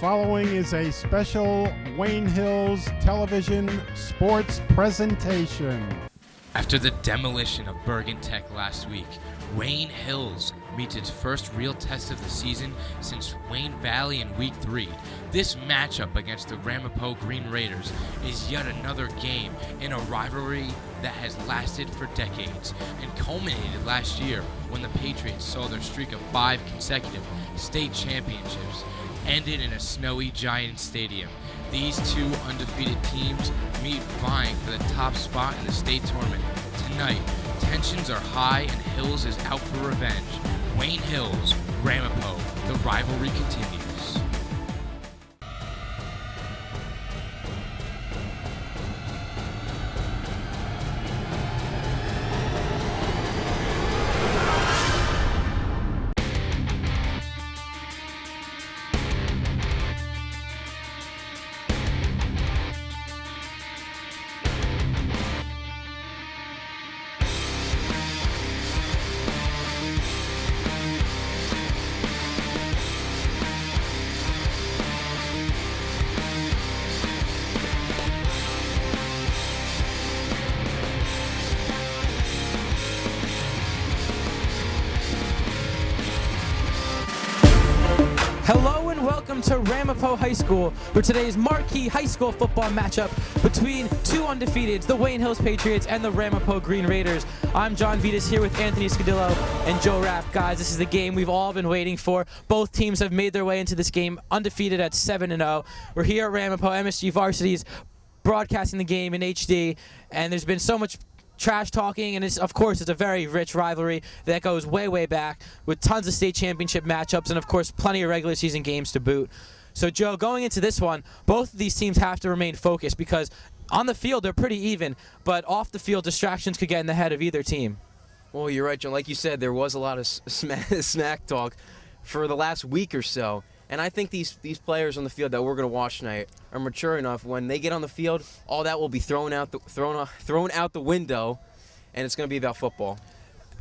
following is a special Wayne Hills television sports presentation. After the demolition of Bergen Tech last week, Wayne Hills meets its first real test of the season since Wayne Valley in Week 3. This matchup against the Ramapo Green Raiders is yet another game in a rivalry that has lasted for decades and culminated last year when the Patriots saw their streak of 5 consecutive state championships ended in a snowy Giant Stadium. These two undefeated teams meet vying for the top spot in the state tournament. Tonight, tensions are high and Hills is out for revenge. Wayne Hills, Ramapo, the rivalry continues. Hello and welcome to Ramapo High School for today's marquee high school football matchup between two undefeateds, the Wayne Hills Patriots and the Ramapo Green Raiders. I'm Jon Vittas here with Anthony Scudillo and Joe Rapp. Guys, this is the game we've all been waiting for. Both teams have made their way into this game undefeated at 7-0. We're here at Ramapo. MSG Varsity's broadcasting the game in HD, and there's been so much trash talking, and of course it's a very rich rivalry that goes way back with tons of state championship matchups and of course plenty of regular season games to boot. So Joe, going into this one, both of these teams have to remain focused because on the field they're pretty even, but off the field distractions could get in the head of either team. Well, you're right, John. Like you said, there was a lot of smack talk for the last week or so. And I think these players on the field that we're going to watch tonight are mature enough. When they get on the field, all that will be thrown out the window, and it's going to be about football.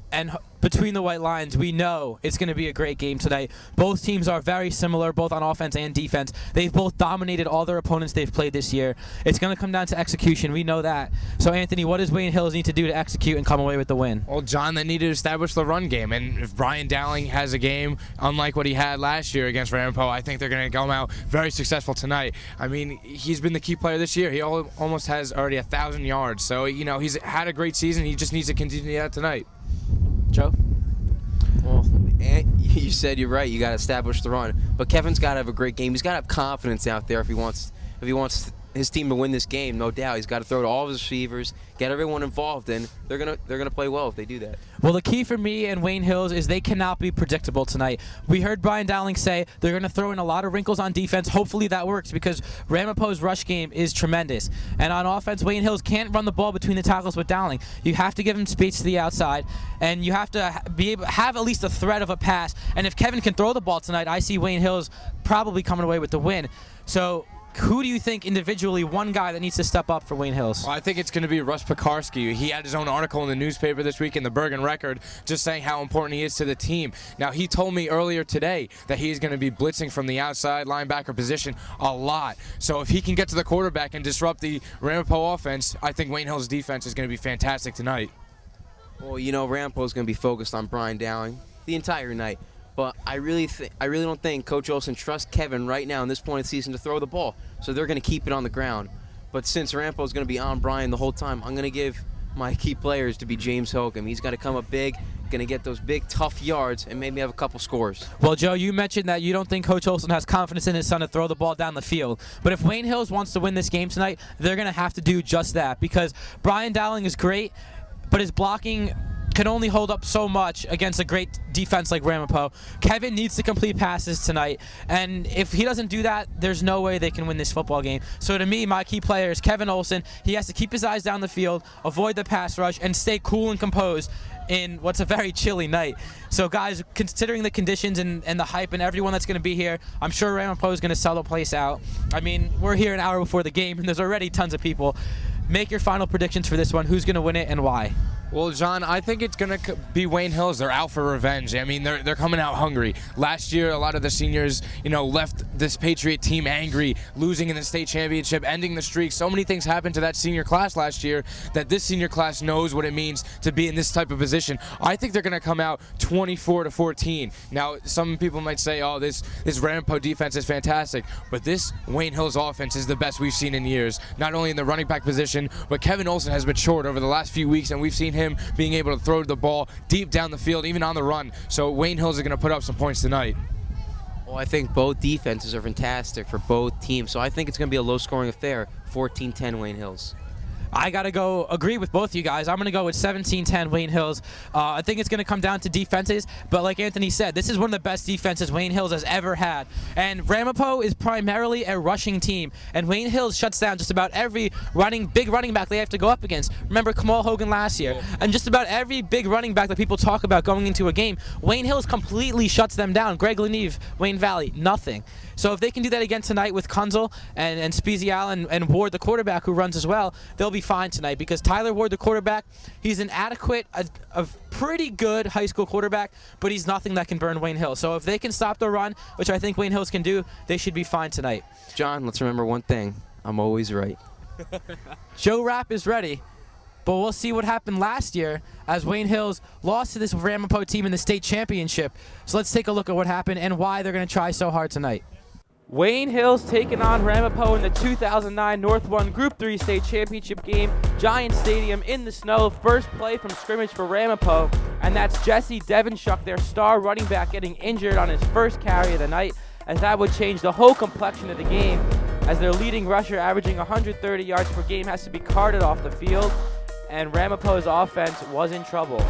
And between the white lines, we know it's going to be a great game tonight. Both teams are very similar, both on offense and defense. They've both dominated all their opponents they've played this year. It's going to come down to execution. We know that. So, Anthony, what does Wayne Hills need to do to execute and come away with the win? Well, John, they need to establish the run game. And if Brian Dowling has a game unlike what he had last year against Ramapo, I think they're going to come out very successful tonight. I mean, he's been the key player this year. He almost has already 1,000 yards. So, he's had a great season. He just needs to continue that tonight. Joe? Well, you said you're right. You got to establish the run, but Kevin's got to have a great game. He's got to have confidence out there if he wants his team to win this game. No doubt, he's got to throw to all of his receivers, get everyone involved, and they're gonna play well if they do that. Well, the key for me and Wayne Hills is they cannot be predictable tonight. We heard Brian Dowling say they're going to throw in a lot of wrinkles on defense. Hopefully that works because Ramapo's rush game is tremendous. And on offense, Wayne Hills can't run the ball between the tackles with Dowling. You have to give him space to the outside, and you have to be able to have at least a threat of a pass. And if Kevin can throw the ball tonight, I see Wayne Hills probably coming away with the win. So who do you think individually, one guy that needs to step up for Wayne Hills? Well, I think it's going to be Russ Pekarsky. He had his own article in the newspaper this week in the Bergen Record just saying how important he is to the team. Now, he told me earlier today that he's going to be blitzing from the outside linebacker position a lot. So if he can get to the quarterback and disrupt the Ramapo offense, I think Wayne Hills' defense is going to be fantastic tonight. Well, Ramapo is going to be focused on Brian Dowling the entire night. But I really don't think Coach Olson trusts Kevin right now in this point of the season to throw the ball. So they're going to keep it on the ground. But since Ramapo is going to be on Brian the whole time, I'm going to give my key players to be James Holcomb. He's got to come up big, going to get those big, tough yards, and maybe have a couple scores. Well, Joe, you mentioned that you don't think Coach Olson has confidence in his son to throw the ball down the field. But if Wayne Hills wants to win this game tonight, they're going to have to do just that because Brian Dowling is great, but his blocking can only hold up so much against a great defense like Ramapo. Kevin needs to complete passes tonight, and if he doesn't do that, there's no way they can win this football game. So to me, my key player is Kevin Olson. He has to keep his eyes down the field, avoid the pass rush, and stay cool and composed in what's a very chilly night. So guys, considering the conditions and the hype and everyone that's going to be here, I'm sure Ramapo is going to sell the place out. I mean, we're here an hour before the game, and there's already tons of people. Make your final predictions for this one. Who's going to win it and why? Well, John, I think it's going to be Wayne Hills. They're out for revenge. I mean, they're coming out hungry. Last year, a lot of the seniors, left this Patriot team angry, losing in the state championship, ending the streak. So many things happened to that senior class last year that this senior class knows what it means to be in this type of position. I think they're going to come out 24-14. Now, some people might say, oh, this Ramapo defense is fantastic, but this Wayne Hills offense is the best we've seen in years. Not only in the running back position, but Kevin Olson has matured over the last few weeks, and we've seen him being able to throw the ball deep down the field, even on the run. So Wayne Hills is going to put up some points tonight. Well, I think both defenses are fantastic for both teams, so I think it's going to be a low-scoring affair, 14-10 Wayne Hills. I got to go agree with both you guys. I'm going to go with 17-10 Wayne Hills. I think it's going to come down to defenses, but like Anthony said, this is one of the best defenses Wayne Hills has ever had. And Ramapo is primarily a rushing team, and Wayne Hills shuts down just about every big running back they have to go up against. Remember Kamal Hogan last year? And just about every big running back that people talk about going into a game, Wayne Hills completely shuts them down. Greg Leneve, Wayne Valley, nothing. So if they can do that again tonight with Kunzel and Spezial and Ward, the quarterback who runs as well, they'll be fine tonight because Tyler Ward, the quarterback, he's an adequate, a pretty good high school quarterback, but he's nothing that can burn Wayne Hills. So if they can stop the run, which I think Wayne Hills can do, they should be fine tonight. John, let's remember one thing. I'm always right. Joe Rapp is ready, but we'll see what happened last year as Wayne Hills lost to this Ramapo team in the state championship. So let's take a look at what happened and why they're going to try so hard tonight. Wayne Hills taking on Ramapo in the 2009 North 1 Group 3 state championship game. Giant Stadium in the snow. First play from scrimmage for Ramapo, and that's Jesse Devonshuk, their star running back, getting injured on his first carry of the night, as that would change the whole complexion of the game, as their leading rusher averaging 130 yards per game has to be carted off the field, and Ramapo's offense was in trouble.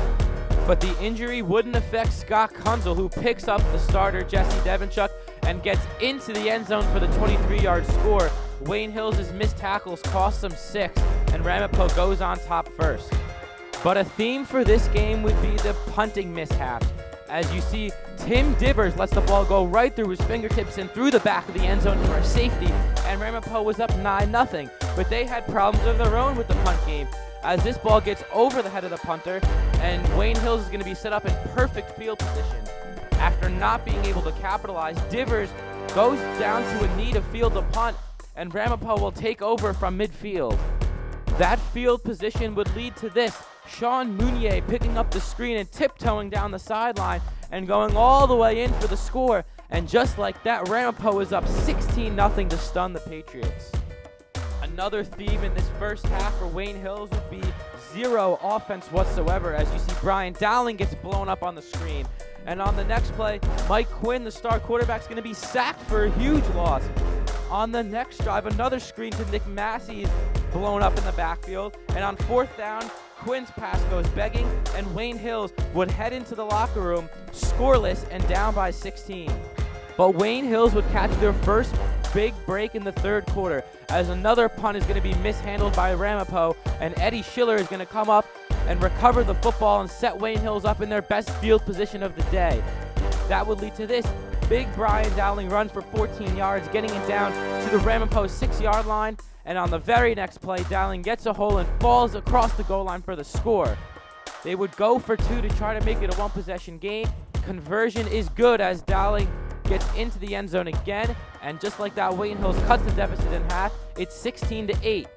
But the injury wouldn't affect Scott Kunzel, who picks up the starter, Jesse Devonshuk, and gets into the end zone for the 23-yard score. Wayne Hills' missed tackles cost them 6, and Ramapo goes on top first. But a theme for this game would be the punting mishaps. As you see, Tim Divers lets the ball go right through his fingertips and through the back of the end zone for a safety, and Ramapo was up 9-0. But they had problems of their own with the punt game, as this ball gets over the head of the punter, and Wayne Hills is going to be set up in perfect field position. After not being able to capitalize, Divers goes down to a knee to field the punt, and Ramapo will take over from midfield. That field position would lead to this: Sean Mounier picking up the screen and tiptoeing down the sideline and going all the way in for the score. And just like that, Ramapo is up 16-0 to stun the Patriots. Another theme in this first half for Wayne Hills would be zero offense whatsoever, as you see Brian Dowling gets blown up on the screen. And on the next play, Mike Quinn, the star quarterback, is going to be sacked for a huge loss. On the next drive, another screen to Nick Massey is blown up in the backfield. And on fourth down, Quinn's pass goes begging, and Wayne Hills would head into the locker room scoreless and down by 16. But Wayne Hills would catch their first big break in the third quarter, as another punt is going to be mishandled by Ramapo, and Eddie Schiller is going to come up and recover the football and set Wayne Hills up in their best field position of the day. That would lead to this big Brian Dowling run for 14 yards, getting it down to the Ramapo 6-yard line, and on the very next play, Dowling gets a hole and falls across the goal line for the score. They would go for 2 to try to make it a one-possession game. Conversion is good as Dowling gets into the end zone again, and just like that, Wayne Hills cuts the deficit in half. It's 16-8.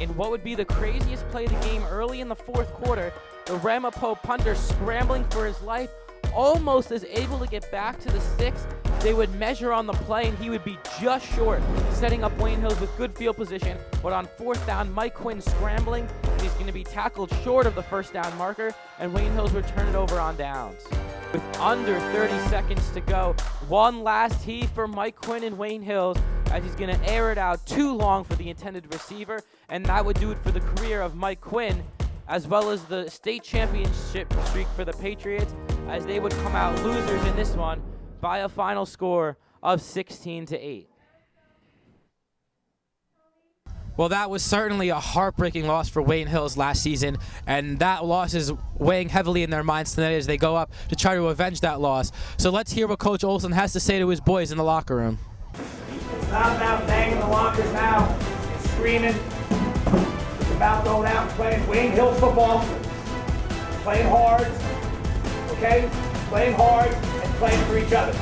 In what would be the craziest play of the game early in the fourth quarter, the Ramapo punter scrambling for his life, almost is able to get back to the 6. They would measure on the play, and he would be just short, setting up Wayne Hills with good field position. But on fourth down, Mike Quinn scrambling, and he's going to be tackled short of the first down marker, and Wayne Hills would turn it over on downs. With under 30 seconds to go, one last heave for Mike Quinn and Wayne Hills, as he's going to air it out too long for the intended receiver, and that would do it for the career of Mike Quinn, as well as the state championship streak for the Patriots, as they would come out losers in this one by a final score of 16-8. Well, that was certainly a heartbreaking loss for Wayne Hills last season, and that loss is weighing heavily in their minds tonight as they go up to try to avenge that loss. So let's hear what Coach Olson has to say to his boys in the locker room. It's not about banging the lockers now. It's screaming. It's about going out and playing Wayne Hills football. playing hard, okay? Playing hard and playing for each other.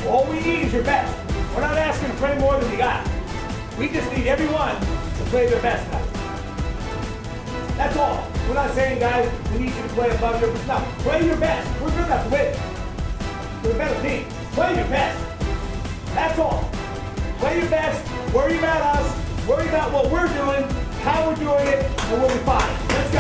All we need is your best. We're not asking to play more than you got. We just need everyone to play their best now. That's all. We're not saying, guys, we need you to play above your best. No, play your best. We're good enough to win. We're a better team. Play your best. That's all. Play your best. Worry about us. Worry about what we're doing, how we're doing it, and we'll be fine. Let's go.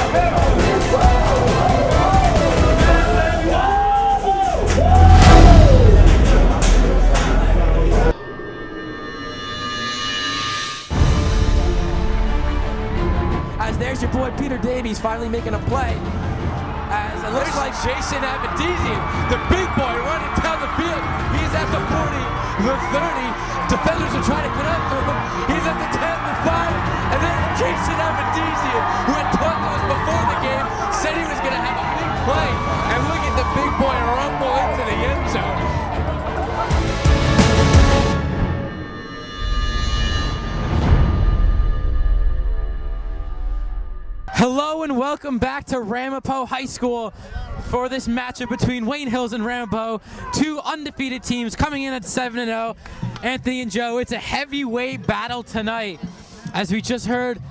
As there's your boy Peter Davies finally making a play. As it looks like Jason Abadizian, the big boy running down the field. He's at the 40, the 30. Defenders are trying to get up to him. He's at the 10, the 5, and then Jason Abadizian, who had talked to us before the game, said he was going to have a big play. And look at the big boy rumble into the end zone. Hello and welcome back to Ramapo High School for this matchup between Wayne Hills and Ramapo, two undefeated teams coming in at 7-0. Anthony and Joe, it's a heavyweight battle tonight, as we just heard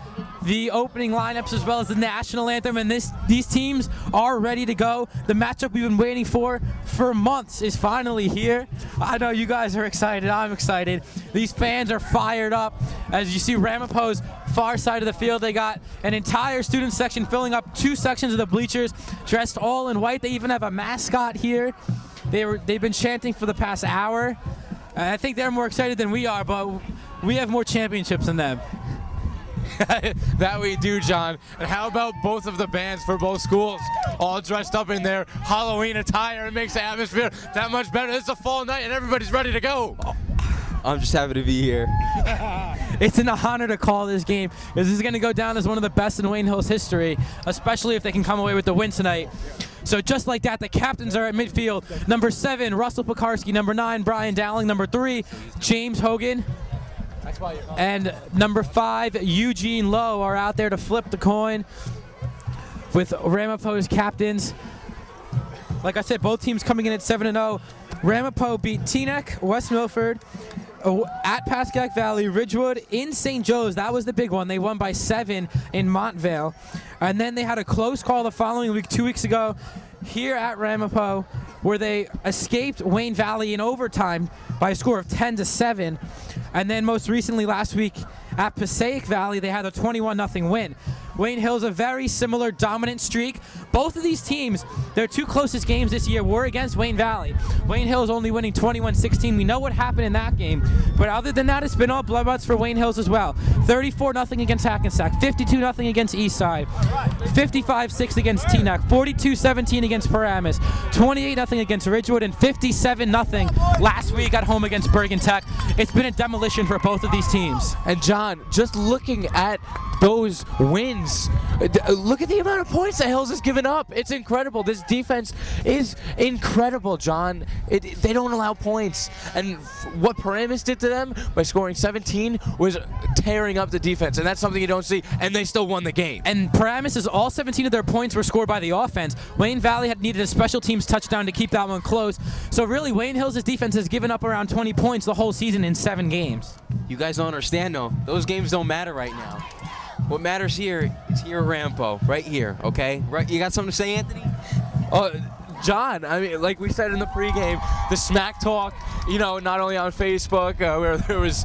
the opening lineups as well as the national anthem, and these teams are ready to go. The matchup we've been waiting for months is finally here. I know you guys are excited. I'm excited. These fans are fired up. As you see Ramapo's far side of the field, they got an entire student section filling up two sections of the bleachers, dressed all in white. They even have a mascot here. They've been chanting for the past hour. I think they're more excited than we are, but we have more championships than them. That we do, John. And how about both of the bands for both schools all dressed up in their Halloween attire? It makes the atmosphere that much better. It's a fall night and everybody's ready to go. I'm just happy to be here. It's an honor to call this game, because this is going to go down as one of the best in Wayne Hills history, especially if they can come away with the win tonight. So just like that, the captains are at midfield. Number 7, Russell Pekarski. Number 9, Brian Dowling. Number 3, James Hogan. And number 5, Eugene Lowe are out there to flip the coin with Ramapo's captains. Like I said, both teams coming in at 7-0. Ramapo beat Teaneck, West Milford, at Pascagoula Valley, Ridgewood, in St. Joe's. That was the big one. They won by 7 in Montvale. And then they had a close call the following week, 2 weeks ago, here at Ramapo, where they escaped Wayne Valley in overtime by a score of 10-7. And then most recently last week at Passaic Valley, they had a 21-0 win. Wayne Hills, a very similar dominant streak. Both of these teams, their two closest games this year were against Wayne Valley. Wayne Hills only winning 21-16. We know what happened in that game. But other than that, it's been all bloodbaths for Wayne Hills as well. 34-0 against Hackensack, 52-0 against Eastside, 55-6 against Teaneck, 42-17 against Paramus, 28-0 against Ridgewood, and 57-0 last week at home against Bergen Tech. It's been a demolition for both of these teams. And John, just looking at those wins, look at the amount of points that Hills has given up. It's incredible. This defense is incredible, John. They don't allow points. And what Paramus did to them by scoring 17 was tearing up the defense. And that's something you don't see. And they still won the game. And Paramus, all 17 of their points were scored by the offense. Wayne Valley had needed a special teams touchdown to keep that one close. So really, Wayne Hills' defense has given up around 20 points the whole season in 7 games. You guys don't understand, though. Those games don't matter right now. What matters here is here at Ramapo, right here, okay? Right? You got something to say, Anthony? John, I mean, like we said in the pregame, the smack talk, not only on Facebook, where there was,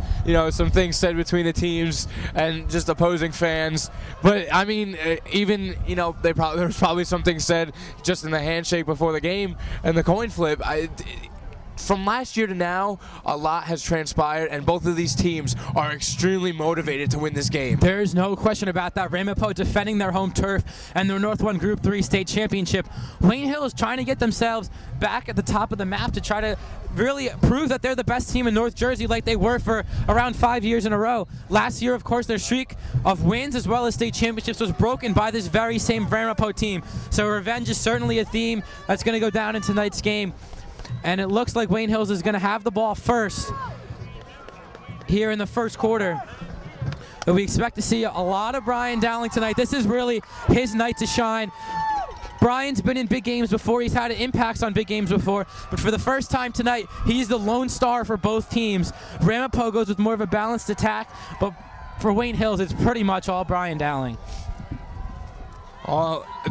some things said between the teams and just opposing fans, but I mean, even, there was probably some things said just in the handshake before the game and the coin flip. From last year to now, a lot has transpired, and both of these teams are extremely motivated to win this game. There's no question about that. Ramapo defending their home turf and their North 1 Group 3 state championship. Wayne Hill is trying to get themselves back at the top of the map to try to really prove that they're the best team in North Jersey, like they were for around 5 years in a row. Last year, of course, their streak of wins as well as state championships was broken by this very same Ramapo team. So revenge is certainly a theme that's going to go down in tonight's game. And it looks like Wayne Hills is going to have the ball first here in the first quarter. But we expect to see a lot of Brian Dowling tonight. This is really his night to shine. Brian's been in big games before. He's had impacts on big games before. But for the first time tonight, he's the lone star for both teams. Ramapo goes with more of a balanced attack, but for Wayne Hills, it's pretty much all Brian Dowling.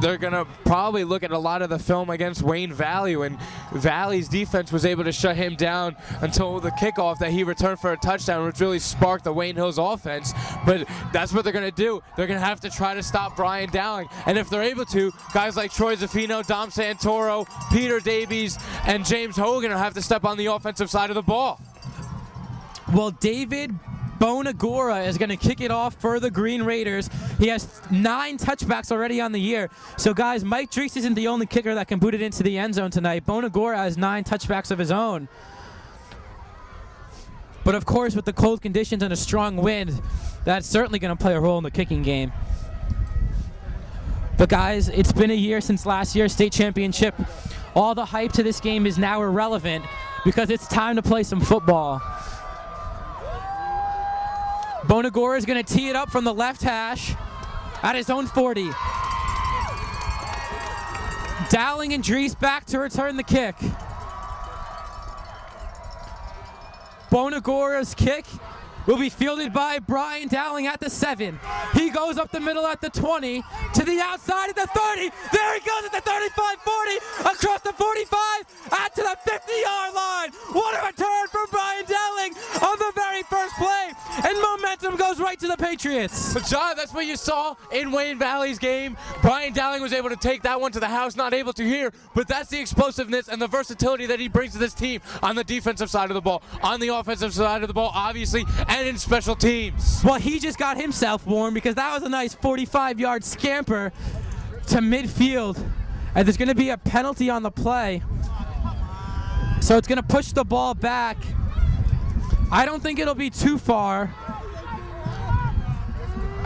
They're going to probably look at a lot of the film against Wayne Valley, and Valley's defense was able to shut him down until the kickoff that he returned for a touchdown, which really sparked the Wayne Hills offense. But that's what they're going to do. They're going to have to try to stop Brian Dowling. And if they're able to, guys like Troy Zaffino, Dom Santoro, Peter Davies, and James Hogan will have to step on the offensive side of the ball. Well, David Bonagora is going to kick it off for the Green Raiders. He has 9 touchbacks already on the year. So, guys, Mike Drees isn't the only kicker that can boot it into the end zone tonight. Bonagora has 9 touchbacks of his own. But, of course, with the cold conditions and a strong wind, that's certainly going to play a role in the kicking game. But, guys, it's been a year since last year's state championship. All the hype to this game is now irrelevant because it's time to play some football. Bonagora is going to tee it up from the left hash at his own 40. Dowling and Drees back to return the kick. Bonagora's kick will be fielded by Brian Dowling at the 7. He goes up the middle at the 20, to the outside at the 30. There he goes at the 35-40, across the 45, out to the 50-yard line. What a return from Brian Dowling on the very first play, and momentum goes right to the Patriots. But John, that's what you saw in Wayne Valley's game. Brian Dowling was able to take that one to the house, not able to here, but that's the explosiveness and the versatility that he brings to this team on the defensive side of the ball, on the offensive side of the ball, obviously, and in special teams. Well, he just got himself warm because that was a nice 45-yard scamper to midfield. And there's going to be a penalty on the play. So it's going to push the ball back. I don't think it'll be too far,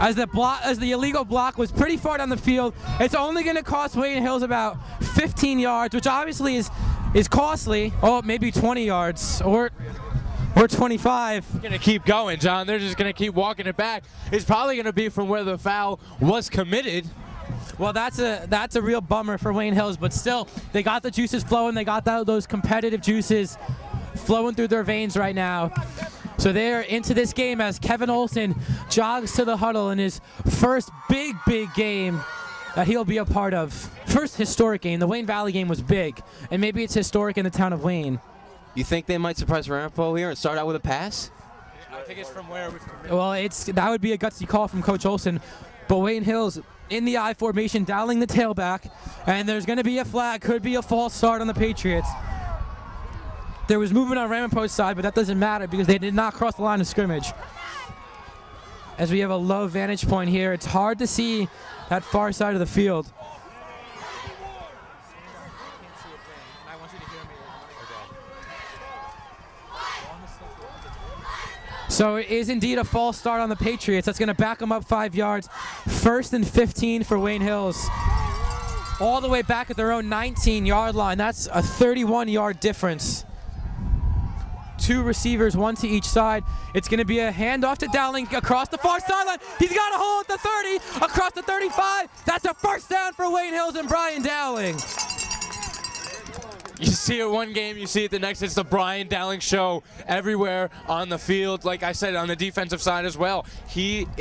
as the illegal block was pretty far down the field. It's only going to cost Wayne Hills about 15 yards, which obviously is costly. Oh, maybe 20 yards or 25. Going to keep going, John. They're just going to keep walking it back. It's probably going to be from where the foul was committed. Well, that's a real bummer for Wayne Hills, but still, they got the juices flowing. They got those competitive juices flowing through their veins right now. So they're into this game as Kevin Olson jogs to the huddle in his first big game that he'll be a part of. First historic game. The Wayne Valley game was big, and maybe it's historic in the town of Wayne. You think they might surprise Ramapo here and start out with a pass? I think it's from where? Well, that would be a gutsy call from Coach Olson. But Wayne Hills in the I formation, Dowling the tailback, and there's going to be a flag. Could be a false start on the Patriots. There was movement on Ramapo's side, but that doesn't matter because they did not cross the line of scrimmage. As we have a low vantage point here, it's hard to see that far side of the field. So it is indeed a false start on the Patriots. That's going to back them up 5 yards. 1st and 15 for Wayne Hills. All the way back at their own 19-yard line. That's a 31-yard difference. 2 receivers, 1 to each side. It's going to be a handoff to Dowling across the far sideline. He's got a hole at the 30, across the 35. That's a first down for Wayne Hills and Brian Dowling. You see it one game, you see it the next. It's the Brian Dowling show everywhere on the field. Like I said, on the defensive side as well. He's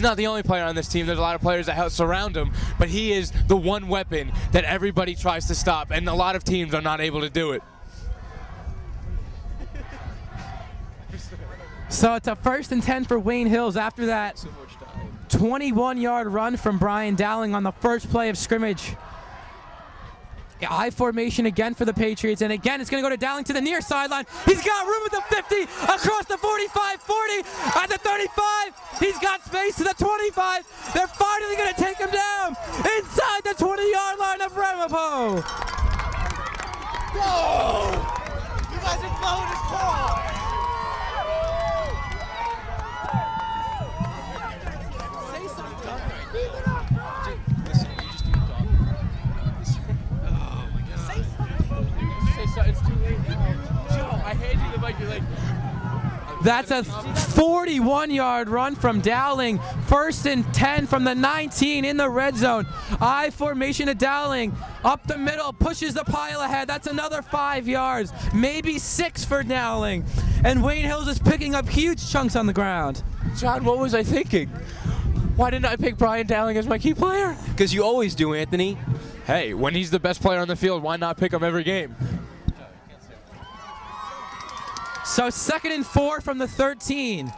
not the only player on this team. There's a lot of players that help surround him, but he is the one weapon that everybody tries to stop, and a lot of teams are not able to do it. So it's a 1st and 10 for Wayne Hills after that 21-yard run from Brian Dowling on the first play of scrimmage. I formation again for the Patriots, and again it's going to go to Dowling to the near sideline. He's got room at the 50, across the 45, 40, at the 35. He's got space to the 25. They're finally going to take him down inside the 20-yard line of Ramapo. Whoa! You guys are blowing his call! It's too late now. Joe, I hand you the mic. You're like, That's a 41-yard run from Dowling. 1st and 10 from the 19 in the red zone. I formation to Dowling. Up the middle, pushes the pile ahead. That's another 5 yards, maybe 6 for Dowling. And Wayne Hills is picking up huge chunks on the ground. John, what was I thinking? Why didn't I pick Brian Dowling as my key player? Because you always do, Anthony. Hey, when he's the best player on the field, why not pick him every game? So 2nd and 4 from the 13.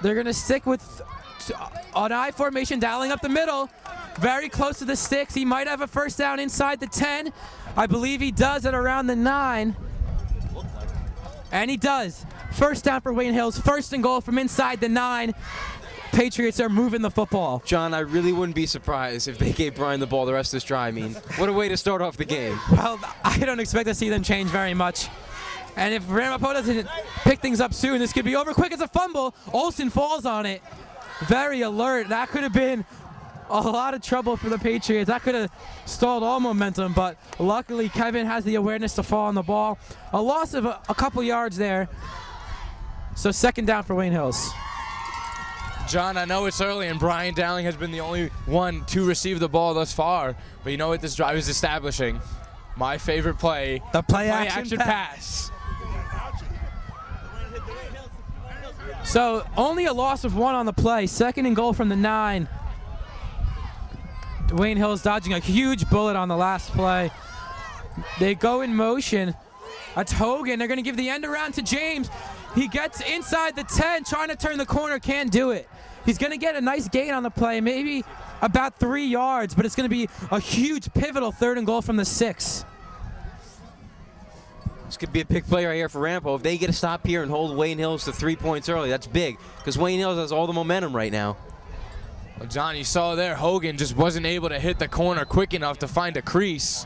They're going to stick with an I formation, Dowling up the middle. Very close to the sticks. He might have a first down inside the 10. I believe he does at around the 9. And he does. First down for Wayne Hills. 1st and goal from inside the 9. Patriots are moving the football. John, I really wouldn't be surprised if they gave Brian the ball the rest of this drive. I mean, what a way to start off the game. Well, I don't expect to see them change very much. And if Ramapo doesn't pick things up soon, this could be over quick. It's a fumble. Olsen falls on it. Very alert. That could have been a lot of trouble for the Patriots. That could have stalled all momentum, but luckily Kevin has the awareness to fall on the ball. A loss of a couple yards there. So 2nd down for Wayne Hills. John, I know it's early, and Brian Dowling has been the only one to receive the ball thus far, but you know what this drive is establishing? My favorite play, the play action pass. So only a loss of 1 on the play. 2nd and goal from the 9. Wayne Hills dodging a huge bullet on the last play. They go in motion. That's Hogan. They're going to give the end around to James. He gets inside the 10, trying to turn the corner, can't do it. He's going to get a nice gain on the play, maybe about 3 yards, but it's going to be a huge pivotal 3rd and goal from the 6. This could be a big play right here for Ramapo. If they get a stop here and hold Wayne Hills to 3 points early, that's big, because Wayne Hills has all the momentum right now. Well, John, you saw there, Hogan just wasn't able to hit the corner quick enough to find a crease.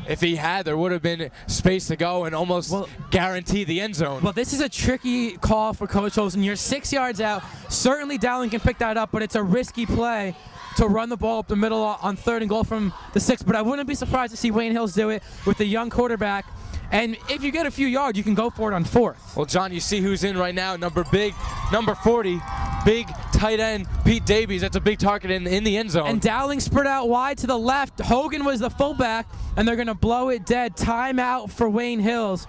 If he had, there would have been space to go and almost guarantee the end zone. Well, this is a tricky call for Coach Olsen. You're 6 yards out. Certainly Dowling can pick that up, but it's a risky play to run the ball up the middle on 3rd and goal from the 6. But I wouldn't be surprised to see Wayne Hills do it with the young quarterback. And if you get a few yards, you can go for it on 4th. Well, John, you see who's in right now. Number 40, big tight end, Pete Davies. That's a big target in the end zone. And Dowling spread out wide to the left. Hogan was the fullback, and they're going to blow it dead. Timeout for Wayne Hills.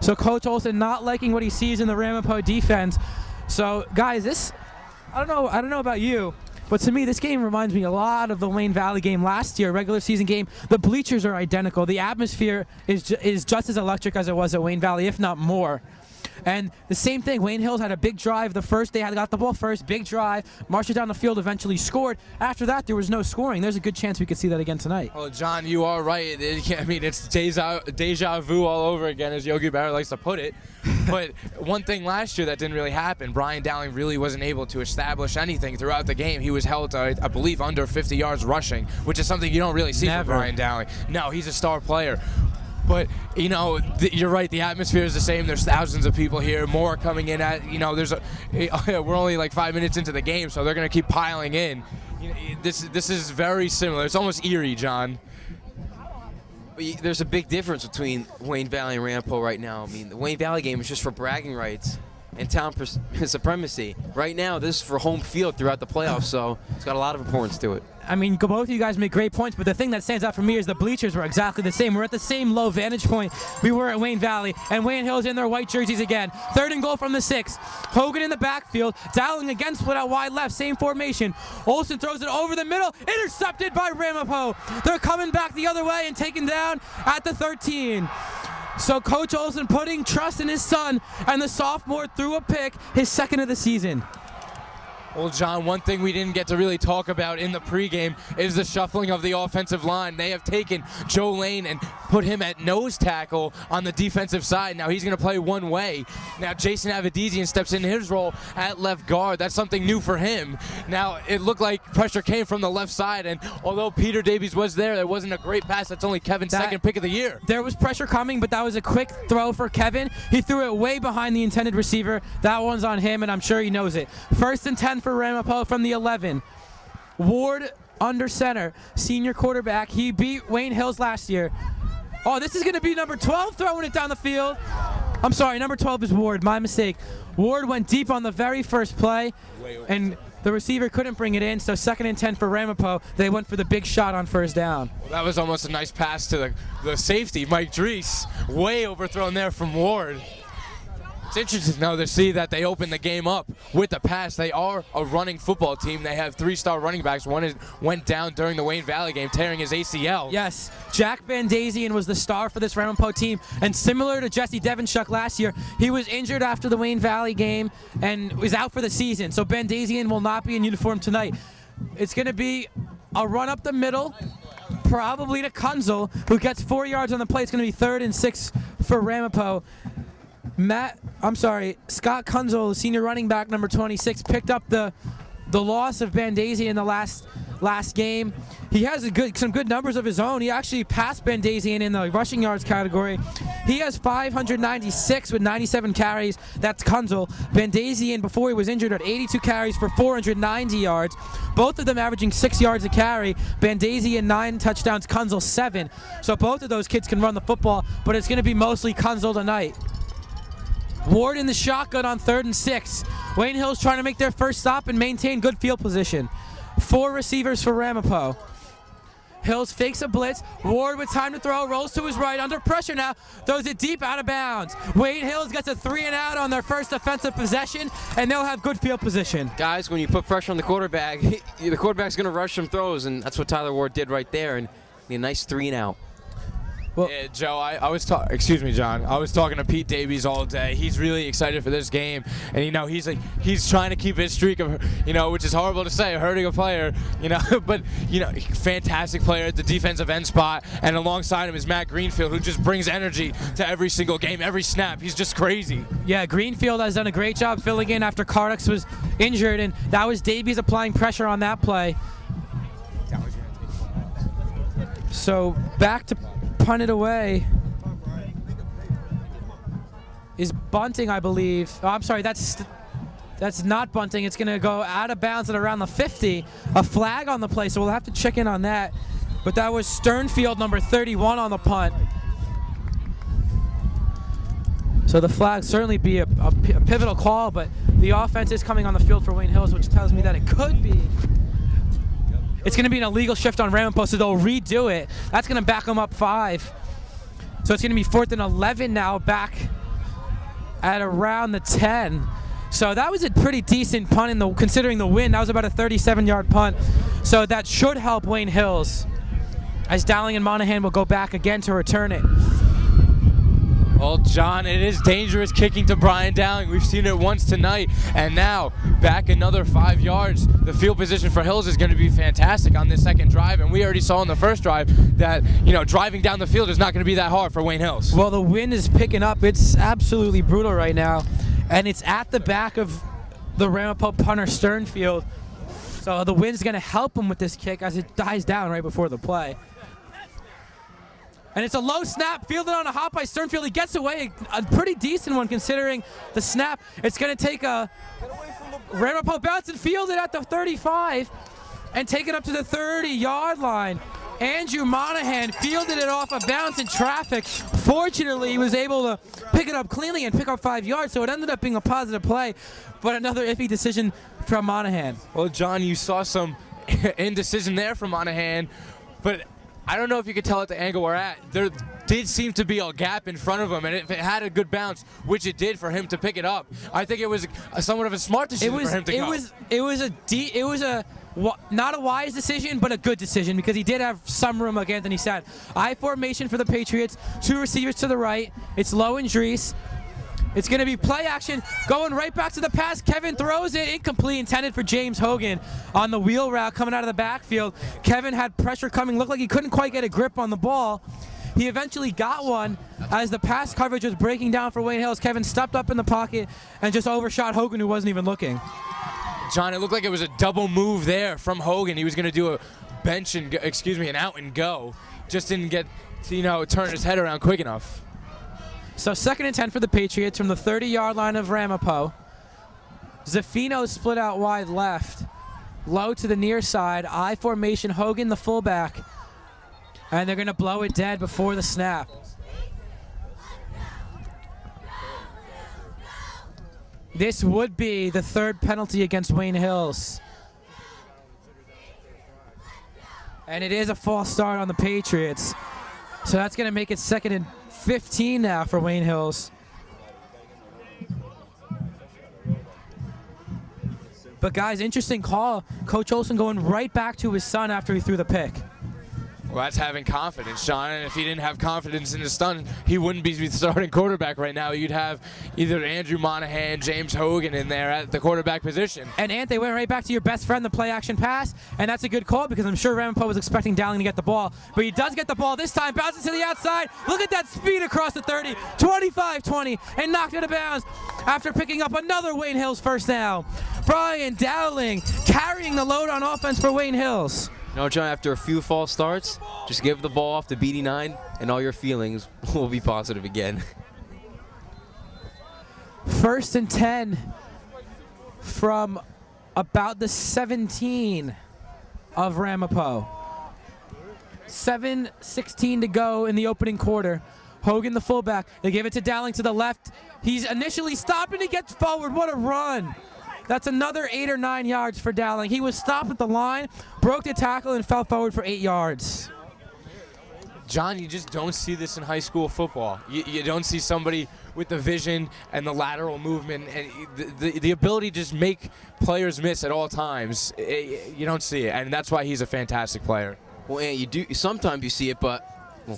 So Coach Olsen not liking what he sees in the Ramapo defense. So, guys, I don't know about you, but to me, this game reminds me a lot of the Wayne Valley game last year, regular season game. The bleachers are identical. The atmosphere is just as electric as it was at Wayne Valley, if not more. And the same thing, Wayne Hills had a big drive the first day, got the ball first, big drive, marched it down the field, eventually scored. After that, there was no scoring. There's a good chance we could see that again tonight. Well, John, you are right. I mean, it's deja vu all over again, as Yogi Berra likes to put it. But one thing last year that didn't really happen, Brian Dowling really wasn't able to establish anything throughout the game. He was held, I believe, under 50 yards rushing, which is something you don't really see from Brian Dowling. No, he's a star player. But, you know, you're right, the atmosphere is the same. There's thousands of people here, more coming in at, you know, we're only like 5 minutes into the game, so they're going to keep piling in. You know, this is very similar. It's almost eerie, John. But there's a big difference between Wayne Valley and Ramapo right now. I mean, the Wayne Valley game is just for bragging rights and town supremacy. Right now, this is for home field throughout the playoffs, so it's got a lot of importance to it. I mean, both of you guys make great points, but the thing that stands out for me is the bleachers were exactly the same. We're at the same low vantage point we were at Wayne Valley, and Wayne Hills in their white jerseys again. 3rd and goal from the 6. Hogan in the backfield. Dowling again split out wide left, same formation. Olsen throws it over the middle, intercepted by Ramapo. They're coming back the other way and taken down at the 13. So Coach Olsen putting trust in his son, and the sophomore threw a pick, his 2nd of the season. Well, John, one thing we didn't get to really talk about in the pregame is the shuffling of the offensive line. They have taken Joe Lane and put him at nose tackle on the defensive side. Now he's going to play one way. Now Jason Avedisian steps in his role at left guard. That's something new for him. Now it looked like pressure came from the left side, and although Peter Davies was there wasn't a great pass. That's only Kevin's second pick of the year. There was pressure coming, but that was a quick throw for Kevin. He threw it way behind the intended receiver. That one's on him, and I'm sure he knows it. 1st and 10 for Ramapo from the 11. Ward under center, senior quarterback. He beat Wayne Hills last year. Oh, this is going to be number 12 throwing it down the field. I'm sorry, number 12 is Ward. My mistake. Ward went deep on the very first play, and the receiver couldn't bring it in, so 2nd and 10 for Ramapo. They went for the big shot on first down. Well, that was almost a nice pass to the safety, Mike Drees. Way overthrown there from Ward. It's interesting, though, to see that they opened the game up with the pass. They are a running football team. They have 3-star running backs. One went down during the Wayne Valley game, tearing his ACL. Yes, Jack Bandazian was the star for this Ramapo team, and similar to Jesse Devinchuk last year, he was injured after the Wayne Valley game and was out for the season. So Bandazian will not be in uniform tonight. It's going to be a run up the middle, probably to Kunzel, who gets 4 yards on the play. It's going to be 3rd and 6 for Ramapo. Scott Kunzel, the senior running back, number 26, picked up the loss of Bandazian in the last game. He has some good numbers of his own. He actually passed Bandazian in the rushing yards category. He has 596 with 97 carries. That's Kunzel. Bandazian, before he was injured, had 82 carries for 490 yards. Both of them averaging 6 yards a carry. Bandazian 9 touchdowns, Kunzel 7. So both of those kids can run the football, but it's going to be mostly Kunzel tonight. Ward in the shotgun on 3rd and 6. Wayne Hills trying to make their first stop and maintain good field position. 4 receivers for Ramapo. Hills fakes a blitz. Ward with time to throw, rolls to his right, under pressure now, throws it deep out of bounds. Wayne Hills gets a 3-and-out on their first offensive possession, and they'll have good field position. Guys, when you put pressure on the quarterback, the quarterback's going to rush some throws, and that's what Tyler Ward did right there, and a nice 3-and-out. Well, yeah, Joe, excuse me, John. I was talking to Pete Davies all day. He's really excited for this game, and he's trying to keep his streak of, which is horrible to say, hurting a player, but fantastic player at the defensive end spot, and alongside him is Matt Greenfield, who just brings energy to every single game, every snap. He's just crazy. Yeah, Greenfield has done a great job filling in after Cardux was injured, and that was Davies applying pressure on that play. So back to punt it away is bunting, I believe. Oh, I'm sorry, that's not bunting. It's going to go out of bounds at around the 50. A flag on the play, so we'll have to check in on that. But that was Sternfield, number 31, on the punt. So the flag certainly be a pivotal call, but the offense is coming on the field for Wayne Hills, which tells me that it could be. It's going to be an illegal shift on Ramapo, so they'll redo it. That's going to back them up 5. So it's going to be 4th and 11 now, back at around the 10. So that was a pretty decent punt considering the wind. That was about a 37-yard punt. So that should help Wayne Hills, as Dowling and Monahan will go back again to return it. Well, John, it is dangerous kicking to Brian Dowling. We've seen it once tonight, and now back another 5 yards. The field position for Hills is going to be fantastic on this second drive, and we already saw in the first drive that, driving down the field is not going to be that hard for Wayne Hills. Well, the wind is picking up. It's absolutely brutal right now, and it's at the back of the Ramapo punter Sternfield. So the wind's going to help him with this kick as it dies down right before the play. And it's a low snap, fielded on a hop by Sternfield. He gets away, a pretty decent one considering the snap. It's going to take a Ramapo bounce and field it at the 35 and take it up to the 30-yard line. Andrew Monahan fielded it off a bounce in traffic. Fortunately, he was able to pick it up cleanly and pick up 5 yards, so it ended up being a positive play, but another iffy decision from Monahan. Well, John, you saw some indecision there from Monahan, but I don't know if you could tell at the angle we're at. There did seem to be a gap in front of him, and if it had a good bounce, which it did for him to pick it up, I think it was somewhat of a smart decision for him to go. It was not a wise decision, but a good decision because he did have some room, like Anthony said. I formation for the Patriots, 2 receivers to the right. It's Lowe and Drees. It's going to be play action, going right back to the pass. Kevin throws it, incomplete, intended for James Hogan on the wheel route coming out of the backfield. Kevin had pressure coming, looked like he couldn't quite get a grip on the ball. He eventually got one as the pass coverage was breaking down for Wayne Hills. Kevin stepped up in the pocket and just overshot Hogan, who wasn't even looking. John, it looked like it was a double move there from Hogan. He was going to do a an out and go. Just didn't get to, turn his head around quick enough. So 2nd and 10 for the Patriots from the 30-yard line of Ramapo. Zaffino split out wide left. Low to the near side. I formation, Hogan the fullback. And they're going to blow it dead before the snap. This would be the third penalty against Wayne Hills. And it is a false start on the Patriots. So that's going to make it 2nd and 15 now for Wayne Hills. But guys, interesting call. Coach Olson going right back to his son after he threw the pick. Well, that's having confidence, John. And if he didn't have confidence in his son, he wouldn't be the starting quarterback right now. You'd have either Andrew Monahan, James Hogan in there at the quarterback position. And Ant, they went right back to your best friend, the play-action pass, and that's a good call because I'm sure Ramapo was expecting Dowling to get the ball. But he does get the ball this time, bounces to the outside. Look at that speed across the 30, 25-20, and knocked it out of bounds after picking up another Wayne Hills first down. Brian Dowling carrying the load on offense for Wayne Hills. No, John, after a few false starts, just give the ball off to BD9 and all your feelings will be positive again. 1st and 10 from about the 17 of Ramapo. 7:16 to go in the opening quarter. Hogan, the fullback. They give it to Dowling to the left. He's initially stopped and he gets forward. What a run. That's another 8 or 9 yards for Dowling. He was stopped at the line, broke the tackle, and fell forward for 8 yards. John, you just don't see this in high school football. You don't see somebody with the vision and the lateral movement and the ability to just make players miss at all times. You don't see it, and that's why he's a fantastic player. Well, and you do. Sometimes you see it, but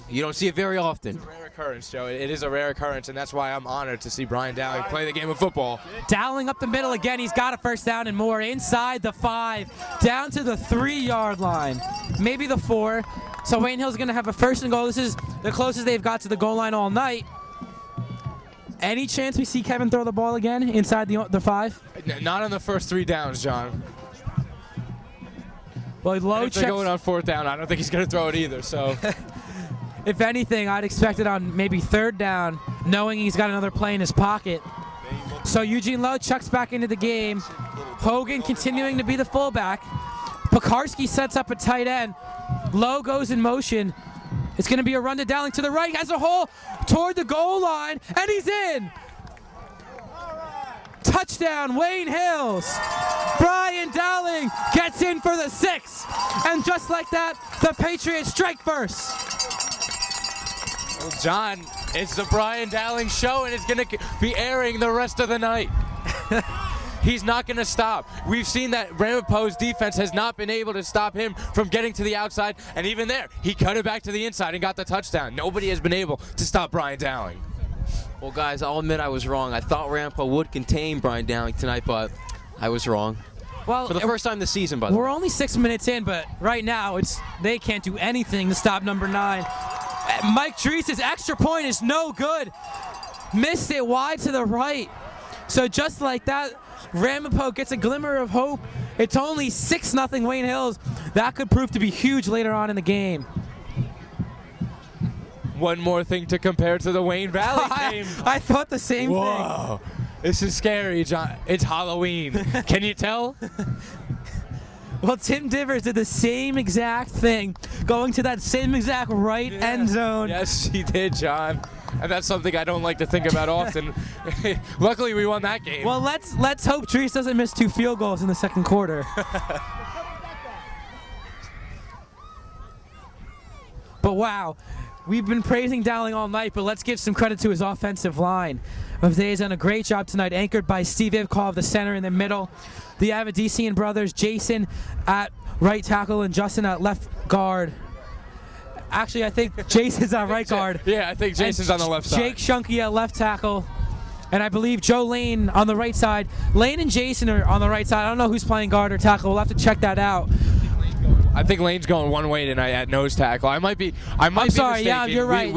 you don't see it very often. It's a rare occurrence, Joe. It is a rare occurrence, and that's why I'm honored to see Brian Dowling play the game of football. Dowling up the middle again. He's got a first down and more. Inside the 5, down to the 3-yard line. Maybe the 4. So Wayne Hill's going to have a first and goal. This is the closest they've got to the goal line all night. Any chance we see Kevin throw the ball again inside the 5? Not on the first 3 downs, John. Well, low If they're going on 4th down, I don't think he's going to throw it either. So. If anything, I'd expect it on maybe 3rd down, knowing he's got another play in his pocket. So Eugene Lowe checks back into the game. Hogan continuing to be the fullback. Pekarski sets up a tight end. Lowe goes in motion. It's going to be a run to Dowling to the right. Has a hole toward the goal line, and he's in. Touchdown, Wayne Hills. Brian Dowling gets in for the 6th. And just like that, the Patriots strike first. Well, John, it's the Brian Dowling show, and it's going to be airing the rest of the night. He's not going to stop. We've seen that Ramapo's defense has not been able to stop him from getting to the outside, and even there, he cut it back to the inside and got the touchdown. Nobody has been able to stop Brian Dowling. Well, guys, I'll admit I was wrong. I thought Ramapo would contain Brian Dowling tonight, but I was wrong. Well, for the first time this season, by the way. We're only 6 minutes in, but right now they can't do anything to stop number 9. Mike Drees' extra point is no good. Missed it wide to the right. So just like that, Ramapo gets a glimmer of hope. It's only 6-0 Wayne Hills. That could prove to be huge later on in the game. One more thing to compare to the Wayne Valley game. I thought the same Whoa. thing. This is scary, John. It's Halloween. Can you tell? Well, Tim Divers did the same exact thing, going to that same exact right end zone. Yes, he did, John. And that's something I don't like to think about often. Luckily, we won that game. Well, let's hope Drees doesn't miss 2 field goals in the 2nd quarter. But wow, we've been praising Dowling all night, but let's give some credit to his offensive line. They've done a great job tonight, anchored by Steve Ivkov, the center in the middle. The Avedisian brothers, Jason at right tackle and Justin at left guard. Actually, I think Jason's on right guard. Yeah, I think Jason's on the left side. Jake Shunky at left tackle. And I believe Joe Lane on the right side. Lane and Jason are on the right side. I don't know who's playing guard or tackle. We'll have to check that out. I think Lane's going one way tonight at nose tackle. I'm sorry. Yeah, you're right.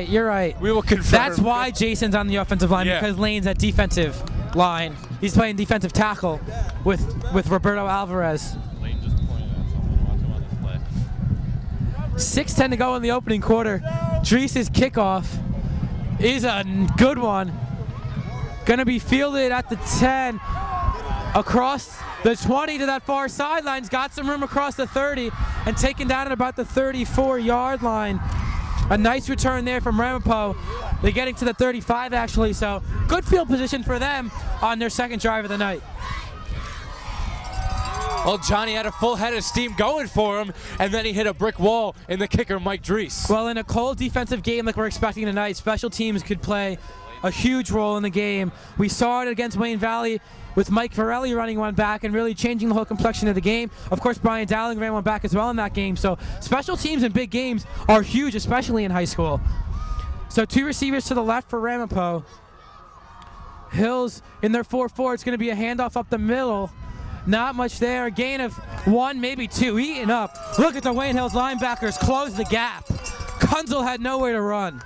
You're right. We will confirm. That's why Jason's on the offensive line, because Lane's at defensive line. He's playing defensive tackle with Roberto Alvarez. Lane just pointed at someone. Watch him on this play. 6:10 to go in the opening quarter. Drees' kickoff is a good one. Going to be fielded at the 10, across the 20 to that far sidelines. Got some room across the 30 and taken down at about the 34-yard line. A nice return there from Ramapo. They're getting to the 35 actually, so good field position for them on their second drive of the night. Well, Johnny had a full head of steam going for him, and then he hit a brick wall in the kicker, Mike Drees. Well, in a cold defensive game like we're expecting tonight, special teams could play a huge role in the game. We saw it against Wayne Valley with Mike Varelli running one back and really changing the whole complexion of the game. Of course, Brian Dowling ran one back as well in that game. So special teams in big games are huge, especially in high school. So 2 receivers to the left for Ramapo. Hills in their 4-4. It's going to be a handoff up the middle. Not much there. A gain of 1, maybe 2. Eaten up. Look at the Wayne Hills linebackers close the gap. Kunzel had nowhere to run.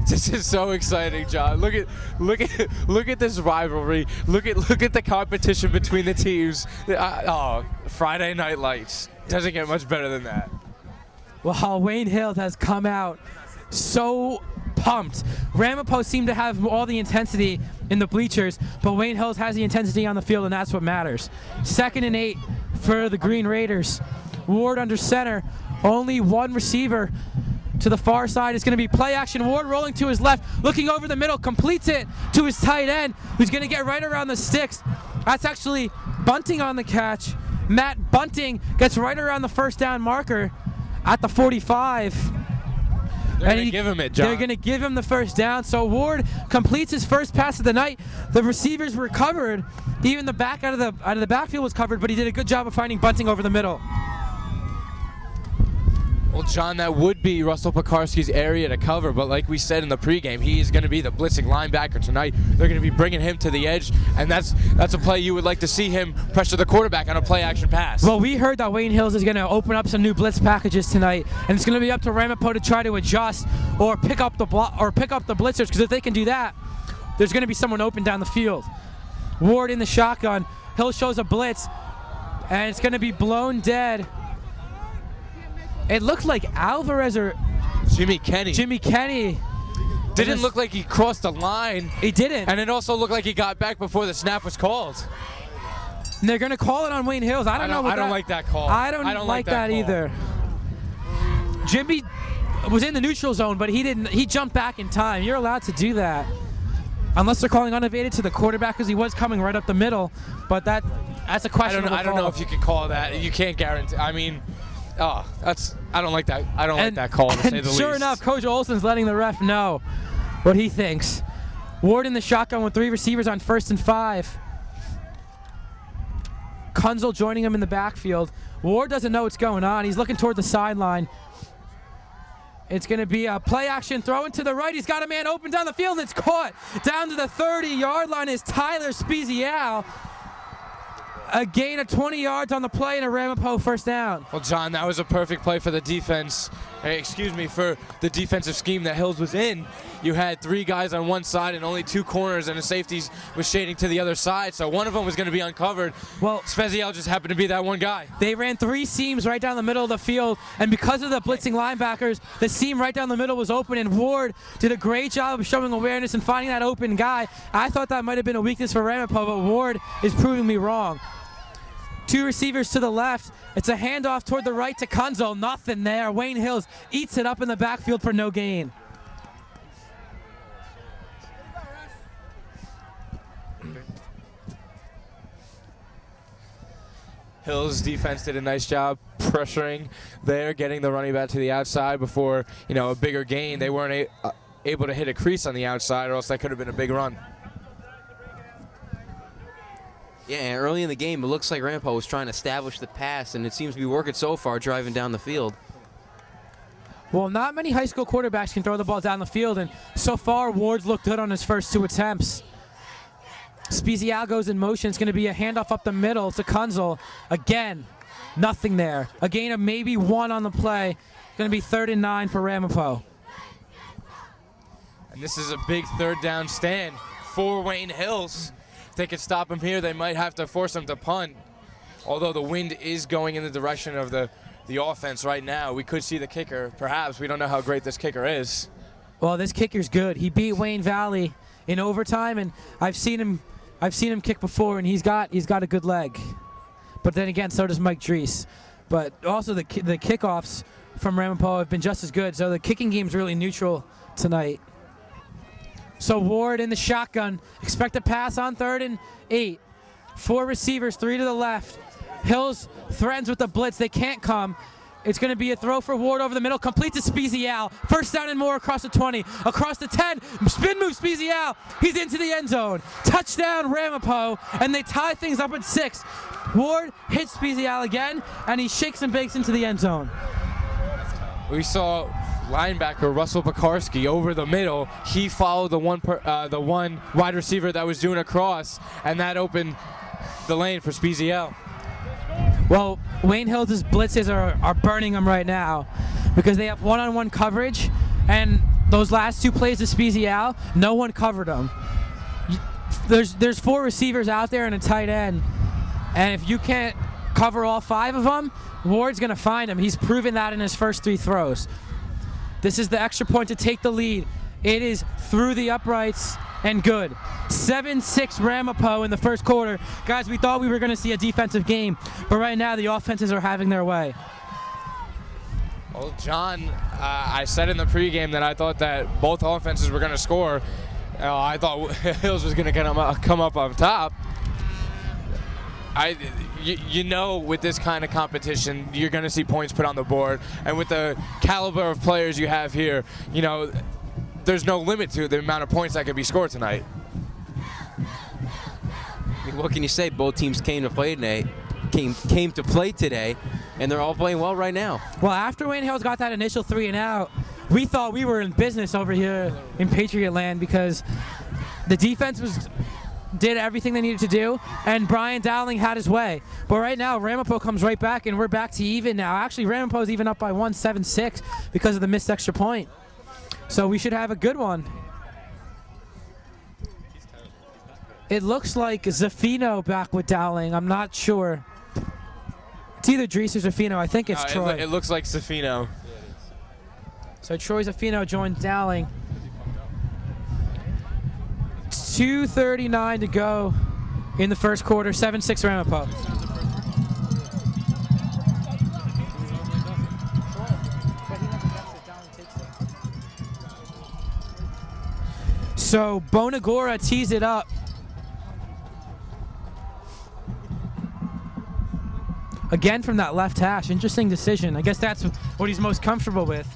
This is so exciting, John. Look at this rivalry. Look at the competition between the teams. Friday Night Lights. Doesn't get much better than that. Well, Wayne Hills has come out so pumped. Ramapo seemed to have all the intensity in the bleachers, but Wayne Hills has the intensity on the field, and that's what matters. 2nd and 8 for the Green Raiders. Ward under center. Only 1 receiver. To the far side is going to be play action. Ward rolling to his left, looking over the middle, completes it to his tight end, who's going to get right around the sticks. That's actually Bunting on the catch. Matt Bunting gets right around the first down marker at the 45. They're going to give him it, John. They're going to give him the first down. So Ward completes his first pass of the night. The receivers were covered. Even the back out of the backfield was covered, but he did a good job of finding Bunting over the middle. Well, John, that would be Russell Pekarski's area to cover, but like we said in the pregame, he is going to be the blitzing linebacker tonight. They're going to be bringing him to the edge, and that's a play you would like to see him pressure the quarterback on a play-action pass. Well, we heard that Wayne Hills is going to open up some new blitz packages tonight, and it's going to be up to Ramapo to try to adjust or pick up the blitzers, because if they can do that, there's going to be someone open down the field. Ward in the shotgun. Hill shows a blitz, and it's going to be blown dead. It looked like Alvarez or Jimmy Kenny. Didn't look like he crossed the line. He didn't. And it also looked like he got back before the snap was called. And they're going to call it on Wayne Hills. I don't like that call. I don't like that either. Jimmy was in the neutral zone, but he jumped back in time. You're allowed to do that. Unless they're calling unevaded to the quarterback, because he was coming right up the middle. But that's a question. I don't know if you could call that. You can't guarantee. I mean, I don't like that. I don't like that call, to say the least. Sure enough, Coach Olson's letting the ref know what he thinks. Ward in the shotgun with 3 receivers on 1st and 5. Kunzel joining him in the backfield. Ward doesn't know what's going on. He's looking toward the sideline. It's going to be a play action throw into the right. He's got a man open down the field, and it's caught. Down to the 30-yard line is Tyler Spezial. A gain of 20 yards on the play and a Ramapo first down. Well, John, that was a perfect play for the defense. For the defensive scheme that Hills was in. You had 3 guys on one side and only 2 corners, and the safeties was shading to the other side, so one of them was going to be uncovered. Well, Spezial just happened to be that one guy. They ran 3 seams right down the middle of the field, and because of the blitzing linebackers, the seam right down the middle was open, and Ward did a great job of showing awareness and finding that open guy. I thought that might have been a weakness for Ramapo, but Ward is proving me wrong. 2 receivers to the left. It's a handoff toward the right to Kunzel. Nothing there. Wayne Hills eats it up in the backfield for no gain. Hills' defense did a nice job pressuring there, getting the running back to the outside before, a bigger gain. They weren't able to hit a crease on the outside, or else that could have been a big run. Yeah, and early in the game, it looks like Ramapo was trying to establish the pass, and it seems to be working so far driving down the field. Well, not many high school quarterbacks can throw the ball down the field, and so far, Ward's looked good on his first 2 attempts. Spezial goes in motion. It's going to be a handoff up the middle to Kunzel. Again, nothing there. A gain of maybe 1 on the play. It's going to be 3rd and 9 for Ramapo. And this is a big 3rd down stand for Wayne Hills. If they could stop him here, they might have to force him to punt. Although the wind is going in the direction of the offense right now, we could see the kicker. Perhaps. We don't know how great this kicker is. Well, this kicker's good. He beat Wayne Valley in overtime, and I've seen him kick before, and he's got a good leg. But then again, so does Mike Drees. But also the kickoffs from Ramapo have been just as good. So the kicking game's really neutral tonight. So Ward in the shotgun. Expect a pass on 3rd and 8. 4 receivers, 3 to the left. Hills threatens with the blitz. They can't come. It's going to be a throw for Ward over the middle. Complete to Spezial. First down and more across the 20. Across the 10. Spin move Spezial. He's into the end zone. Touchdown Ramapo. And they tie things up at 6. Ward hits Spezial again, and he shakes and bakes into the end zone. We saw linebacker Russell Pekarski over the middle. He followed the one wide receiver that was doing a cross, and that opened the lane for Spezial. Well, Wayne Hills' blitzes are burning them right now because they have one-on-one coverage, and those last 2 plays to Spezial, no one covered them. There's 4 receivers out there and a tight end, and if you can't cover all 5 of them, Ward's going to find him. He's proven that in his first 3 throws. This is the extra point to take the lead. It is through the uprights and good. 7-6 Ramapo in the first quarter. Guys, we thought we were going to see a defensive game, but right now the offenses are having their way. Well, John, I said in the pregame that I thought that both offenses were going to score. I thought Hills was going to come up on top. You know, with this kind of competition, you're going to see points put on the board. And with the caliber of players you have here, you know, there's no limit to the amount of points that can be scored tonight. What can you say? Both teams came to play today, came to play today, and they're all playing well right now. Well, after Wayne Hills got that initial 3 and out, we thought we were in business over here in Patriot Land because the defense did everything they needed to do, and Brian Dowling had his way. But right now, Ramapo comes right back, and we're back to even now. Actually, Ramapo's even up by 7-6 because of the missed extra point. So we should have a good one. It looks like Zaffino back with Dowling. I'm not sure. It's either Dries or Zaffino. I think it's Troy. It looks like Zaffino. So Troy Zaffino joins Dowling. 2:39 to go in the first quarter. 7-6 Ramapo. So Bonagora tees it up. Again from that left hash. Interesting decision. I guess that's what he's most comfortable with.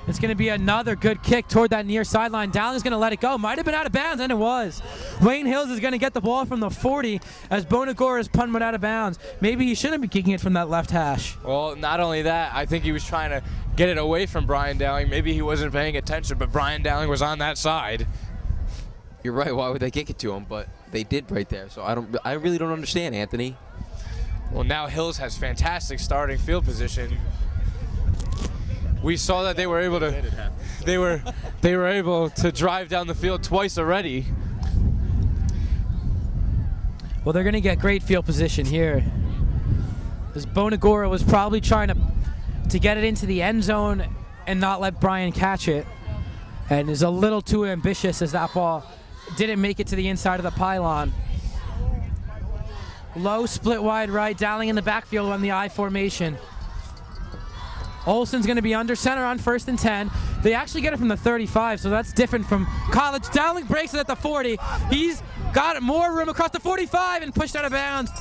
It's going to be another good kick toward that near sideline. Dowling's going to let it go. Might have been out of bounds, and it was. Wayne Hills is going to get the ball from the 40 as Bonagora's punt went out of bounds. Maybe he shouldn't be kicking it from that left hash. Well, not only that, I think he was trying to get it away from Brian Dowling. Maybe he wasn't paying attention, but Brian Dowling was on that side. You're right. Why would they kick it to him? But they did right there. So I really don't understand, Anthony. Well, now Hills has fantastic starting field position. We saw that they were able to drive down the field twice already. Well, they're going to get great field position here. Because Bonagora was probably trying to get it into the end zone and not let Brian catch it. And is a little too ambitious as that ball didn't make it to the inside of the pylon. Low split wide right, Dowling in the backfield on the I formation. Olsen's going to be under center on 1st and 10. They actually get it from the 35, so that's different from college. Dowling breaks it at the 40. He's got more room across the 45 and pushed out of bounds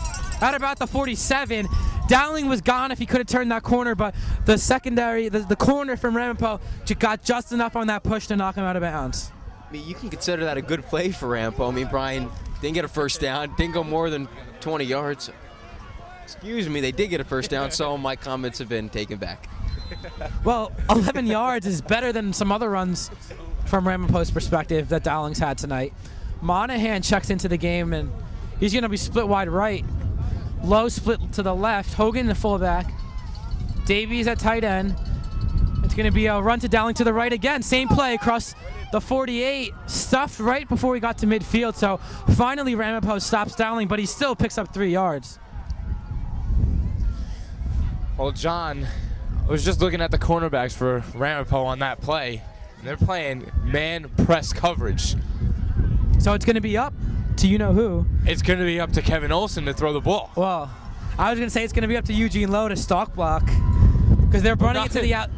at about the 47. Dowling was gone if he could have turned that corner, but the secondary, the corner from Ramapo got just enough on that push to knock him out of bounds. I mean, you can consider that a good play for Ramapo. I mean, Brian didn't get a first down, didn't go more than 20 yards. Excuse me, they did get a first down, so my comments have been taken back. Well, 11 yards is better than some other runs from Ramapo's perspective that Dowling's had tonight. Monahan checks into the game, and he's going to be split wide right. Low split to the left. Hogan, the fullback. Davies at tight end. It's going to be a run to Dowling to the right again. Same play across the 48. Stuffed right before we got to midfield. So finally Ramapo stops Dowling, but he still picks up 3 yards. Well, John, I was just looking at the cornerbacks for Ramapo on that play. And they're playing man press coverage. So it's going to be up to you-know-who. It's going to be up to Kevin Olsen to throw the ball. Well, I was going to say it's going to be up to Eugene Lowe to stock block because they're running it to the out.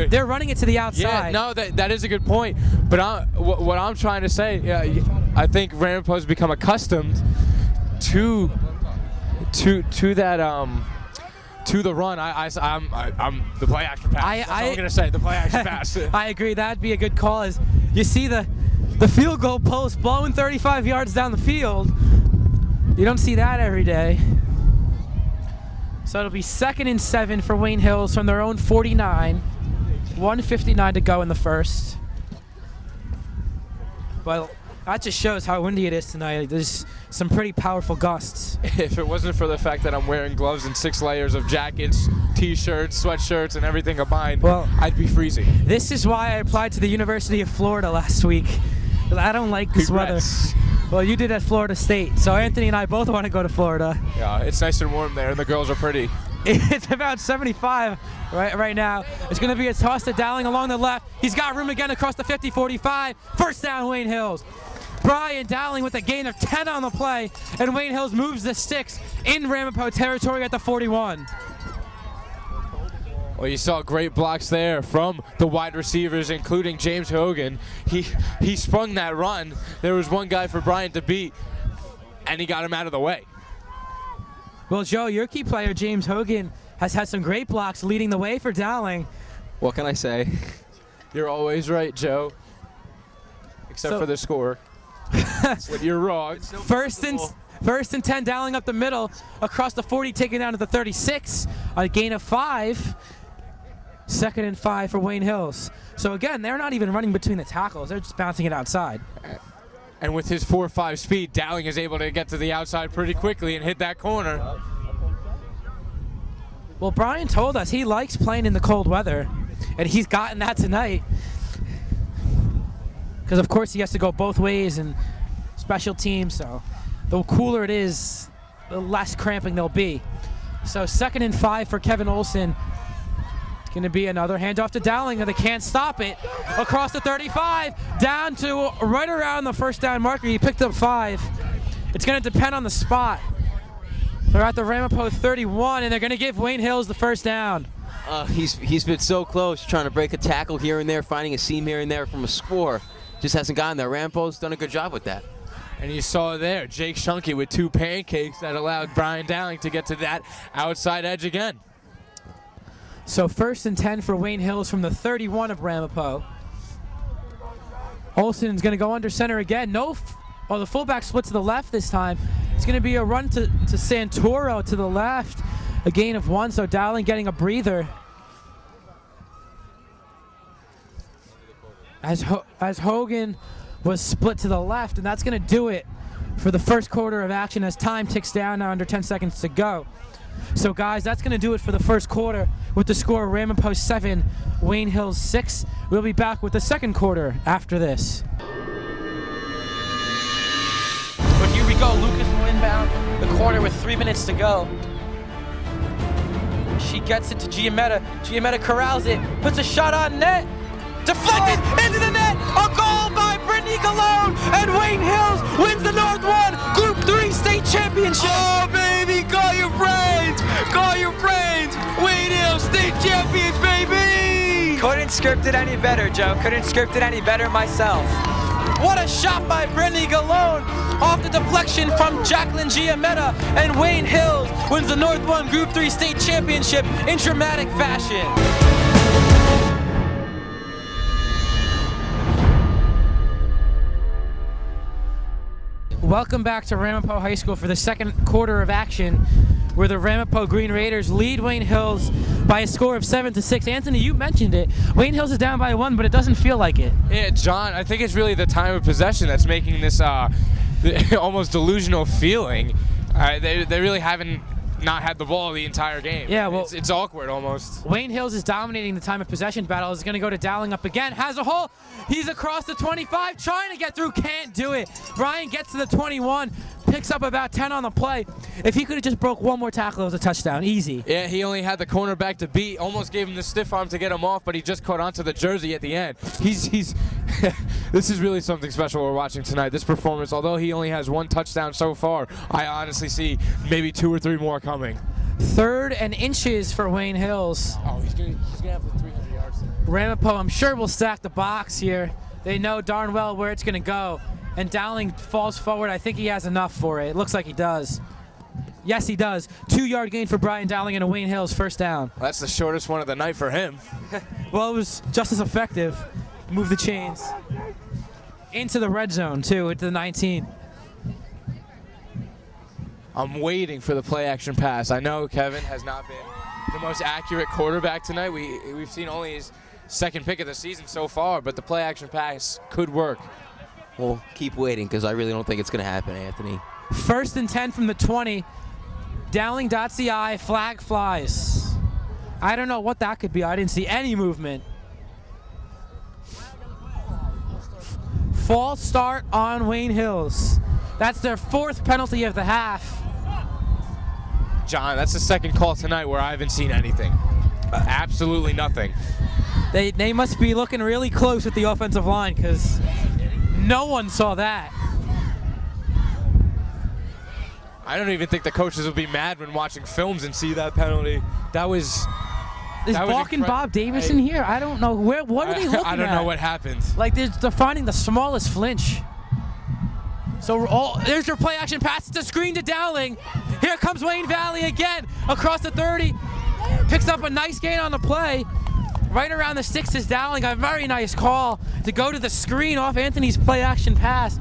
They're running it to the outside. Yeah, no, that is a good point. But what I'm trying to say, I think Ramapo's become accustomed to that to the run. I'm the play action pass. That's all I'm gonna say. The play action pass. I agree. That'd be a good call. As you see the field goal post blowing 35 yards down the field. You don't see that every day. So it'll be 2nd and 7 for Wayne Hills from their own 49. 1:59 to go in the first. Well, that just shows how windy it is tonight. There's some pretty powerful gusts. If it wasn't for the fact that I'm wearing gloves and 6 layers of jackets, t-shirts, sweatshirts, and everything combined, well, I'd be freezing. This is why I applied to the University of Florida last week. I don't like this weather. Well, you did at Florida State, so Anthony and I both want to go to Florida. Yeah, it's nice and warm there, and the girls are pretty. It's about 75 right now. It's going to be a toss to Dowling along the left. He's got room again across the 50-45. First down, Wayne Hills. Brian Dowling with a gain of 10 on the play, and Wayne Hills moves the sticks in Ramapo territory at the 41. Well, you saw great blocks there from the wide receivers, including James Hogan. He sprung that run. There was one guy for Brian to beat, and he got him out of the way. Well, Joe, your key player, James Hogan, has had some great blocks leading the way for Dowling. What can I say? You're always right, Joe. Except for the score. But you're wrong. First and 10, Dowling up the middle, across the 40, taken down to the 36. A gain of 5. 2nd and 5 for Wayne Hills. So again, they're not even running between the tackles. They're just bouncing it outside. And with his 4.5 speed, Dowling is able to get to the outside pretty quickly and hit that corner. Well, Brian told us he likes playing in the cold weather, and he's gotten that tonight. Because, of course, he has to go both ways and special teams, so the cooler it is, the less cramping there'll be. So 2nd and 5 for Kevin Olson. It's going to be another handoff to Dowling, and they can't stop it. Across the 35, down to right around the first down marker. He picked up 5. It's going to depend on the spot. They're at the Ramapo 31, and they're going to give Wayne Hills the first down. He's been so close, trying to break a tackle here and there, finding a seam here and there from a score. Just hasn't gotten there. Ramapo's done a good job with that. And you saw there, Jake Shunky with 2 pancakes that allowed Brian Dowling to get to that outside edge again. So 1st and 10 for Wayne Hills from the 31 of Ramapo. Olson's going to go under center again. The fullback split to the left this time. It's going to be a run to Santoro to the left. A gain of 1, so Dowling getting a breather. As Hogan was split to the left, and that's going to do it for the first quarter of action as time ticks down now under 10 seconds to go. So, guys, that's going to do it for the first quarter with the score Ramapo 7, Wayne Hills 6. We'll be back with the second quarter after this. But here we go. Lucas will inbound the corner with 3 minutes to go. She gets it to Giametta. Giametta corrals it, puts a shot on net. Deflected into the net. A goal by Brittany Galone, and Wayne Hills wins the North 1 Group 3 state championship. Oh, baby, call your friends. Call your friends. Wayne Hills state champions, baby. Couldn't script it any better, Joe. Couldn't script it any better myself. What a shot by Brittany Galone off the deflection from Jacqueline Giametta, and Wayne Hills wins the North 1 Group 3 state championship in dramatic fashion. Welcome back to Ramapo High School for the second quarter of action, where the Ramapo Green Raiders lead Wayne Hills by a score of 7-6. Anthony, you mentioned it. Wayne Hills is down by 1, but it doesn't feel like it. Yeah, John, I think it's really the time of possession that's making this almost delusional feeling. They really haven't not had the ball the entire game. Yeah, well, it's awkward almost. Wayne Hills is dominating the time of possession battle. Is going to go to Dowling up again. Has a hole. He's across the 25, trying to get through. Can't do it. Brian gets to the 21, picks up about 10 on the play. If he could have just broke one more tackle, it was a touchdown. Easy. Yeah, he only had the cornerback to beat. Almost gave him the stiff arm to get him off, but he just caught onto the jersey at the end. He's this is really something special we're watching tonight. This performance, although he only has 1 touchdown so far, I honestly see maybe 2 or 3 more coming. 3rd and inches for Wayne Hills. Oh, he's gonna have the 300 yards. Ramapo, I'm sure, will stack the box here. They know darn well where it's going to go. And Dowling falls forward. I think he has enough for it. It looks like he does. Yes, he does. 2-yard gain for Brian Dowling and a Wayne Hills first down. Well, that's the shortest one of the night for him. Well, it was just as effective. Move the chains. Into the red zone, too, at the 19. I'm waiting for the play-action pass. I know Kevin has not been the most accurate quarterback tonight. We've seen only his second pick of the season so far, but the play-action pass could work. Well, keep waiting because I really don't think it's going to happen, Anthony. 1st and 10 from the 20. Dowling dots the I, flag flies. I don't know what that could be. I didn't see any movement. False start on Wayne Hills. That's their 4th penalty of the half. John, that's the second call tonight where I haven't seen anything. Absolutely nothing. They must be looking really close with the offensive line because no one saw that. I don't even think the coaches will be mad when watching films and see that penalty. That was... Is Balk Bob Davis in here? I don't know. What are they looking at? I don't know what happened. Like, they're finding the smallest flinch. So there's your play-action pass. It's a screen to Dowling. Here comes Wayne Valley again across the 30. Picks up a nice gain on the play. Right around the 6 is Dowling. A very nice call to go to the screen off Anthony's play-action pass.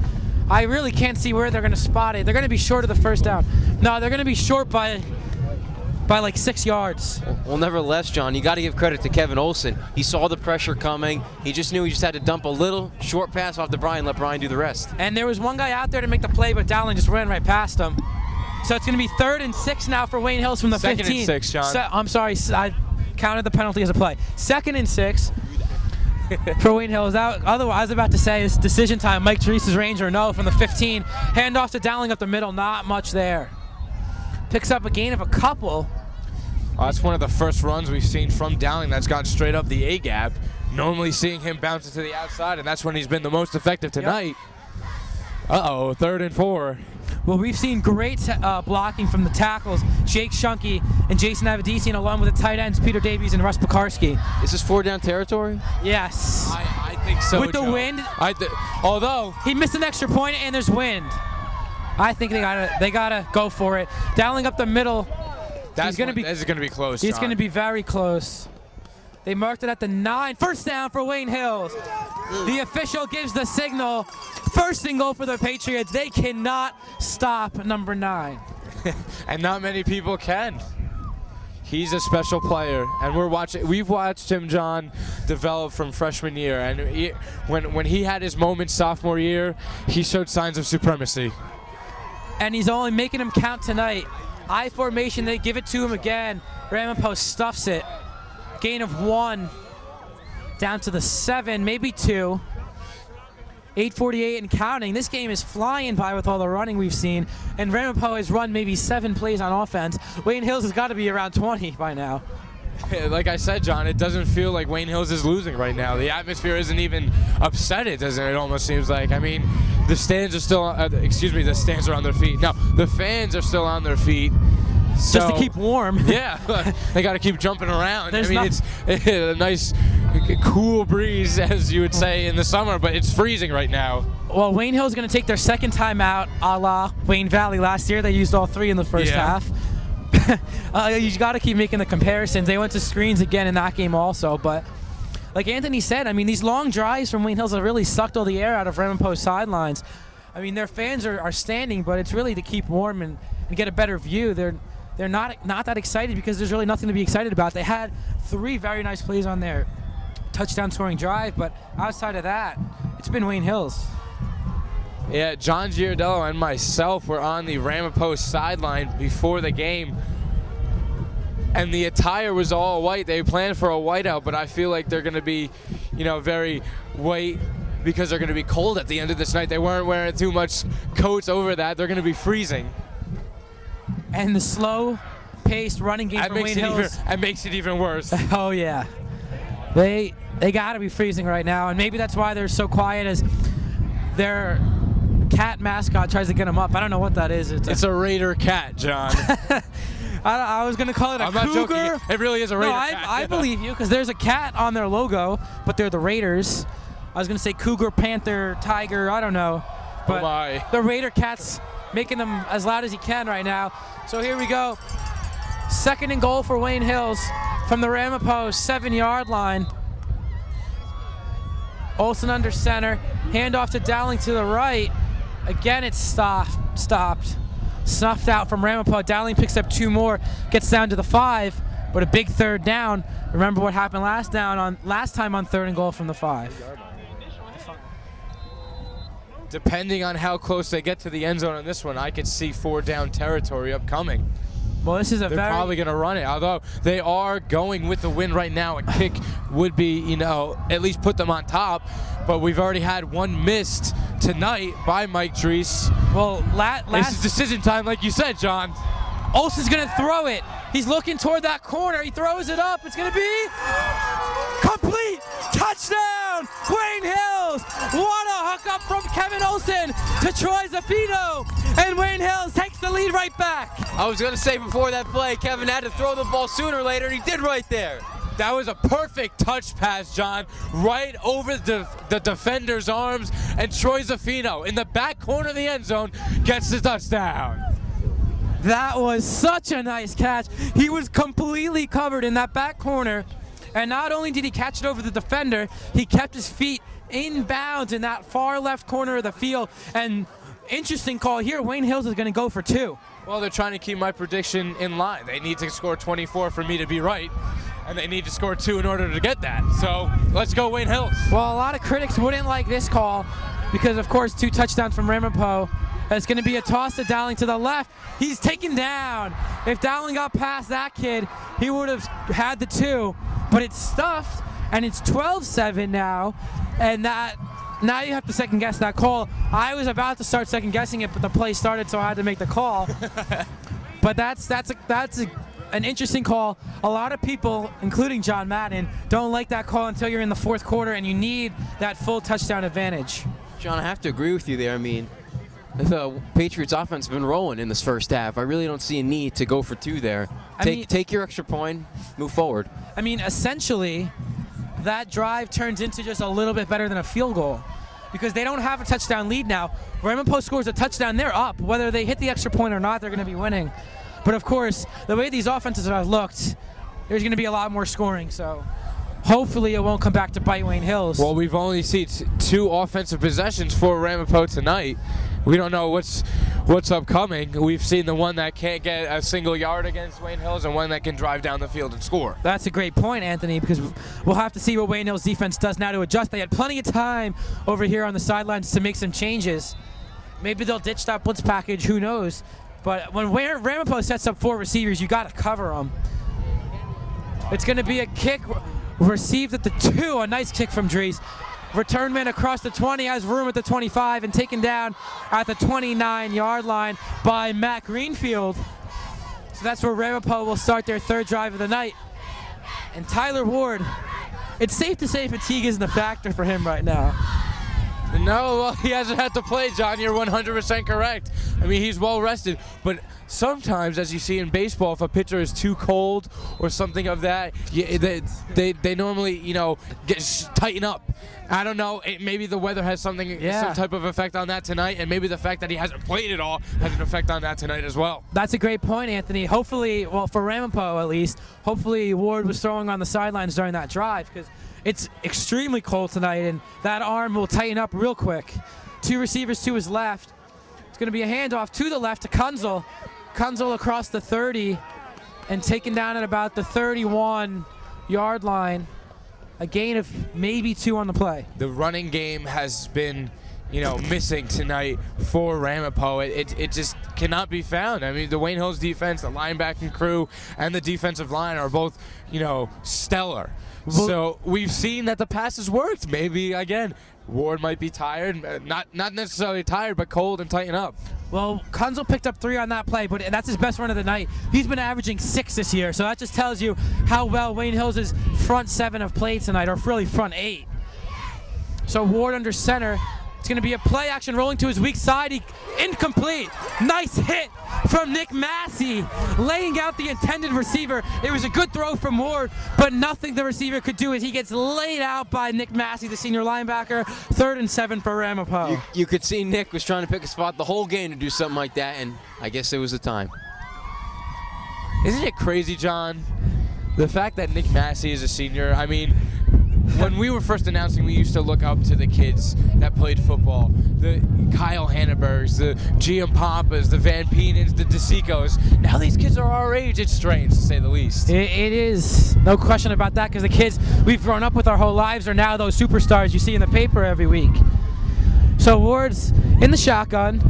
I really can't see where they're going to spot it. They're going to be short of the first down. No, they're going to be short by like 6 yards. Well, nevertheless, John, you got to give credit to Kevin Olson. He saw the pressure coming. He just knew he just had to dump a little short pass off to Brian, let Brian do the rest. And there was one guy out there to make the play, but Dowling just ran right past him. So it's going to be 3rd and 6 now for Wayne Hills from the 15. 2nd and 6, John. I'm sorry, I counted the penalty as a play. 2nd and 6 for Wayne Hills. Otherwise, I was about to say it's decision time. Mike Teresa's range or no from the 15. Handoff to Dowling up the middle. Not much there. Picks up a gain of a couple. That's one of the first runs we've seen from Dowling that's gone straight up the A-gap. Normally seeing him bounce it to the outside, and that's when he's been the most effective tonight. Yep. 3rd and 4. Well, we've seen great blocking from the tackles, Jake Shunke and Jason Avedisian, along with the tight ends, Peter Davies and Russ Pekarski. Is this 4-down territory? Yes. I think so, with the wind. Although he missed an extra point and there's wind. I think they gotta go for it. Dowling up the middle. This is going to be close, It's John. going to be very close. They marked it at the 9. First down for Wayne Hills. The official gives the signal. First and goal for the Patriots. They cannot stop number 9. And not many people can. He's a special player, and we've watched him, John, develop from freshman year. And when he had his moment sophomore year, he showed signs of supremacy. And he's only making them count tonight. I formation, they give it to him again. Ramapo stuffs it. Gain of 1. Down to the 7, maybe 2. 8:48 and counting. This game is flying by with all the running we've seen. And Ramapo has run maybe 7 plays on offense. Wayne Hills has got to be around 20 by now. Like I said, John, it doesn't feel like Wayne Hills is losing right now. The atmosphere isn't even upset. It almost seems like. I mean, the stands are still. The stands are on their feet. No, the fans are still on their feet. Just to keep warm. Yeah, they got to keep jumping around. It's a nice, cool breeze, as you would say in the summer, but it's freezing right now. Well, Wayne Hills is going to take their second time out, a la Wayne Valley last year. They used all 3 in the first half. You got to keep making the comparisons. They went to screens again in that game also, but like Anthony said, I mean, these long drives from Wayne Hills have really sucked all the air out of Ramapo's sidelines. I mean, their fans are standing, but it's really to keep warm and get a better view. They're not that excited because there's really nothing to be excited about. They had 3 very nice plays on their touchdown scoring drive, but outside of that, it's been Wayne Hills. Yeah, Jon Giardiello and myself were on the Ramapo sideline before the game, and the attire was all white. They planned for a whiteout, but I feel like they're going to be, very white because they're going to be cold at the end of this night. They weren't wearing too much coats over that. They're going to be freezing. And the slow-paced running game from Wayne Hills. That makes it even worse. Oh, yeah. They got to be freezing right now, and maybe that's why they're so quiet as their cat mascot tries to get them up. I don't know what that is. It's a Raider cat, John. I was going to call it a I'm not cougar. joking. It really is a Raider No, cat. I believe you because there's a cat on their logo, but they're the Raiders. I was going to say cougar, panther, tiger, I don't know. But my. the Raider cat's making them as loud as he can right now. So here we go. 2nd and goal for Wayne Hills from the Ramapo 7-yard line. Olsen under center. Handoff to Dowling to the right. Again, it's stopped. Snuffed out from Ramapo. Dowling picks up 2 more. Gets down to the 5. But a big 3rd down. Remember what happened last time on 3rd and goal from the 5. Depending on how close they get to the end zone on this one, I could see 4-down territory upcoming. Well, this is They're probably going to run it, although they are going with the win right now. A kick would be, at least put them on top. But we've already had one missed tonight by Mike Drees. Well, this is decision time, like you said, John. Olsen's going to throw it. He's looking toward that corner. He throws it up. It's going to be complete. Touchdown, Wayne Hills. What a hook up from Kevin Olsen to Troy Zaffino. And Wayne Hills takes the lead right back. I was going to say before that play, Kevin had to throw the ball sooner or later, and he did right there. That was a perfect touch pass, John, right over the defender's arms, and Troy Zaffino in the back corner of the end zone gets the touchdown. That was such a nice catch. He was completely covered in that back corner, and not only did he catch it over the defender, he kept his feet in bounds in that far left corner of the field. And interesting call here, Wayne Hills is going to go for 2. Well, they're trying to keep my prediction in line. They need to score 24 for me to be right, and they need to score 2 in order to get that. So let's go Wayne Hills. Well, a lot of critics wouldn't like this call because, of course, 2 touchdowns from Ramapo. It's going to be a toss to Dowling to the left. He's taken down. If Dowling got past that kid, he would have had the 2. But it's stuffed, and it's 12-7 now. And now you have to second-guess that call. I was about to start second-guessing it, but the play started, so I had to make the call. But that's an interesting call. A lot of people, including John Madden, don't like that call until you're in the 4th quarter, and you need that full touchdown advantage. John, I have to agree with you there. I mean, the Patriots offense has been rolling in this first half. I really don't see a need to go for 2 there. Take your extra point, move forward. I mean, essentially, that drive turns into just a little bit better than a field goal because they don't have a touchdown lead now. Ramapo scores a touchdown, they're up. Whether they hit the extra point or not, they're going to be winning. But, of course, the way these offenses have looked, there's going to be a lot more scoring. So hopefully it won't come back to bite Wayne Hills. Well, we've only seen 2 offensive possessions for Ramapo tonight. We don't know what's upcoming. We've seen the one that can't get a single yard against Wayne Hills and one that can drive down the field and score. That's a great point, Anthony, because we'll have to see what Wayne Hills' defense does now to adjust. They had plenty of time over here on the sidelines to make some changes. Maybe they'll ditch that blitz package, who knows. But when Ramapo sets up 4 receivers, you got to cover them. It's going to be a kick received at the 2, a nice kick from Drees. Return man across the 20, has room at the 25, and taken down at the 29-yard line by Matt Greenfield. So that's where Ramapo will start their 3rd drive of the night. And Tyler Ward, it's safe to say fatigue isn't a factor for him right now. No, well, he hasn't had to play, John. You're 100% correct. I mean, he's well rested. But sometimes, as you see in baseball, if a pitcher is too cold or something of that, they normally, tighten up. I don't know. Maybe the weather has some type of effect on that tonight, and maybe the fact that he hasn't played at all has an effect on that tonight as well. That's a great point, Anthony. Hopefully, well, for Ramapo at least, hopefully Ward was throwing on the sidelines during that drive because it's extremely cold tonight, and that arm will tighten up real quick. 2 receivers to his left. It's going to be a handoff to the left to Kunzel. Kunzel across the 30 and taken down at about the 31-yard line. A gain of maybe 2 on the play. The running game has been, missing tonight for Ramapo. It just cannot be found. I mean, the Wayne Hills defense, the linebacking crew, and the defensive line are both, stellar. So we've seen that the passes worked. Maybe, again, Ward might be tired. Not necessarily tired, but cold and tighten up. Well, Kunzel picked up 3 on that play, but that's his best run of the night. He's been averaging 6 this year, so that just tells you how well Wayne Hills' front 7 have played tonight, or really front 8. So Ward under center It's going to be a play action rolling to his weak side. Incomplete. Nice hit from Nick Massey, laying out the intended receiver. It was a good throw from Ward, but nothing the receiver could do as he gets laid out by Nick Massey, the senior linebacker. 3rd and 7 for Ramapo. You could see Nick was trying to pick a spot the whole game to do something like that, and I guess it was the time. Isn't it crazy, John? The fact that Nick Massey is a senior, I mean, when we were first announcing, we used to look up to the kids that played football. The Kyle Hannebergs, the GM Pampas, the Van Peenens, the DeSicos. Now these kids are our age. It's strange, to say the least. It is. No question about that, because the kids we've grown up with our whole lives are now those superstars you see in the paper every week. So Ward's in the shotgun.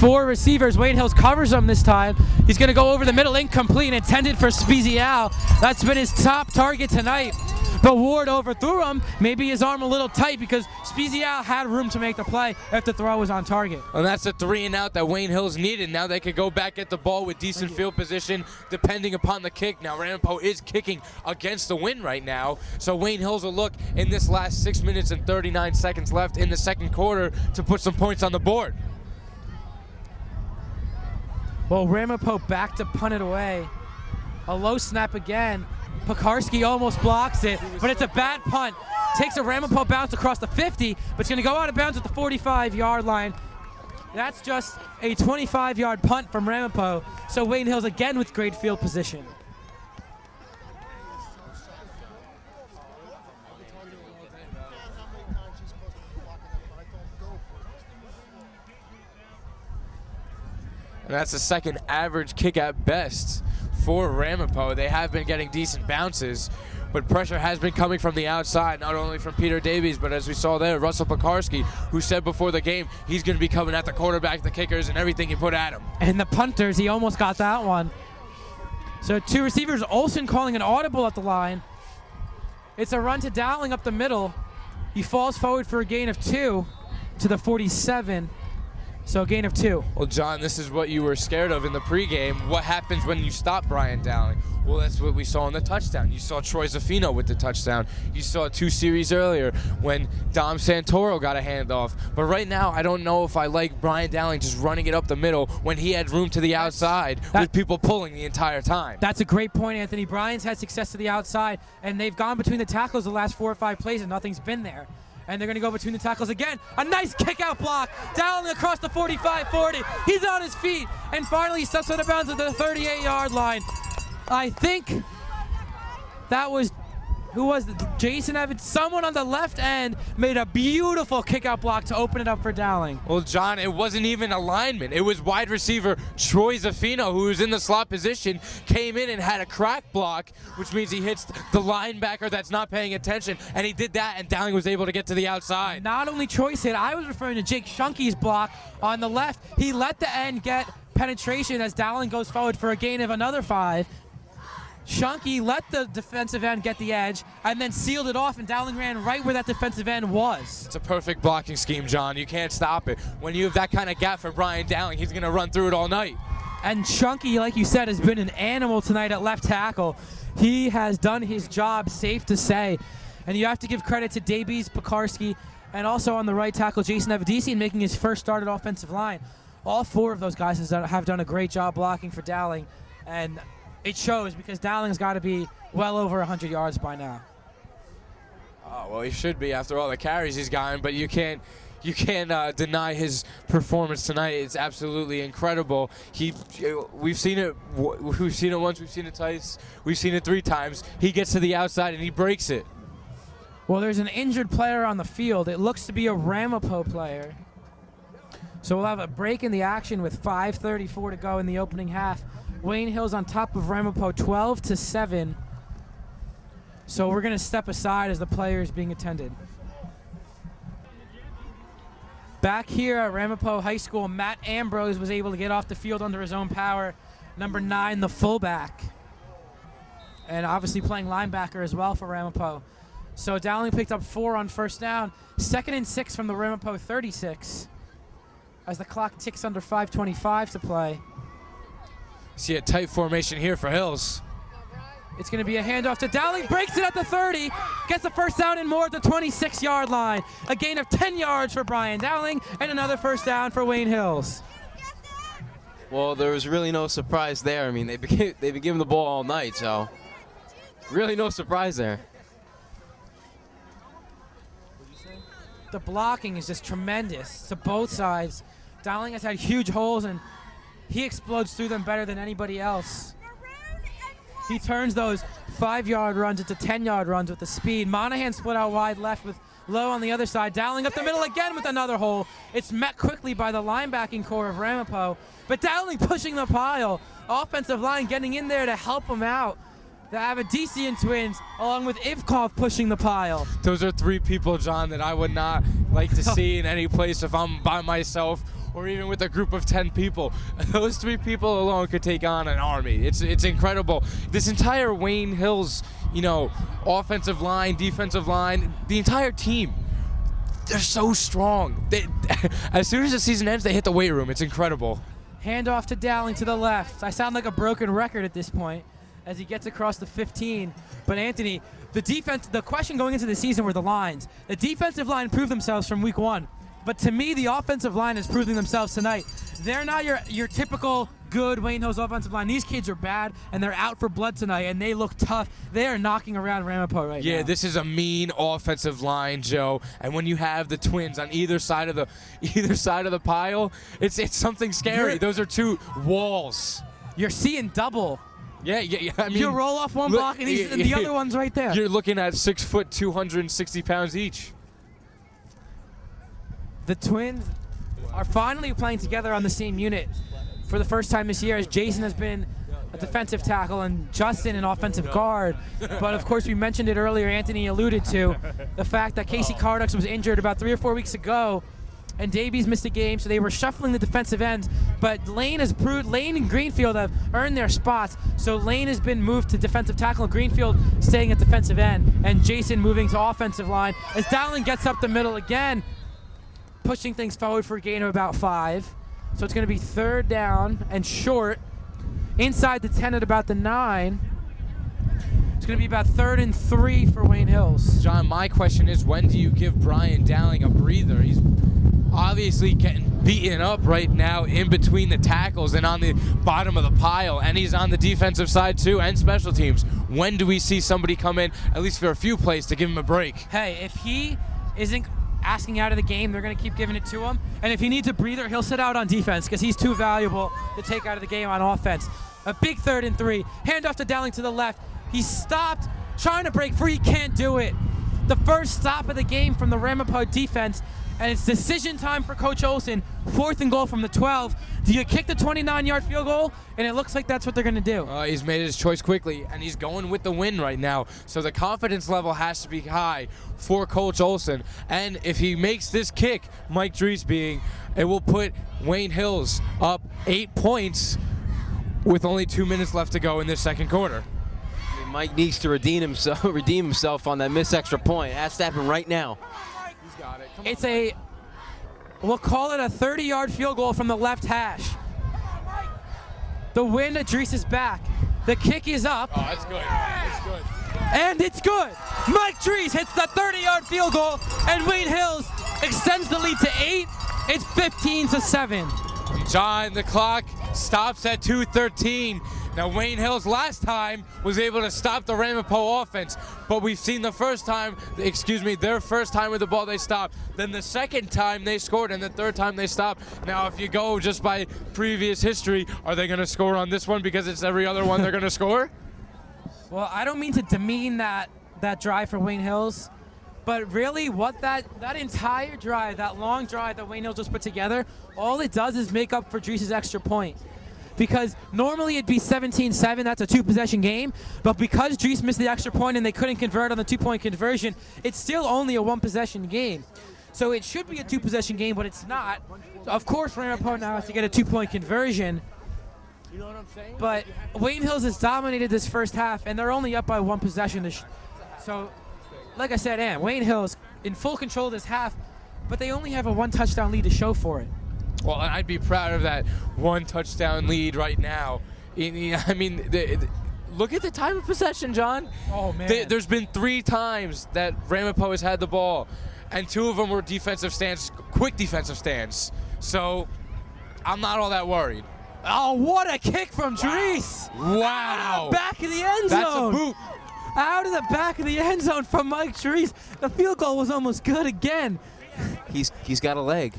4 receivers. Wayne Hills covers him this time. He's going to go over the middle, incomplete, intended for Scudillo. That's been his top target tonight. But Ward overthrew him. Maybe his arm a little tight because Scudillo had room to make the play if the throw was on target. And that's the 3 and out that Wayne Hills needed. Now they could go back at the ball with decent field position depending upon the kick. Now Ramapo is kicking against the wind right now. So Wayne Hills will look in this last 6 minutes and 39 seconds left in the second quarter to put some points on the board. Well, Ramapo back to punt it away. A low snap again. Pekarski almost blocks it, but it's a bad punt. Takes a Ramapo bounce across the 50, but it's going to go out of bounds at the 45-yard line. That's just a 25-yard punt from Ramapo. So Wayne Hills again with great field position. And that's the second average kick at best for Ramapo. They have been getting decent bounces, but pressure has been coming from the outside, not only from Peter Davies, but as we saw there, Russell Pekarski, who said before the game he's going to be coming at the quarterback, the kickers, and everything you put at him. And the punters, he almost got that one. So 2 receivers, Olsen calling an audible at the line. It's a run to Dowling up the middle. He falls forward for a gain of 2 to the 47. So a gain of 2. Well, John, this is what you were scared of in the pregame. What happens when you stop Brian Dowling? Well, that's what we saw in the touchdown. You saw Troy Zaffino with the touchdown. You saw 2 series earlier when Dom Santoro got a handoff. But right now, I don't know if I like Brian Dowling just running it up the middle when he had room to the outside with people pulling the entire time. That's a great point, Anthony. Brian's had success to the outside, and they've gone between the tackles the last 4 or 5 plays, and nothing's been there. And they're going to go between the tackles again. A nice kick-out block. Dowling across the 45-40. He's on his feet. And finally, he steps out of bounds at the 38-yard line. I think that was, who was it? Jason Evans. Someone on the left end made a beautiful kick-out block to open it up for Dowling. Well, John, it wasn't even a lineman. It was wide receiver Troy Zaffino, who was in the slot position, came in and had a crack block, which means he hits the linebacker that's not paying attention, and he did that, and Dowling was able to get to the outside. Not only Troy's hit, I was referring to Jake Shunky's block on the left. He let the end get penetration as Dowling goes forward for a gain of another 5. Shunky let the defensive end get the edge and then sealed it off, and Dowling ran right where that defensive end was. It's a perfect blocking scheme, John. You can't stop it. When you have that kind of gap for Brian Dowling, he's going to run through it all night. And Shunky, like you said, has been an animal tonight at left tackle. He has done his job, safe to say. And you have to give credit to Davies, Pekarski, and also on the right tackle, Jason Evadisi, making his first start at offensive line. All 4 of those guys have done a great job blocking for Dowling. And it shows because Dowling's got to be well over 100 yards by now. Oh, well, he should be after all the carries he's gotten, but you can't deny his performance tonight. It's absolutely incredible. We've seen it once, we've seen it twice, we've seen it 3 times. He gets to the outside and he breaks it. Well, there's an injured player on the field. It looks to be a Ramapo player. So we'll have a break in the action with 5:34 to go in the opening half. Wayne Hills on top of Ramapo 12-7. So we're going to step aside as the player is being attended. Back here at Ramapo High School, Matt Ambrose was able to get off the field under his own power. Number 9, the fullback. And obviously playing linebacker as well for Ramapo. So Dowling picked up 4 on first down. 2nd and 6 from the Ramapo 36. As the clock ticks under 5:25 to play. See a tight formation here for Hills. It's going to be a handoff to Dowling. Breaks it at the 30. Gets the first down and more at the 26-yard line. A gain of 10 yards for Brian Dowling and another first down for Wayne Hills. Well, there was really no surprise there. I mean, they've been giving the ball all night, so really no surprise there. The blocking is just tremendous to both sides. Dowling has had huge holes, and he explodes through them better than anybody else. He turns those 5-yard runs into 10-yard runs with the speed. Monahan split out wide left with Lowe on the other side. Dowling up the middle again with another hole. It's met quickly by the linebacking core of Ramapo. But Dowling pushing the pile. Offensive line getting in there to help him out. The Avedisian twins, along with Ivkov, pushing the pile. Those are 3 people, John, that I would not like to see in any place if I'm by myself or even with a group of 10 people. Those 3 people alone could take on an army. It's incredible. This entire Wayne Hills, offensive line, defensive line, the entire team, they're so strong. As soon as the season ends, they hit the weight room. It's incredible. Handoff to Dowling to the left. I sound like a broken record at this point as he gets across the 15. But Anthony, the question going into the season were the lines. The defensive line proved themselves from week 1. But to me, the offensive line is proving themselves tonight. They're not your typical good Wayne Hills offensive line. These kids are bad, and they're out for blood tonight, and they look tough. They are knocking around Ramapo right now. Yeah, this is a mean offensive line, Joe. And when you have the twins on either side of the pile, it's something scary. Those are 2 walls. You're seeing double. Yeah. I mean, you roll off one block, and the other one's right there. You're looking at 6 foot, 260 pounds each. The twins are finally playing together on the same unit for the first time this year, as Jason has been a defensive tackle and Justin an offensive guard. But of course, we mentioned it earlier, Anthony alluded to the fact that Casey Cardux was injured about 3 or 4 weeks ago, and Davies missed a game, so they were shuffling the defensive ends. But Lane and Greenfield have earned their spots, so Lane has been moved to defensive tackle, and Greenfield staying at defensive end, and Jason moving to offensive line. As Dowling gets up the middle again, pushing things forward for a gain of about 5. So it's going to be 3rd down and short. Inside the 10 at about the 9. It's going to be about 3rd and 3 for Wayne Hills. John, my question is, when do you give Brian Dowling a breather? He's obviously getting beaten up right now in between the tackles and on the bottom of the pile, and he's on the defensive side too, and special teams. When do we see somebody come in, at least for a few plays, to give him a break? Hey, if he isn't asking out of the game, they're going to keep giving it to him. And if he needs a breather, he'll sit out on defense because he's too valuable to take out of the game on offense. A big 3rd and 3. Handoff to Dowling to the left. He's stopped, trying to break free. He can't do it. The first stop of the game from the Ramapo defense, and it's decision time for Coach Olson. 4th and goal from the 12. Do you kick the 29-yard field goal? And it looks like that's what they're going to do. He's made his choice quickly, and he's going with the win right now. So the confidence level has to be high for Coach Olson. And if he makes this kick, Mike Dries being, it will put Wayne Hills up 8 points with only 2 minutes left to go in this second quarter. Mike needs to redeem himself on that missed extra point. It has to happen right now. He's got it. It's we'll call it a 30-yard field goal from the left hash. The wind at Dries' back. The kick is up. Oh, that's good. That's good. And it's good. Mike Dries hits the 30-yard field goal, and Wayne Hills extends the lead to 8. It's 15-7. John, the clock stops at 2:13. Now, Wayne Hills last time was able to stop the Ramapo offense, but we've seen their first time with the ball they stopped. Then the second time they scored, and the 3rd time they stopped. Now, if you go just by previous history, are they going to score on this one because it's every other one they're going to score? Well, I don't mean to demean that drive for Wayne Hills, but really what that entire drive, that long drive that Wayne Hills just put together, all it does is make up for Dries' extra point. Because normally it'd be 17-7, that's a 2-possession game, but because Dries missed the extra point and they couldn't convert on the 2-point conversion, it's still only a 1-possession game. So it should be a 2-possession game, but it's not. Of course, Ramapo now has to get a 2-point conversion. You know what I'm saying? But Wayne Hills has dominated this first half, and they're only up by 1 possession. So, like I said, Wayne Hills in full control of this half, but they only have a 1-touchdown lead to show for it. Well, I'd be proud of that 1 touchdown lead right now. I mean, look at the time of possession, John. Oh, man. There's been 3 times that Ramapo has had the ball, and 2 of them were defensive stands, quick defensive stands. So I'm not all that worried. Oh, what a kick from Dries. Wow. Back of the end zone. That's a boot. Out of the back of the end zone from Mike Dries. The field goal was almost good again. He's got a leg.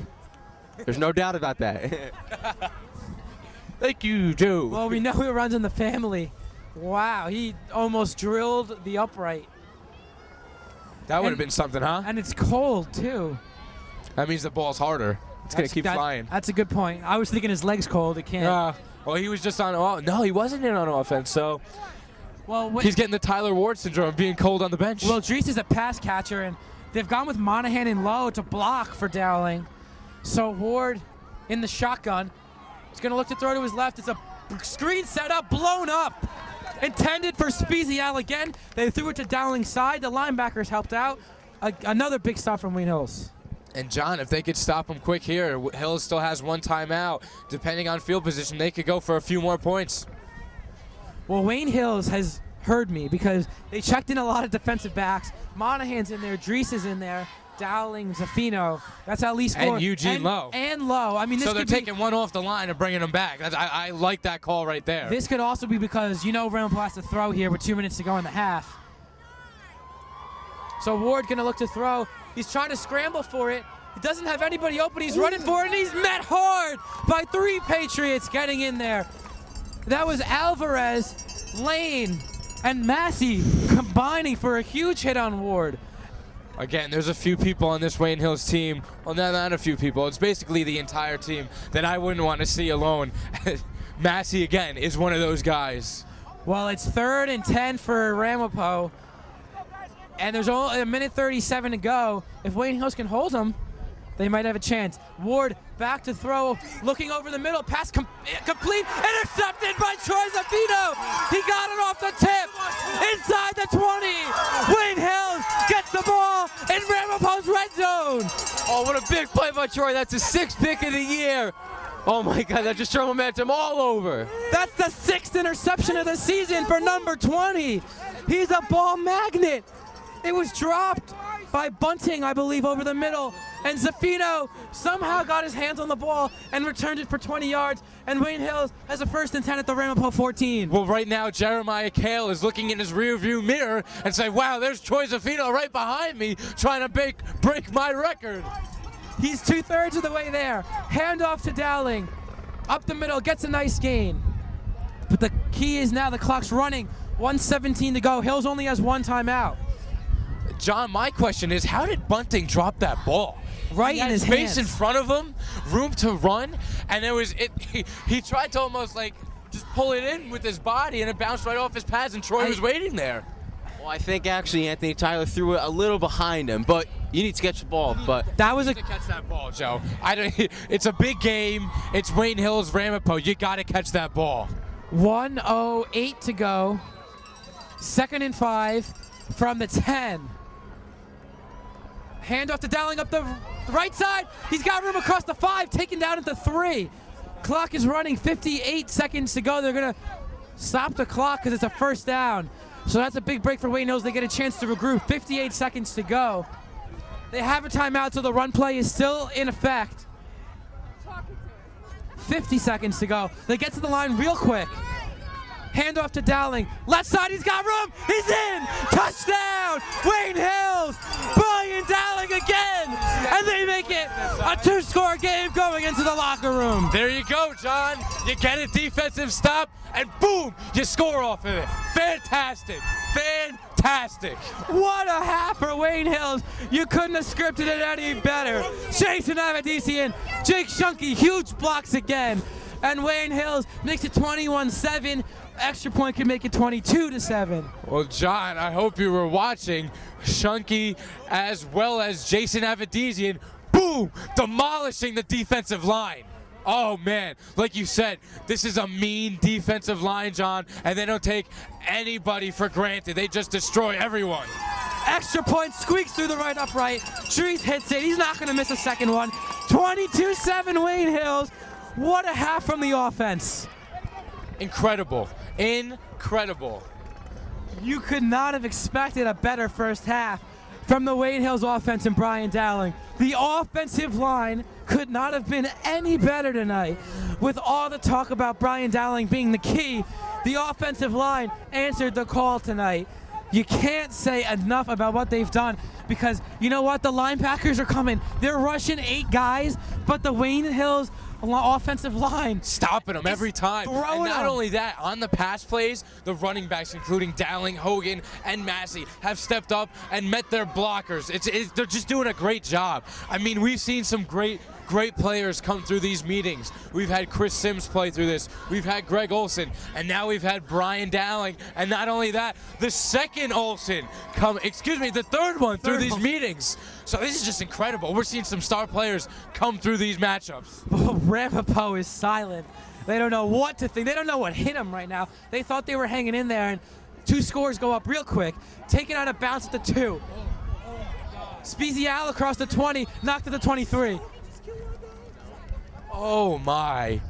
There's no doubt about that. Thank you, Joe. Well, we know it runs in the family. Wow, he almost drilled the upright. That would have been something, huh? And it's cold, too. That means the ball's harder. It's going to keep flying. That's a good point. I was thinking his leg's cold. It can't. Well, he was just on. No, he wasn't in on offense, so he's getting the Tyler Ward syndrome of being cold on the bench. Well, Dries is a pass catcher, and they've gone with Monahan in low to block for Dowling. So Ward in the shotgun. He's going to look to throw to his left. It's a screen set up, blown up. Intended for Spezial again. They threw it to Dowling's side. The linebackers helped out. Another big stop from Wayne Hills. And John, if they could stop him quick here, Hills still has 1 timeout. Depending on field position, they could go for a few more points. Well, Wayne Hills has heard me because they checked in a lot of defensive backs. Monahan's in there, Dries is in there, Dowling, Zaffino. That's at least 4. And Eugene Lowe. And Lowe. I mean, this so they're could taking one off the line and bringing him back. I like that call right there. This could also be because Ramapo has to throw here with 2 minutes to go in the half. So Ward going to look to throw. He's trying to scramble for it. He doesn't have anybody open. He's running for it, and he's met hard by 3 Patriots getting in there. That was Alvarez, Lane, and Massey combining for a huge hit on Ward. Again, there's a few people on this Wayne Hills team. Well, not a few people. It's basically the entire team that I wouldn't want to see alone. Massey, again, is one of those guys. Well, it's 3rd and 10 for Ramapo. And there's only 1:37 to go. If Wayne Hills can hold them, they might have a chance. Ward back to throw, looking over the middle, pass complete, intercepted by Troy Zaffino. He got it off the tip, inside the 20. Wayne Hills gets the ball in Ramapo's red zone. Oh, what a big play by Troy. That's his 6th pick of the year. Oh my God, that just threw momentum all over. That's the 6th interception of the season for number 20. He's a ball magnet. It was dropped by Bunting, I believe, over the middle. And Zaffino somehow got his hands on the ball and returned it for 20 yards. And Wayne Hills has a 1st and 10 at the Ramapo 14. Well, right now, Jeremiah Kale is looking in his rearview mirror and saying, wow, there's Troy Zaffino right behind me trying to break my record. He's 2/3 of the way there. Handoff to Dowling. Up the middle, gets a nice gain. But the key is now the clock's running. 1:17 to go. Hills only has 1 timeout. John, my question is, how did Bunting drop that ball? Right in his space hands. in front of him, room to run, and he tried to almost like just pull it in with his body, and it bounced right off his pads, and Troy was waiting there. Well, I think actually Anthony Tyler threw it a little behind him, but you need to catch the ball. But that was to catch that ball, Joe. It's a big game. It's Wayne Hills, Ramapo. You got to catch that ball. 1:08 to go. 2nd and 5 from the 10. Handoff to Dowling up the right side. He's got room across the 5, taken down at the 3. Clock is running, 58 seconds to go. They're going to stop the clock because it's a 1st down. So that's a big break for Wayne Hills. They get a chance to regroup. 58 seconds to go. They have a timeout, so the run play is still in effect. 50 seconds to go. They get to the line real quick. Handoff to Dowling. Left side, he's got room. He's in. Touchdown. Wayne Hills. Brian Dowling again. And they make it a 2-score game going into the locker room. There you go, John. You get a defensive stop, and boom, you score off of it. Fantastic. Fantastic. What a half for Wayne Hills. You couldn't have scripted it any better. Jason Avedisian, Jake Shunky, huge blocks again. And Wayne Hills makes it 21-7. Extra point can make it 22-7. Well, John, I hope you were watching. Shunky as well as Jason Avedisian, boom, demolishing the defensive line. Oh, man, like you said, this is a mean defensive line, John, and they don't take anybody for granted. They just destroy everyone. Extra point squeaks through the right upright. Dries hits it. He's not going to miss a second one. 22-7 Wayne Hills. What a half from the offense. Incredible. Incredible. You could not have expected a better first half from the Wayne Hills offense and Brian Dowling. The offensive line could not have been any better tonight. With all the talk about Brian Dowling being the key, the offensive line answered the call tonight. You can't say enough about what they've done because you know what? The linebackers are coming. They're rushing 8 guys, but the Wayne Hills offensive line stopping them every time. And not them. only that, on the pass plays, the running backs, including Dowling, Hogan, and Massey, have stepped up and met their blockers. They're just doing a great job. I mean, we've seen some great players come through these meetings. We've had Chris Sims play through this. We've had Greg Olson, and now we've had Brian Dowling. And not only that, the third one through these meetings. So this is just incredible. We're seeing some star players come through these matchups. Oh, Ramapo is silent. They don't know what to think. They don't know what hit them right now. They thought they were hanging in there, and 2 scores go up real quick. Taken out of bounds at the 2. Spezial across the 20, knocked at the 23. Oh my.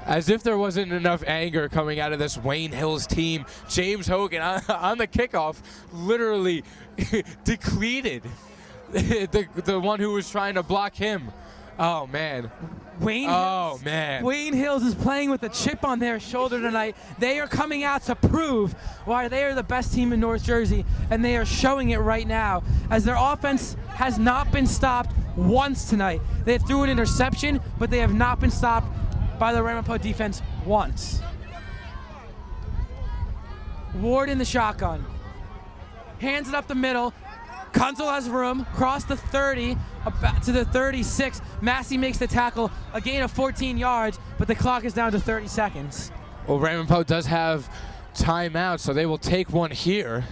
As if there wasn't enough anger coming out of this Wayne Hills team. James Hogan on the kickoff literally depleted the one who was trying to block him. Oh man. Wayne Hills is playing with a chip on their shoulder tonight. They are coming out to prove why they are the best team in North Jersey, and they are showing it right now as their offense has not been stopped once tonight. They threw an interception, but they have not been stopped by the Ramapo defense once. Ward in the shotgun. Hands it up the middle. Kunzel has room, cross the 30, about to the 36. Massey makes the tackle, a gain of 14 yards, but the clock is down to 30 seconds. Well, Ramapo does have timeout, so they will take one here.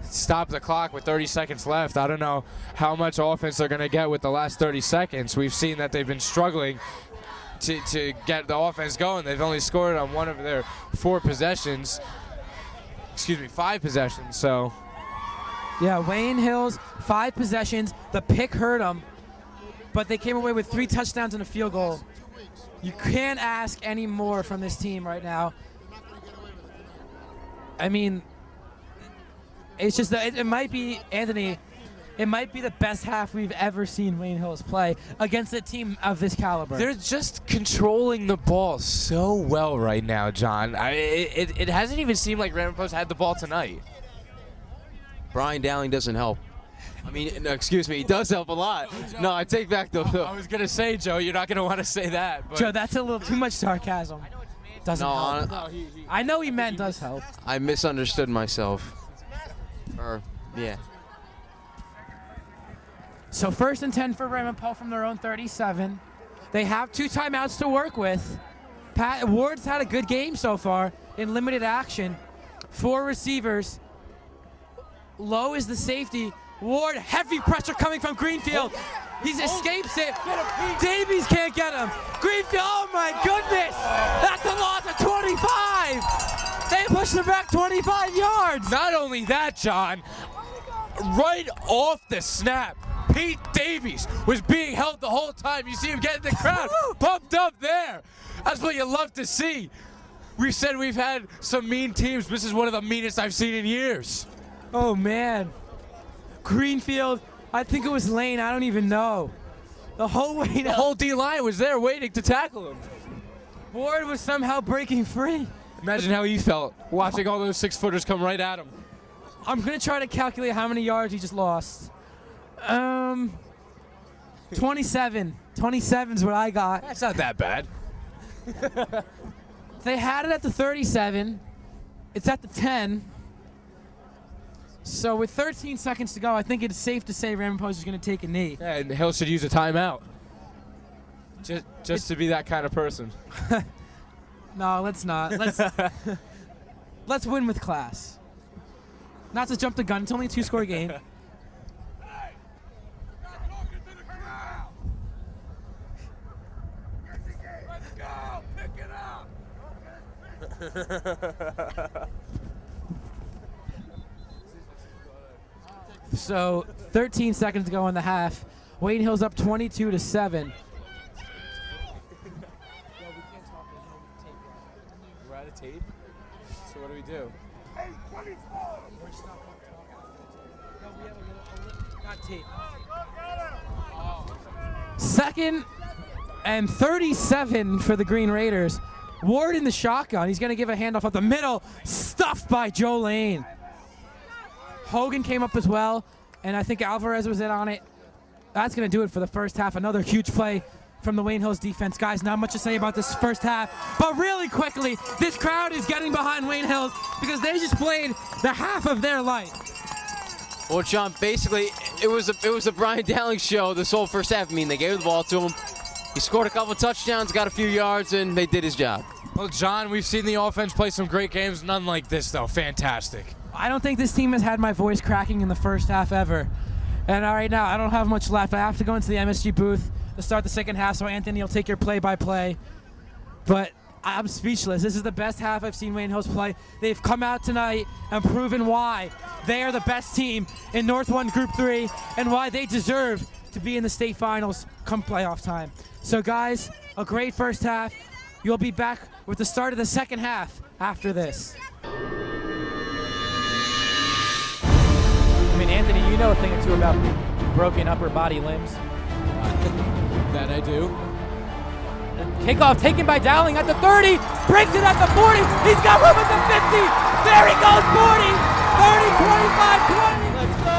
Stop the clock with 30 seconds left. I don't know how much offense they're going to get with the last 30 seconds. We've seen that they've been struggling to get the offense going. They've only scored on one of their 5 possessions, so... Yeah, Wayne Hills, 5 possessions. The pick hurt them, but they came away with 3 touchdowns and a field goal. You can't ask any more from this team right now. I mean, it's just that it might be, Anthony, it might be the best half we've ever seen Wayne Hills play against a team of this caliber. They're just controlling the ball so well right now, John. It hasn't even seemed like Ramapo's had the ball tonight. Brian Dowling doesn't help. I mean, no, excuse me, he does help a lot. No, I take back the... I was going to say, Joe, you're not going to want to say that. But Joe, that's a little too much sarcasm. Doesn't help. I know he meant does help. I misunderstood myself. Yeah. So 1st and 10 for Ramapo from their own 37. They have 2 timeouts to work with. Ward's had a good game so far in limited action. 4 receivers. Low is the safety. Ward, heavy pressure coming from Greenfield. He escapes it. Davies can't get him. Greenfield, oh my goodness. That's a loss of 25. They pushed him back 25 yards. Not only that, John, right off the snap, Pete Davies was being held the whole time. You see him getting the crowd pumped up there. That's what you love to see. We said we've had some mean teams. This is one of the meanest I've seen in years. Oh, man. Greenfield, I think it was Lane. I don't even know. The whole way down. The whole D-line was there waiting to tackle him. Ward was somehow breaking free. Imagine how he felt watching all those 6-footers come right at him. I'm going to try to calculate how many yards he just lost. 27. 27 is what I got. That's not that bad. They had it at the 37. It's at the 10. So with 13 seconds to go, I think it's safe to say Ramapo is going to take a knee. Yeah, and Hill should use a timeout. Just to be that kind of person. No, let's not. Let's win with class. Not to jump the gun. It's only a 2-score game. Let's go! Pick it up! So 13 seconds to go in the half. Wayne Hill's up 22-7. We're out of tape? do we do? Second and 37 for the Green Raiders. Ward in the shotgun. He's going to give a handoff up the middle. Stuffed by Joe Lane. Hogan came up as well, and I think Alvarez was in on it. That's going to do it for the first half. Another huge play from the Wayne Hills defense. Guys, not much to say about this first half, but really quickly, this crowd is getting behind Wayne Hills because they just played the half of their life. Well, John, basically, it was a Brian Dowling show this whole first half. I mean, they gave the ball to him. He scored a couple touchdowns, got a few yards, and they did his job. Well, John, we've seen the offense play some great games. None like this, though. Fantastic. I don't think this team has had my voice cracking in the first half ever. And right now, I don't have much left. I have to go into the MSG booth to start the second half, so Anthony will take your play-by-play. But I'm speechless. This is the best half I've seen Wayne Hills play. They've come out tonight and proven why they are the best team in North 1 Group 3 and why they deserve to be in the state finals come playoff time. So, guys, a great first half. You'll be back with the start of the second half after this. I mean, Anthony, you know a thing or two about broken upper body limbs. That I do. Kickoff taken by Dowling at the 30, breaks it at the 40, he's got room at the 50, there he goes, 40, 30, 25, 20. Let's go!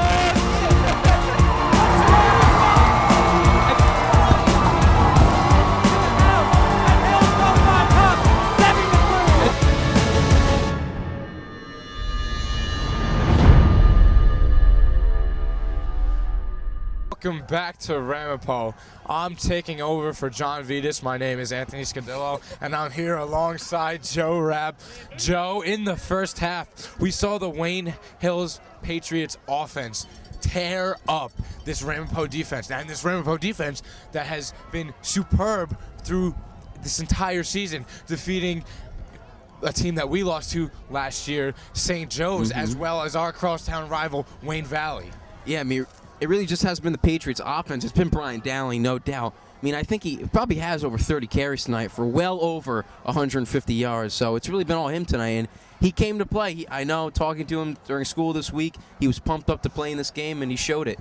Welcome back to Ramapo. I'm taking over for Jon Vittas. My name is Anthony Scudillo, and I'm here alongside Joe Rapp. Joe, in the first half, we saw the Wayne Hills Patriots offense tear up this Ramapo defense. And this Ramapo defense that has been superb through this entire season, defeating a team that we lost to last year, St. Joe's, as well as our crosstown rival, Wayne Valley. Yeah, I mean, it really just has been the Patriots' offense. It's been Brian Dowling, no doubt. I mean, I think he probably has over 30 carries tonight for well over 150 yards. So it's really been all him tonight. And he came to play. I know, talking to him during school this week, he was pumped up to play in this game, and he showed it.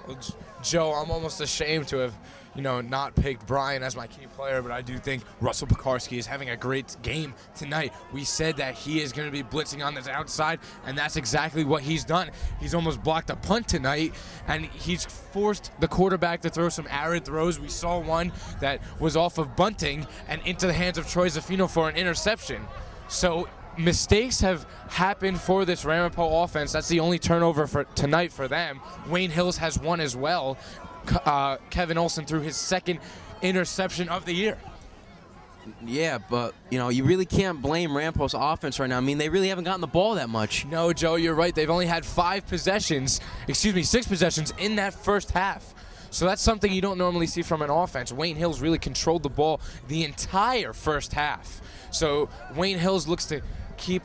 Well, Joe, I'm almost ashamed to have, not picked Brian as my key player, but I do think Russell Pekarski is having a great game tonight. We said that he is going to be blitzing on this outside, and that's exactly what he's done. He's almost blocked a punt tonight, and he's forced the quarterback to throw some arid throws. We saw one that was off of bunting and into the hands of Troy Zaffino for an interception. So mistakes have happened for this Ramapo offense. That's the only turnover for tonight for them. Wayne Hills has one as well. Kevin Olson threw his second interception of the year. Yeah, but, you really can't blame Ramapo's offense right now. I mean, they really haven't gotten the ball that much. No, Joe, you're right. They've only had 6 possessions in that first half. So that's something you don't normally see from an offense. Wayne Hills really controlled the ball the entire first half. So Wayne Hills looks to keep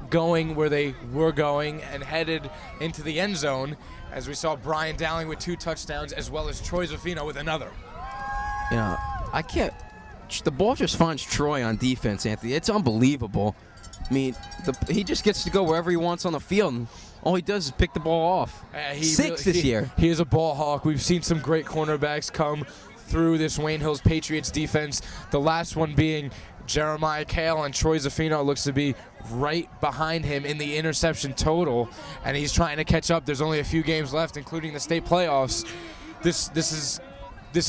going where they were going and headed into the end zone, as we saw Brian Dowling with 2 touchdowns as well as Troy Zaffino with another. I can't. The ball just finds Troy on defense, Anthony. It's unbelievable. I mean, he just gets to go wherever he wants on the field, and all he does is pick the ball off. 6 this year. He is a ball hawk. We've seen some great cornerbacks come through this Wayne Hills Patriots defense. The last one being Jeremiah Kale, and Troy Zaffino looks to be right behind him in the interception total, and he's trying to catch up. There's only a few games left, including the state playoffs. This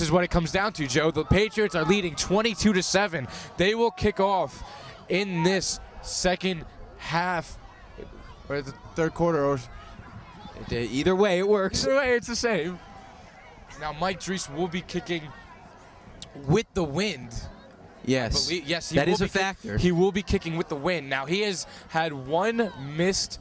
is what it comes down to, Joe. The Patriots are leading 22-7. They will kick off in this second half, or the third quarter. Or either way, it works. Either way, it's the same. Now, Mike Drees will be kicking with the wind. Yes, that is a factor. He will be kicking with the wind. Now, he has had one missed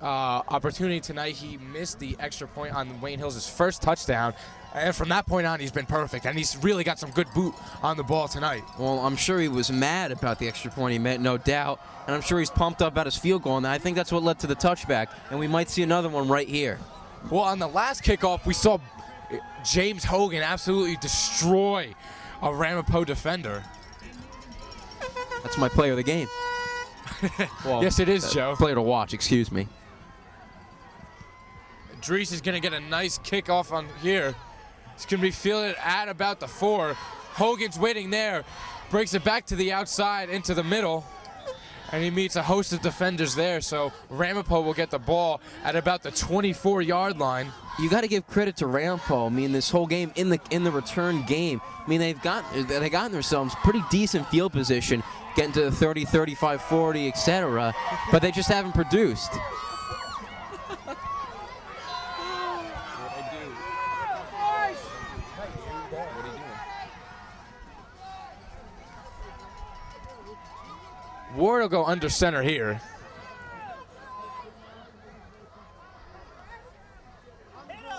opportunity tonight. He missed the extra point on Wayne Hills' first touchdown. And from that point on, he's been perfect. And he's really got some good boot on the ball tonight. Well, I'm sure he was mad about the extra point he made, no doubt. And I'm sure he's pumped up about his field goal. And I think that's what led to the touchback. And we might see another one right here. Well, on the last kickoff, we saw James Hogan absolutely destroy a Ramapo defender. That's my player of the game. Well, Yes, it is, Joe. Player to watch, excuse me. Dries is going to get a nice kickoff on here. He's going to be fielded at about the 4. Hogan's waiting there. Breaks it back to the outside into the middle. And he meets a host of defenders there. So Ramapo will get the ball at about the 24-yard line. You got to give credit to Ramapo. I mean, this whole game in the return game, I mean, they gotten themselves pretty decent field position, getting to the 30, 35, 40, etc. But they just haven't produced. Ward will go under center here.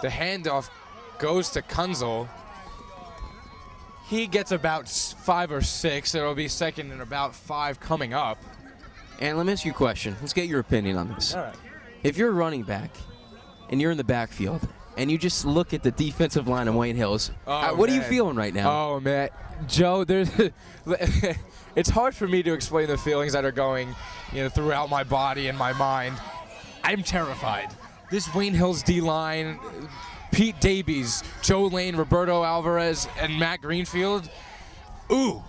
The handoff goes to Kunzel. He gets about 5 or 6. It'll be second and about 5 coming up. And let me ask you a question. Let's get your opinion on this. All right. If you're a running back and you're in the backfield and you just look at the defensive line of Wayne Hills, what are you feeling right now? Oh, man. Joe, there's it's hard for me to explain the feelings that are going, throughout my body and my mind. I'm terrified. This Wayne Hills D-line, Pete Davies, Joe Lane, Roberto Alvarez, and Matt Greenfield. Ooh.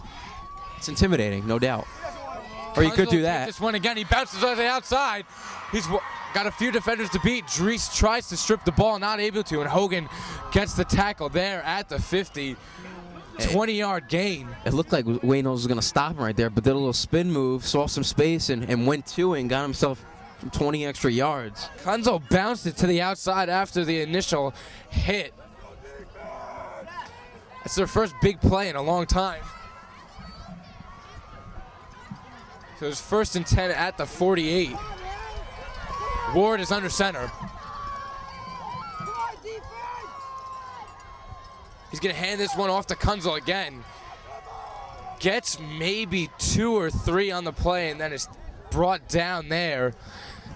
It's intimidating, no doubt. Or you could do that. This one again. He bounces on the outside. He's got a few defenders to beat. Dries tries to strip the ball, not able to, and Hogan gets the tackle there at the 50. 20-yard gain. It looked like Wayne Hills was going to stop him right there, but did a little spin move, saw some space, and went to it and got himself 20 extra yards. Kunzel bounced it to the outside after the initial hit. It's their first big play in a long time. So it's 1st and 10 at the 48. Ward is under center. He's going to hand this one off to Kunzel again. Gets maybe 2 or 3 on the play, and then is brought down there.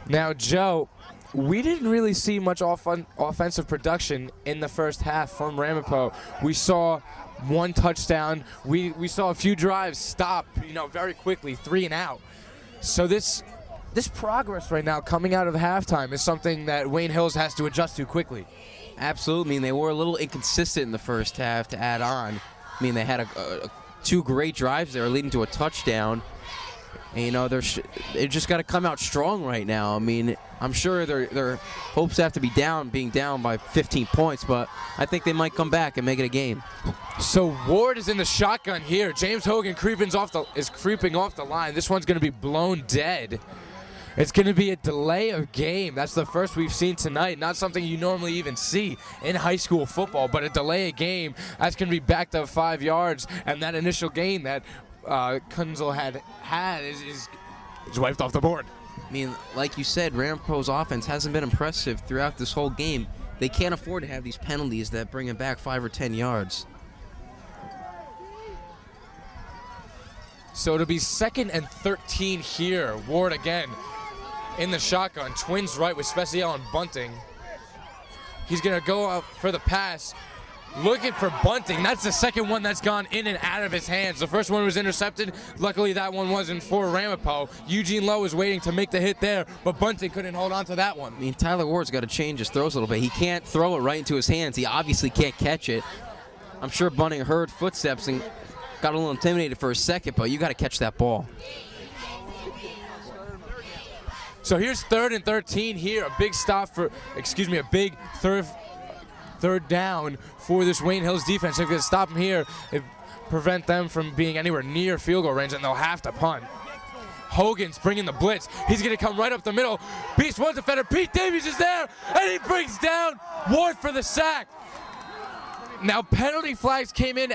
Now, Joe, we didn't really see much offensive production in the first half from Ramapo. We saw 1 touchdown. We saw a few drives stop, very quickly, 3 and out. So this progress right now coming out of halftime is something that Wayne Hills has to adjust to quickly. Absolutely. I mean, they were a little inconsistent in the first half to add on. I mean, they had 2 great drives there leading to a touchdown. And, they just got to come out strong right now. I mean, I'm sure their hopes have to be being down by 15 points, but I think they might come back and make it a game. So Ward is in the shotgun here. James Hogan is creeping off the line. This one's going to be blown dead. It's going to be a delay of game. That's the first we've seen tonight. Not something you normally even see in high school football, but a delay of game. That's going to be backed up 5 yards, and that initial gain that Kunzel had is wiped off the board. I mean, like you said, Ramapo's offense hasn't been impressive throughout this whole game. They can't afford to have these penalties that bring them back 5 or 10 yards. So it'll be 2nd and 13 here. Ward again in the shotgun. Twins right with Special and Bunting. He's going to go out for the pass. Looking for Bunting. That's the second one that's gone in and out of his hands. The first one was intercepted. Luckily, that one wasn't for Ramapo. Eugene Lowe was waiting to make the hit there, but Bunting couldn't hold on to that one. I mean, Tyler Ward's got to change his throws a little bit. He can't throw it right into his hands. He obviously can't catch it. I'm sure Bunting heard footsteps and got a little intimidated for a second, but you got to catch that ball. So here's 3rd and 13 here. A big big third down for this Wayne Hills defense. They're going to stop them here, prevent them from being anywhere near field goal range, and they'll have to punt. Hogan's bringing the blitz. He's going to come right up the middle. Beats one defender. Pete Davies is there, and he brings down Ward for the sack. Now, penalty flags came in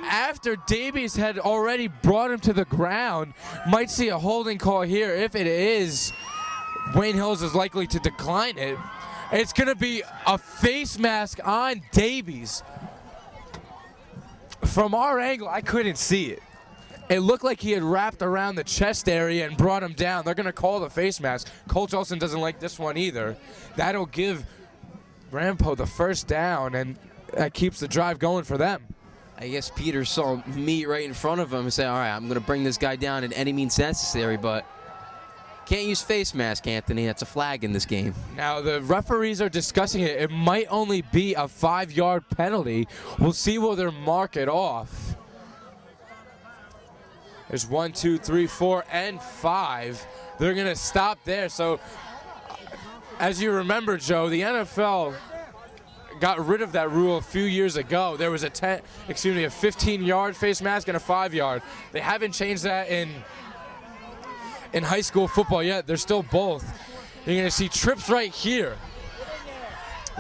after Davies had already brought him to the ground. Might see a holding call here. If it is, Wayne Hills is likely to decline it. It's going to be a face mask on Davies. From our angle, I couldn't see it. It looked like he had wrapped around the chest area and brought him down. They're going to call the face mask. Coach Olson doesn't like this one either. That'll give Ramapo the first down, and that keeps the drive going for them. I guess Peter saw meat right in front of him and said, all right, I'm going to bring this guy down in any means necessary, but Can't use face mask, Anthony. That's a flag in this game. Now, the referees are discussing it. It might only be a 5-yard penalty. We'll see whether they mark it off. There's 1, 2, 3, 4, and 5. They're going to stop there. So, as you remember, Joe, the NFL got rid of that rule a few years ago. There was a 15-yard face mask and a 5-yard. They haven't changed that in high school football yet. They're still both. You're going to see trips right here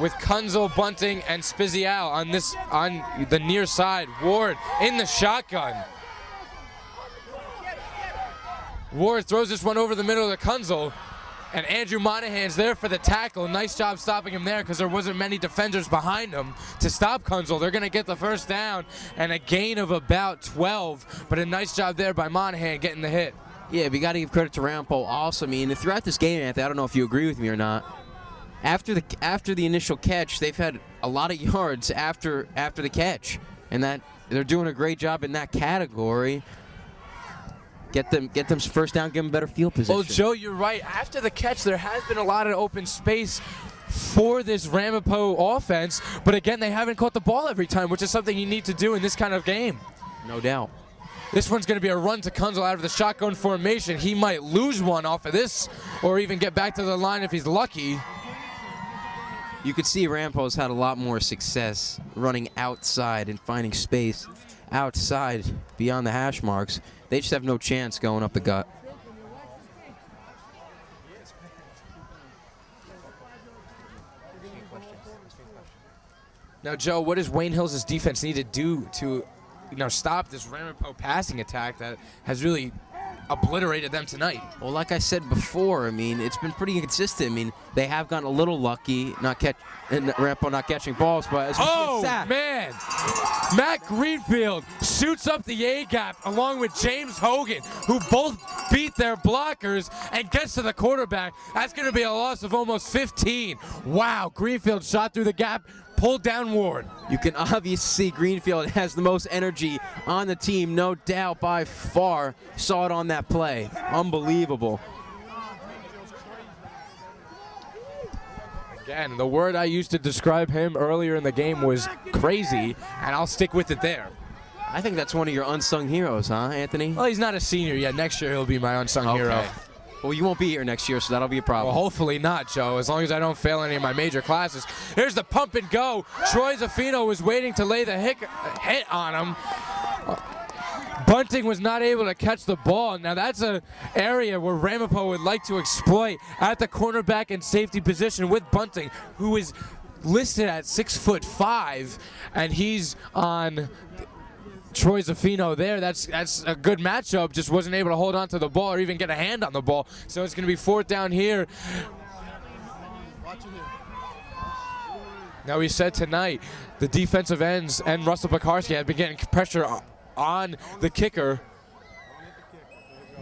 with Kunzel, Bunting, and Spezial on the near side. Ward in the shotgun. Ward throws this one over the middle of the Kunzel, and Andrew Monahan's there for the tackle. Nice job stopping him there because there wasn't many defenders behind him to stop Kunzel. They're going to get the first down and a gain of about 12, but a nice job there by Monahan getting the hit. Yeah, we got to give credit to Ramapo also. I mean, throughout this game, Anthony, I don't know if you agree with me or not. After the initial catch, they've had a lot of yards after the catch, and that they're doing a great job in that category. Get them first down, give them better field position. Well, Joe, you're right. After the catch, there has been a lot of open space for this Ramapo offense, but again, they haven't caught the ball every time, which is something you need to do in this kind of game. No doubt. This one's going to be a run to Kunzel out of the shotgun formation. He might lose one off of this or even get back to the line if he's lucky. You could see Ramapo's had a lot more success running outside and finding space outside beyond the hash marks. They just have no chance going up the gut. Now, Joe, what does Wayne Hills' defense need to do to stop this Ramapo passing attack that has really obliterated them tonight? Well, like I said before, I mean, it's been pretty inconsistent. I mean, they have gotten a little lucky, Ramapo not catching balls, but man! Matt Greenfield shoots up the A-gap along with James Hogan, who both beat their blockers and gets to the quarterback. That's going to be a loss of almost 15. Wow, Greenfield shot through the gap, pulled down Ward. You can obviously see Greenfield has the most energy on the team, no doubt by far. Saw it on that play. Unbelievable. Again, the word I used to describe him earlier in the game was crazy, and I'll stick with it there. I think that's one of your unsung heroes, huh, Anthony? Well, he's not a senior yet. Next year he'll be my unsung hero. Well, you won't be here next year, so that'll be a problem. Well, hopefully not, Joe, as long as I don't fail any of my major classes. Here's the pump and go. Troy Zaffino was waiting to lay the hit on him. Bunting was not able to catch the ball. Now, that's an area where Ramapo would like to exploit at the cornerback and safety position with Bunting, who is listed at 6'5", and he's on Troy Zaffino there. That's a good matchup. Just wasn't able to hold on to the ball or even get a hand on the ball. So it's going to be fourth down here. Now, we said tonight the defensive ends and Russell Pekarski have been getting pressure on the kicker.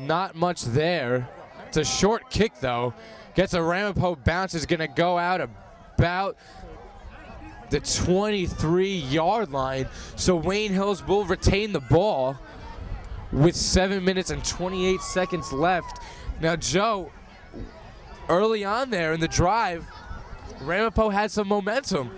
Not much there. It's a short kick, though. Gets a Ramapo bounce. Is going to go out about the 23-yard line. So Wayne Hills will retain the ball with 7 minutes and 28 seconds left. Now, Joe, early on there in the drive, Ramapo had some momentum.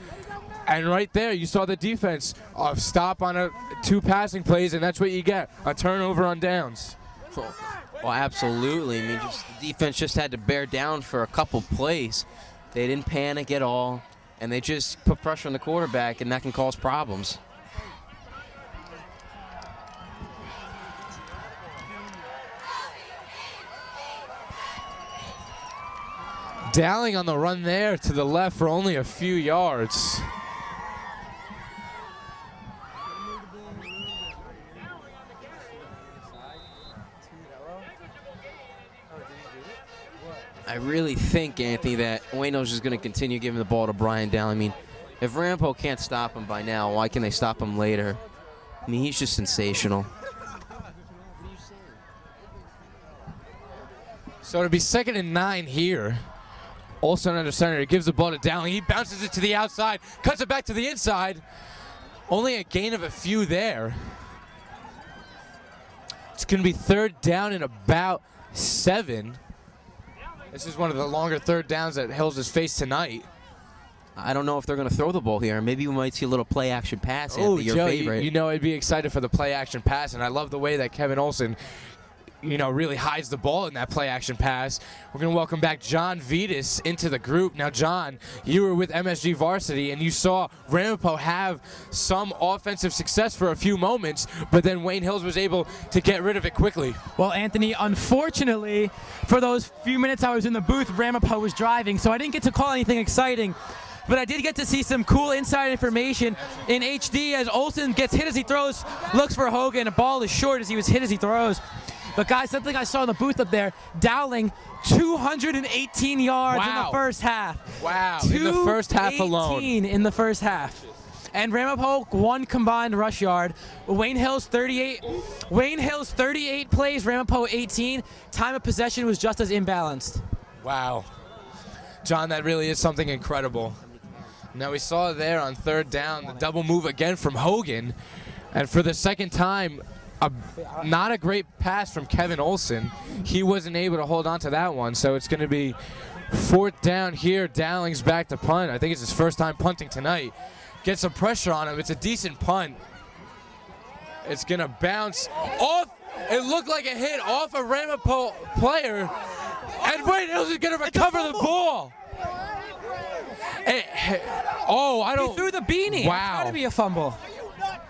And right there, you saw the defense stop on two passing plays, and that's what you get, a turnover on downs. Well, absolutely. I mean, the defense just had to bear down for a couple plays. They didn't panic at all, and they just put pressure on the quarterback, and that can cause problems. Dowling on the run there to the left for only a few yards. I really think, Anthony, that Wayno's just going to continue giving the ball to Brian Dowling. I mean, if Ramapo can't stop him by now, why can they stop him later? I mean, he's just sensational. So it'll be 2nd and 9 here. Olsen under center. He gives the ball to Dowling. He bounces it to the outside, cuts it back to the inside. Only a gain of a few there. It's going to be 3rd down and about 7. This is one of the longer third downs that Hills has faced tonight. I don't know if they're going to throw the ball here. Maybe we might see a little play-action pass. Anthony, your Joe, favorite. you know I'd be excited for the play-action pass, and I love the way that Kevin Olson, really hides the ball in that play-action pass. We're going to welcome back Jon Vittas into the group. Now, John, you were with MSG Varsity, and you saw Ramapo have some offensive success for a few moments, but then Wayne Hills was able to get rid of it quickly. Well, Anthony, unfortunately, for those few minutes I was in the booth, Ramapo was driving, so I didn't get to call anything exciting. But I did get to see some cool inside information in HD as Olson gets hit as he throws, looks for Hogan. The ball is short as he was hit as he throws. But guys, something I saw in the booth up there, Dowling, 218 yards in the first half. Wow, in the first half alone. 218 in the first half. And Ramapo, 1 combined rush yard. Wayne Hills 38 plays, Ramapo 18. Time of possession was just as imbalanced. Wow. John, that really is something incredible. Now we saw there on third down the double move again from Hogan, and for the second time, not a great pass from Kevin Olson. He wasn't able to hold on to that one, so it's going to be fourth down here. Dowling's back to punt. I think it's his first time punting tonight. Get some pressure on him. It's a decent punt. It's going to bounce off. It looked like a hit off a Ramapo player, and Wayne Hills is going to recover the ball. I don't. He threw the beanie. Wow. It's got to be a fumble.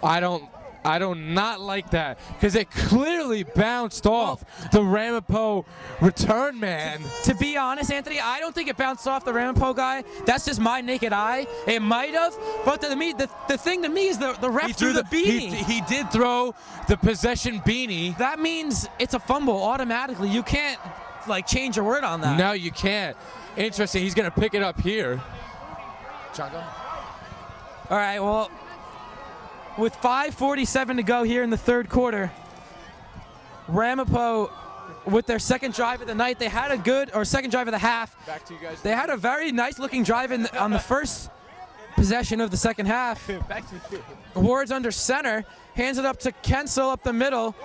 I do not like that because it clearly bounced off the Ramapo return man. To be honest, Anthony, I don't think it bounced off the Ramapo guy. That's just my naked eye. It might have, but the thing to me is the ref threw the beanie. He did throw the possession beanie. That means it's a fumble automatically. You can't change your word on that. No, you can't. Interesting. He's going to pick it up here. John, go ahead. All right, well, with 5:47 to go here in the third quarter, Ramapo, with their second drive of the night, they had second drive of the half. Back to you guys. They had a very nice looking drive on the first possession of the second half. Back to you. Ward's under center, hands it up to Kensel up the middle,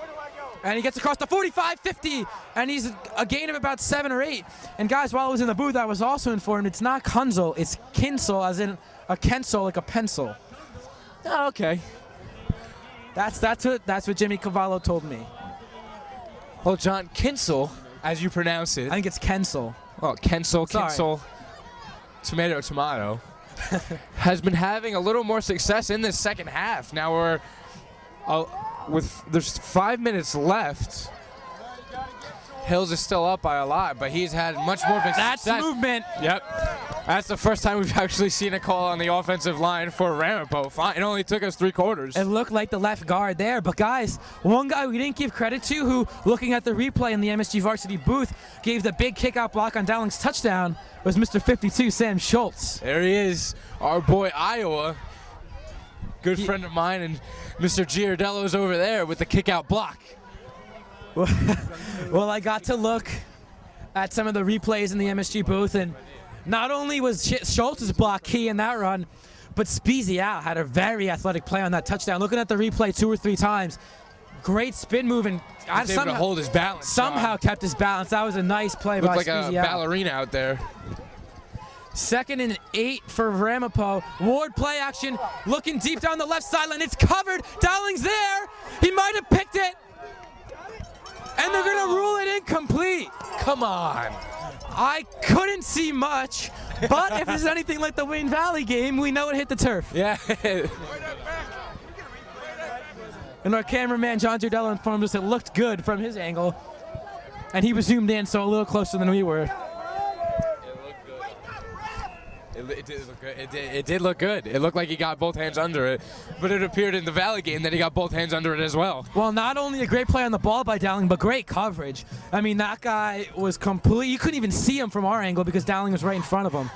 and he gets across the 45-50, and he's a gain of about 7 or 8. And guys, while I was in the booth, I was also informed it's not Kunzel, it's Kinsel, as in a Kensel, like a pencil. Oh, okay. That's what Jimmy Cavallo told me. Well, John, Kinsel, as you pronounce it. I think it's Kensel. Oh, Kensel, tomato, has been having a little more success in this second half. Now we're there's 5 minutes left. Hills is still up by a lot, but he's had much more success. That's movement. Yep. That's the first time we've actually seen a call on the offensive line for Ramapo. It only took us 3 quarters. It looked like the left guard there, but guys, one guy we didn't give credit to, who, looking at the replay in the MSG Varsity booth, gave the big kick-out block on Dowling's touchdown, was Mr. 52, Sam Schultz. There he is, our boy Iowa. Good friend of mine, and Mr. Giardiello's over there with the kick-out block. Well, I got to look at some of the replays in the MSG booth, and not only was Schultz's block key in that run, but Spezial had a very athletic play on that touchdown. Looking at the replay 2 or 3 times, great spin move, and he was able to hold his balance. Somehow kept his balance. That was a nice play by Spezial. Looked like a ballerina out there. 2nd and 8 for Ramapo. Ward play action, looking deep down the left sideline. It's covered. Dowling's there. He might have picked it. And they're going to rule it incomplete. Come on. I couldn't see much, but if it's anything like the Wayne Valley game, we know it hit the turf. Yeah. And our cameraman, Jon Giardiello, informed us it looked good from his angle. And he was zoomed in, so a little closer than we were. It did look good. It did look good. It looked like he got both hands under it, but it appeared in the Valley game that he got both hands under it as well. Well, not only a great play on the ball by Dowling, but great coverage. I mean, that guy was complete. You couldn't even see him from our angle because Dowling was right in front of him.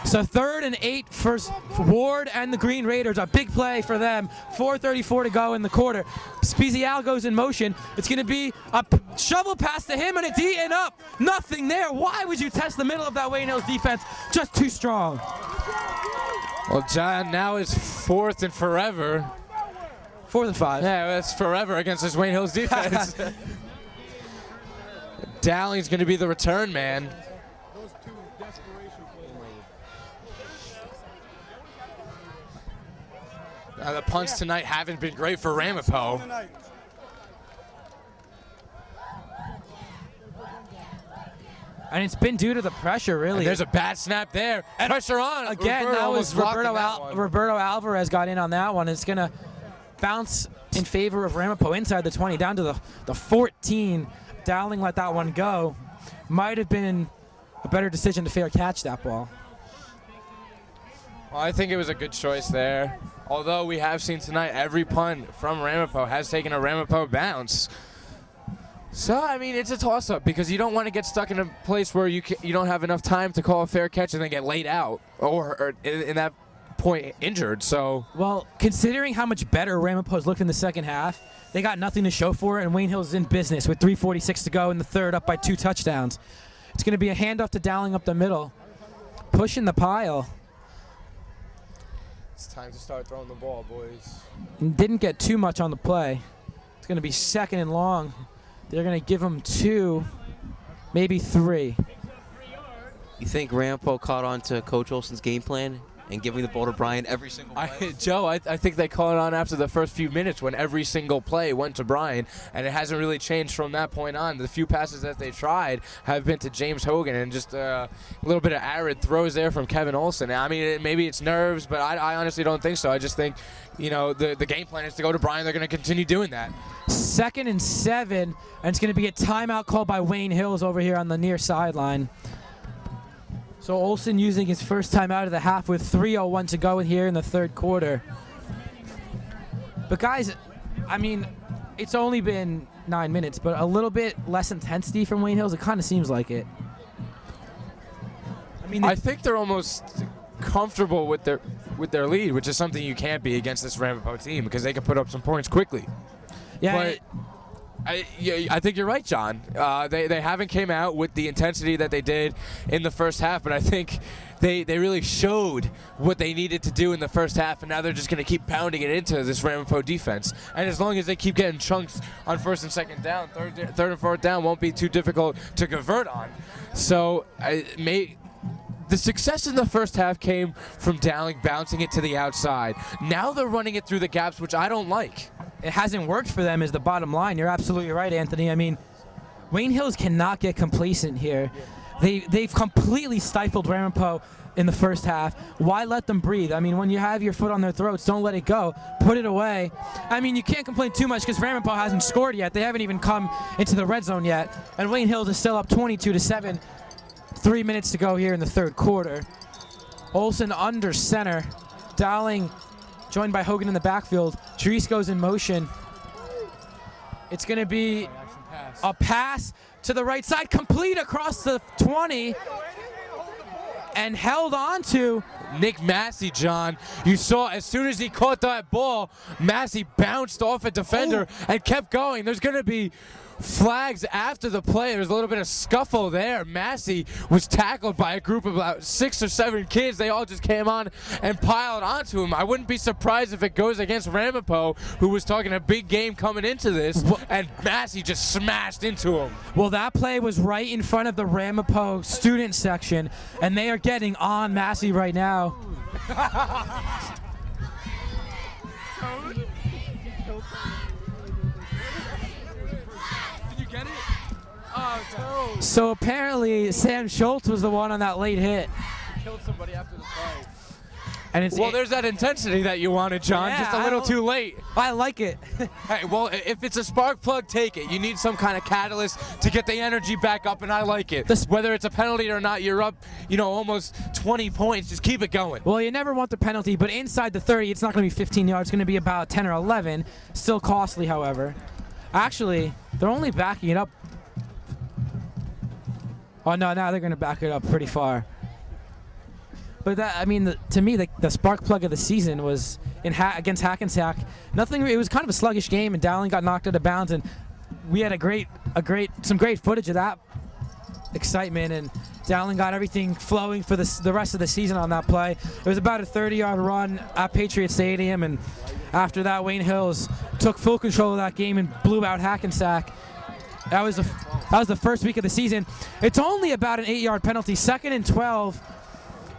So 3rd and 8 for Ward and the Green Raiders. A big play for them. 4:34 to go in the quarter. Spezial goes in motion. It's going to be a shovel pass to him, and it's eaten up. Nothing there. Why would you test the middle of that Wayne Hills defense? Just too strong. Well, John, now it's 4th and forever. 4th and 5. Yeah, that's forever against this Wayne Hills defense. Dowling's going to be the return man. The punts tonight haven't been great for Ramapo. And it's been due to the pressure, really. And there's a bad snap there. And pressure on. Again, that was Roberto Alvarez got in on that one. It's going to bounce in favor of Ramapo inside the 20, down to the 14. Dowling let that one go. Might have been a better decision to fair catch that ball. Well, I think it was a good choice there. Although we have seen tonight every punt from Ramapo has taken a Ramapo bounce. So, I mean, it's a toss-up because you don't want to get stuck in a place where you don't have enough time to call a fair catch and then get laid out or in that point injured. So, well, considering how much better Ramapo's looked in the second half, they got nothing to show for it, and Wayne Hills is in business with 3:46 to go in the third, up by 2 touchdowns. It's going to be a handoff to Dowling up the middle, pushing the pile. It's time to start throwing the ball, boys. Didn't get too much on the play. It's going to be second and long. They're going to give him 2, maybe 3. You think Ramapo caught on to Coach Olson's game plan and giving the ball to Brian every single play? Joe, I think they caught on after the first few minutes when every single play went to Brian, and it hasn't really changed from that point on. The few passes that they tried have been to James Hogan and just a little bit of arid throws there from Kevin Olson. I mean, maybe it's nerves, but I honestly don't think so. I just think, the game plan is to go to Brian. They're going to continue doing that. 2nd and 7, and it's going to be a timeout called by Wayne Hills over here on the near sideline. So Olson using his first time out of the half with 3:01 to go in here in the third quarter. But guys, I mean, it's only been 9 minutes, but a little bit less intensity from Wayne Hills. It kind of seems like it. I think they're almost comfortable with their lead, which is something you can't be against this Ramapo team because they can put up some points quickly. Yeah. But I think you're right, John. They haven't came out with the intensity that they did in the first half, but I think they really showed what they needed to do in the first half, and now they're just going to keep pounding it into this Ramapo defense. And as long as they keep getting chunks on first and second down, third and fourth down won't be too difficult to convert on. So the success in the first half came from Dowling bouncing it to the outside. Now they're running it through the gaps, which I don't like. It hasn't worked for them is the bottom line. You're absolutely right, Anthony. I mean, Wayne Hills cannot get complacent here. They've completely stifled Ramapo in the first half. Why let them breathe? I mean, when you have your foot on their throats, don't let it go. Put it away. I mean, you can't complain too much because Ramapo hasn't scored yet. They haven't even come into the red zone yet. And Wayne Hills is still up 22-7. 3 minutes to go here in the third quarter. Olson under center. Dowling joined by Hogan in the backfield. Dries goes in motion. It's going to be a pass to the right side, complete across the 20, and held on to. Nick Massey, John. You saw as soon as he caught that ball, Massey bounced off a defender and kept going. There's going to be flags after the play. There's a little bit of scuffle there. Massey was tackled by a group of about 6 or 7 kids. They all just came on and piled onto him. I wouldn't be surprised if it goes against Ramapo, who was talking a big game coming into this, and Massey just smashed into him. Well, that play was right in front of the Ramapo student section, and they are getting on Massey right now. So apparently Sam Schultz was the one on that late hit. Killed somebody after the play. And there's that intensity that you wanted, John. Yeah, just a little too late. I like it. Hey, well, if it's a spark plug, take it. You need some kind of catalyst to get the energy back up, and I like it. Whether it's a penalty or not, you're up, almost 20 points. Just keep it going. Well, you never want the penalty, but inside the 30, it's not going to be 15 yards. It's going to be about 10 or 11. Still costly, however. Actually, they're only backing it up. Oh, no, now they're going to back it up pretty far. But to me, the spark plug of the season was against Hackensack. It was kind of a sluggish game, and Dowling got knocked out of bounds, and we had some great footage of that excitement, and Dowling got everything flowing for the rest of the season on that play. It was about a 30-yard run at Patriot Stadium, and after that, Wayne Hills took full control of that game and blew out Hackensack. That was the first week of the season. It's only about an 8-yard penalty. 2nd and 12.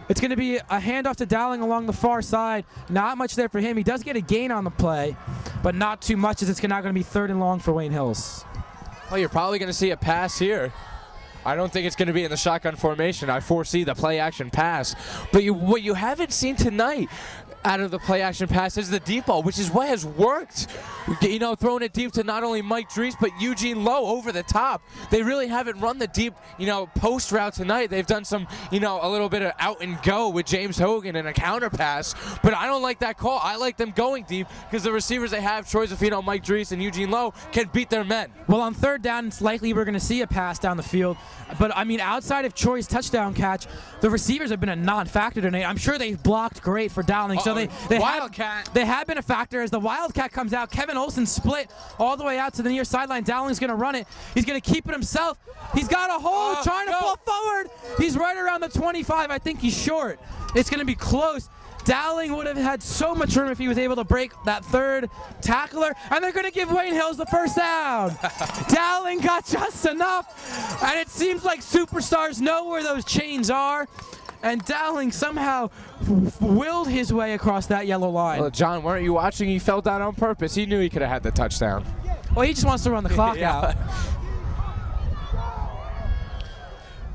It's going to be a handoff to Dowling along the far side. Not much there for him. He does get a gain on the play, but not too much as it's now going to be 3rd and long for Wayne Hills. Well, you're probably going to see a pass here. I don't think it's going to be in the shotgun formation. I foresee the play-action pass. But what you haven't seen tonight out of the play-action pass is the deep ball, which is what has worked. You know, throwing it deep to not only Mike Dries, but Eugene Lowe over the top. They really haven't run the deep, post route tonight. They've done some, a little bit of out and go with James Hogan and a counter pass. But I don't like that call. I like them going deep because the receivers they have, Troy Zaffino, Mike Dries, and Eugene Lowe, can beat their men. Well, on 3rd down, it's likely we're going to see a pass down the field. But, outside of Troy's touchdown catch, the receivers have been a non-factor tonight. I'm sure they've blocked great for Dowling. So they have been a factor as the Wildcat comes out. Kevin Olsen split all the way out to the near sideline. Dowling's going to run it. He's going to keep it himself. He's got a hole trying to pull forward. He's right around the 25. I think he's short. It's going to be close. Dowling would have had so much room if he was able to break that 3rd tackler, and they're going to give Wayne Hills the 1st down. Dowling got just enough, and it seems like superstars know where those chains are, and Dowling somehow willed his way across that yellow line. Well, John, weren't you watching? He fell down on purpose. He knew he could have had the touchdown. Well, he just wants to run the clock out.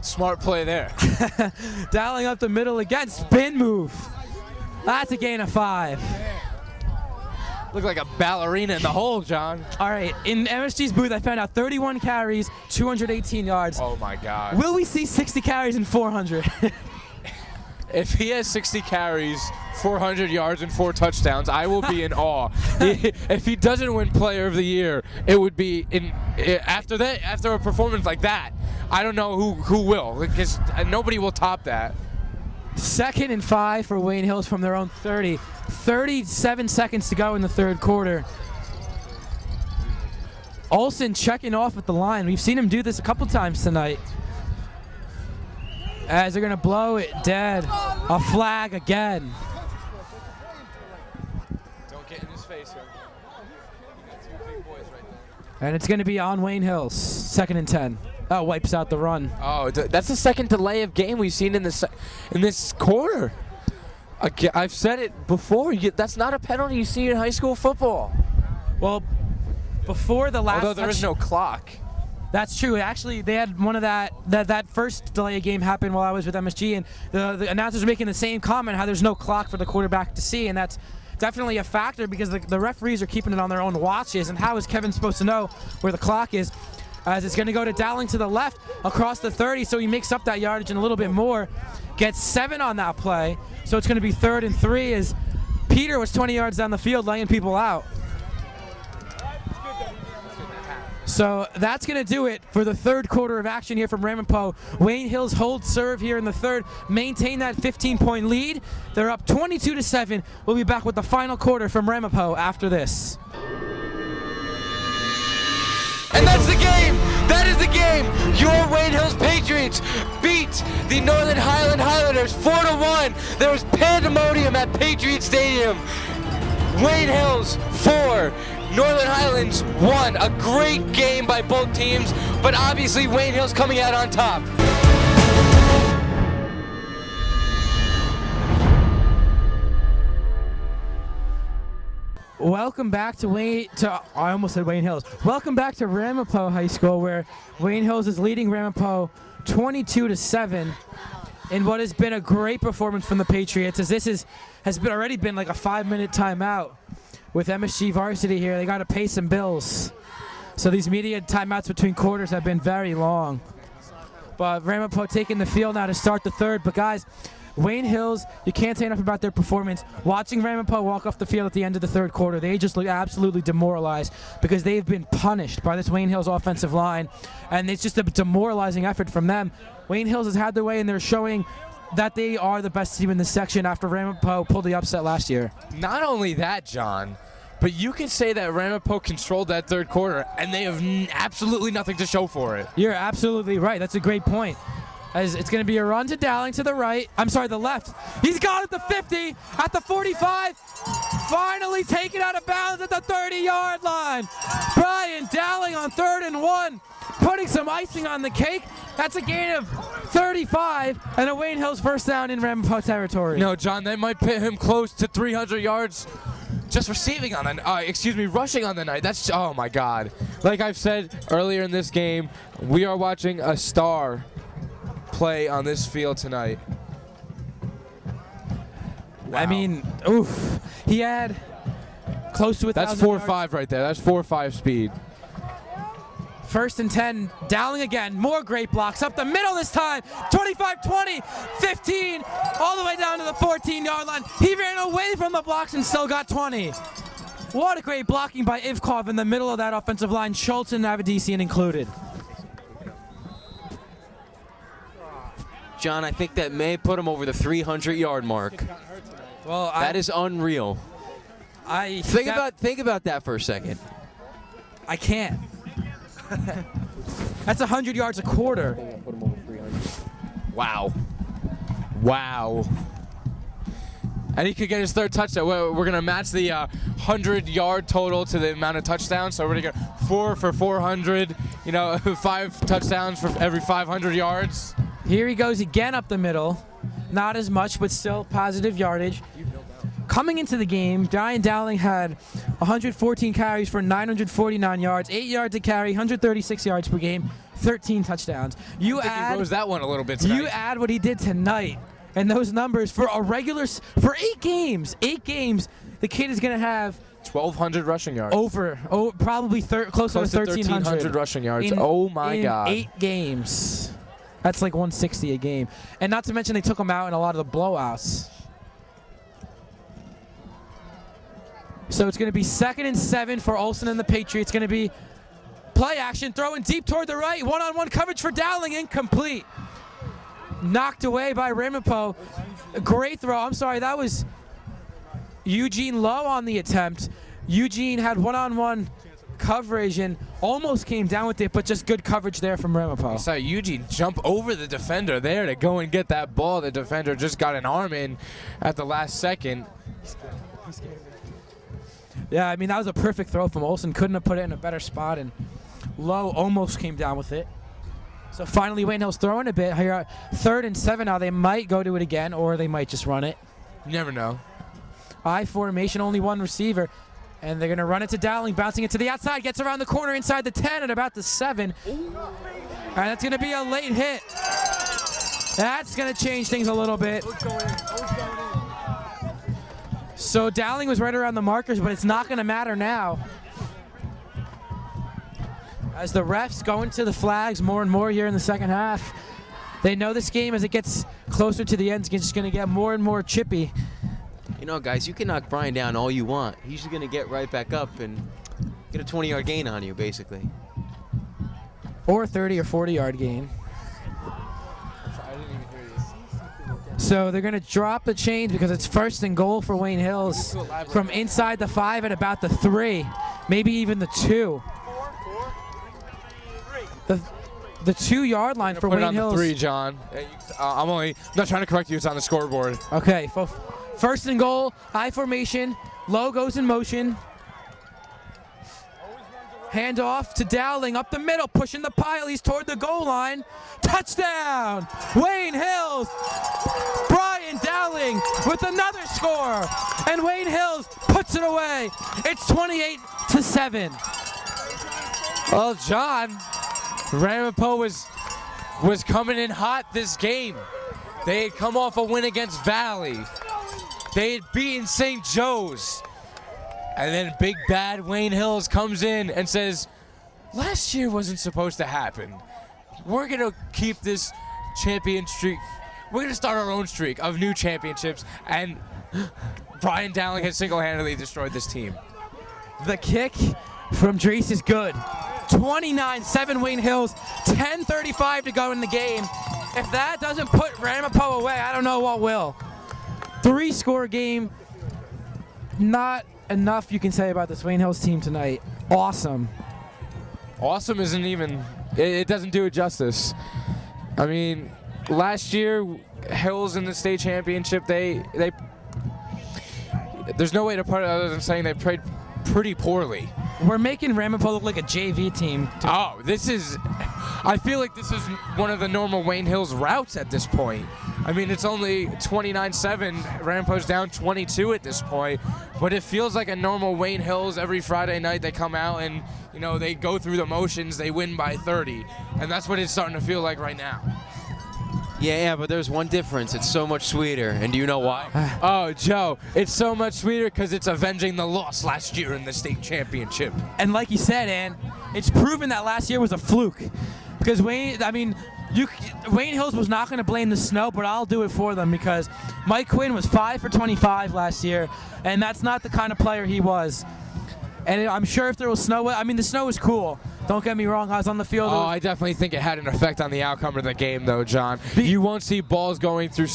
Smart play there. Dowling up the middle again, spin move. That's a gain of 5. Look like a ballerina in the hole, John. All right, in MSG's booth, I found out 31 carries, 218 yards. Oh, my God. Will we see 60 carries and 400? If he has 60 carries, 400 yards, and 4 touchdowns, I will be in awe. If he doesn't win Player of the Year, it would be after a performance like that. I don't know who will, because nobody will top that. 2nd and 5 for Wayne Hills from their own 30. 37 seconds to go in the 3rd quarter. Olsen checking off at the line. We've seen him do this a couple times tonight. As they're going to blow it dead. A flag again. Don't get in his face here. You got 2 big boys right there. And it's going to be on Wayne Hills. 2nd and 10. Oh, wipes out the run. Oh, that's the 2nd delay of game we've seen in this quarter. I've said it before. That's not a penalty you see in high school football. Well, before the last... Although there is no clock. That's true. Actually, they had one of that first delay of game happened while I was with MSG, and the announcers were making the same comment, how there's no clock for the quarterback to see, and that's definitely a factor because the referees are keeping it on their own watches, and how is Kevin supposed to know where the clock is? As it's going to go to Dowling to the left across the 30, so he makes up that yardage and a little bit more. Gets 7 on that play, so it's going to be 3rd and 3 as Peter was 20 yards down the field laying people out. So that's going to do it for the 3rd quarter of action here from Ramapo. Wayne Hills holds serve here in the 3rd, maintain that 15-point lead. They're up 22-7. We'll be back with the final quarter from Ramapo after this. And that's the game. That is the game. Your Wayne Hills Patriots beat the Northern Highland Highlanders 4-1. There was pandemonium at Patriot Stadium. Wayne Hills 4, Northern Highlands 1. A great game by both teams, but obviously Wayne Hills coming out on top. Welcome back to I almost said Wayne Hills. Welcome back to Ramapo High School, where Wayne Hills is leading Ramapo 22-7 in what has been a great performance from the Patriots, as this has already been like a 5-minute timeout with MSG varsity here. They got to pay some bills. So these media timeouts between quarters have been very long. But Ramapo taking the field now to start the 3rd. But guys, Wayne Hills, you can't say enough about their performance. Watching Ramapo walk off the field at the end of the 3rd quarter, they just look absolutely demoralized because they've been punished by this Wayne Hills offensive line, and it's just a demoralizing effort from them. Wayne Hills has had their way, and they're showing that they are the best team in this section after Ramapo pulled the upset last year. Not only that, John, but you can say that Ramapo controlled that 3rd quarter, and they have absolutely nothing to show for it. You're absolutely right. That's a great point. As it's going to be a run to Dowling to the right. I'm sorry, the left. He's got it at the 50, at the 45. Finally taken out of bounds at the 30-yard line. Brian Dowling on 3rd and 1 putting some icing on the cake. That's a gain of 35 and a Wayne Hills first down in Ramapo territory. No, John, they might put him close to 300 yards just receiving on the, rushing on the night. That's, oh my God. Like I've said earlier in this game, we are watching a star play on this field tonight. Wow. I mean, oof. He had close to 1,000 That's 4.5 right there. That's 4.5 speed. First and 10, Dowling again, more great blocks up the middle this time, 25, 20, 15, all the way down to the 14-yard line. He ran away from the blocks and still got 20. What a great blocking by Ivkov in the middle of that offensive line, Schultz and Avedisian included. John, I think that may put him over the 300-yard mark. Well, that is unreal. Think about that for a second. I can't. That's 100 yards a quarter. Wow. Wow. And he could get his third touchdown. We're going to match the 100-yard total to the amount of touchdowns. So we're going to get 4 for 400, 5 touchdowns for every 500 yards. Here he goes again up the middle. Not as much, but still positive yardage. Coming into the game, Brian Dowling had 114 carries for 949 yards, 8 yards a carry, 136 yards per game, 13 touchdowns. He rose that one a little bit tonight. You add what he did tonight, and those numbers for for 8 games, the kid is going to have 1,200 rushing yards. Probably close to 1,300 rushing yards. Oh my God! 8 games. That's like 160 a game, and not to mention they took him out in a lot of the blowouts. So it's going to be 2nd and 7 for Olsen and the Patriots. Going to be play action, throwing deep toward the right. One-on-one coverage for Dowling, incomplete. Knocked away by Ramapo. Great throw. I'm sorry, that was Eugene Lowe on the attempt. Eugene had one-on-one coverage and almost came down with it, but just good coverage there from Ramapo. I saw Eugene jump over the defender there to go and get that ball. The defender just got an arm in at the last second. Yeah, I mean, that was a perfect throw from Olsen. Couldn't have put it in a better spot, and Lowe almost came down with it. So finally, Wayne Hill's throwing a bit. Here, 3rd and 7 now. They might go to it again, or they might just run it. You never know. I formation, only one receiver. And they're going to run it to Dowling, bouncing it to the outside. Gets around the corner inside the 10 at about the 7. And that's going to be a late hit. That's going to change things a little bit. So Dowling was right around the markers, but it's not going to matter now. As the refs go into the flags more and more here in the second half. They know this game, as it gets closer to the end, is just going to get more and more chippy. Guys, you can knock Brian down all you want. He's just going to get right back up and get a 20-yard gain on you, basically. Or a 30 or 40-yard gain. So they're going to drop the chains because it's 1st and goal for Wayne Hills from inside the 5 at about the 3, maybe even the 2. The 2-yard line for Wayne Hills. Put it on the 3, John. I'm not trying to correct you. It's on the scoreboard. Okay. 1st and goal, high formation. Lowe goes in motion. Hand off to Dowling up the middle, pushing the pile. He's toward the goal line. Touchdown! Wayne Hills! Brian Dowling with another score. And Wayne Hills puts it away. It's 28-7. Well, John, Ramapo was coming in hot this game. They had come off a win against Valley. They had beaten St. Joe's. And then big bad Wayne Hills comes in and says, last year wasn't supposed to happen. We're going to keep this champion streak. We're going to start our own streak of new championships. And Brian Dowling has single-handedly destroyed this team. The kick from Drees is good. 29-7 Wayne Hills, 10:35 to go in the game. If that doesn't put Ramapo away, I don't know what will. 3-score game. Not enough you can say about this Wayne Hills team tonight. Awesome. Awesome isn't even, it doesn't do it justice. I mean, last year, Hills in the state championship, they there's no way to put it other than saying they played pretty poorly. We're making Ramapo look like a JV team. Oh, this is I feel like this is one of the normal Wayne Hills routes at this point. I mean, it's only 29-7. Ramapo's down 22 at this point, but it feels like a normal Wayne Hills. Every Friday night they come out and, you know, they go through the motions, they win by 30, and that's what it's starting to feel like right now. Yeah, but there's one difference. It's so much sweeter, and do you know why? Oh, Joe, it's so much sweeter because it's avenging the loss last year in the state championship. And like you said, Ann, it's proven that last year was a fluke. Because Wayne Hills was not going to blame the snow, but I'll do it for them because Mike Quinn was 5 for 25 last year, and that's not the kind of player he was. And I'm sure if there was snow, I mean, the snow was cool. Don't get me wrong, I was on the field. Oh, I definitely think it had an effect on the outcome of the game, though, John. You won't see balls going through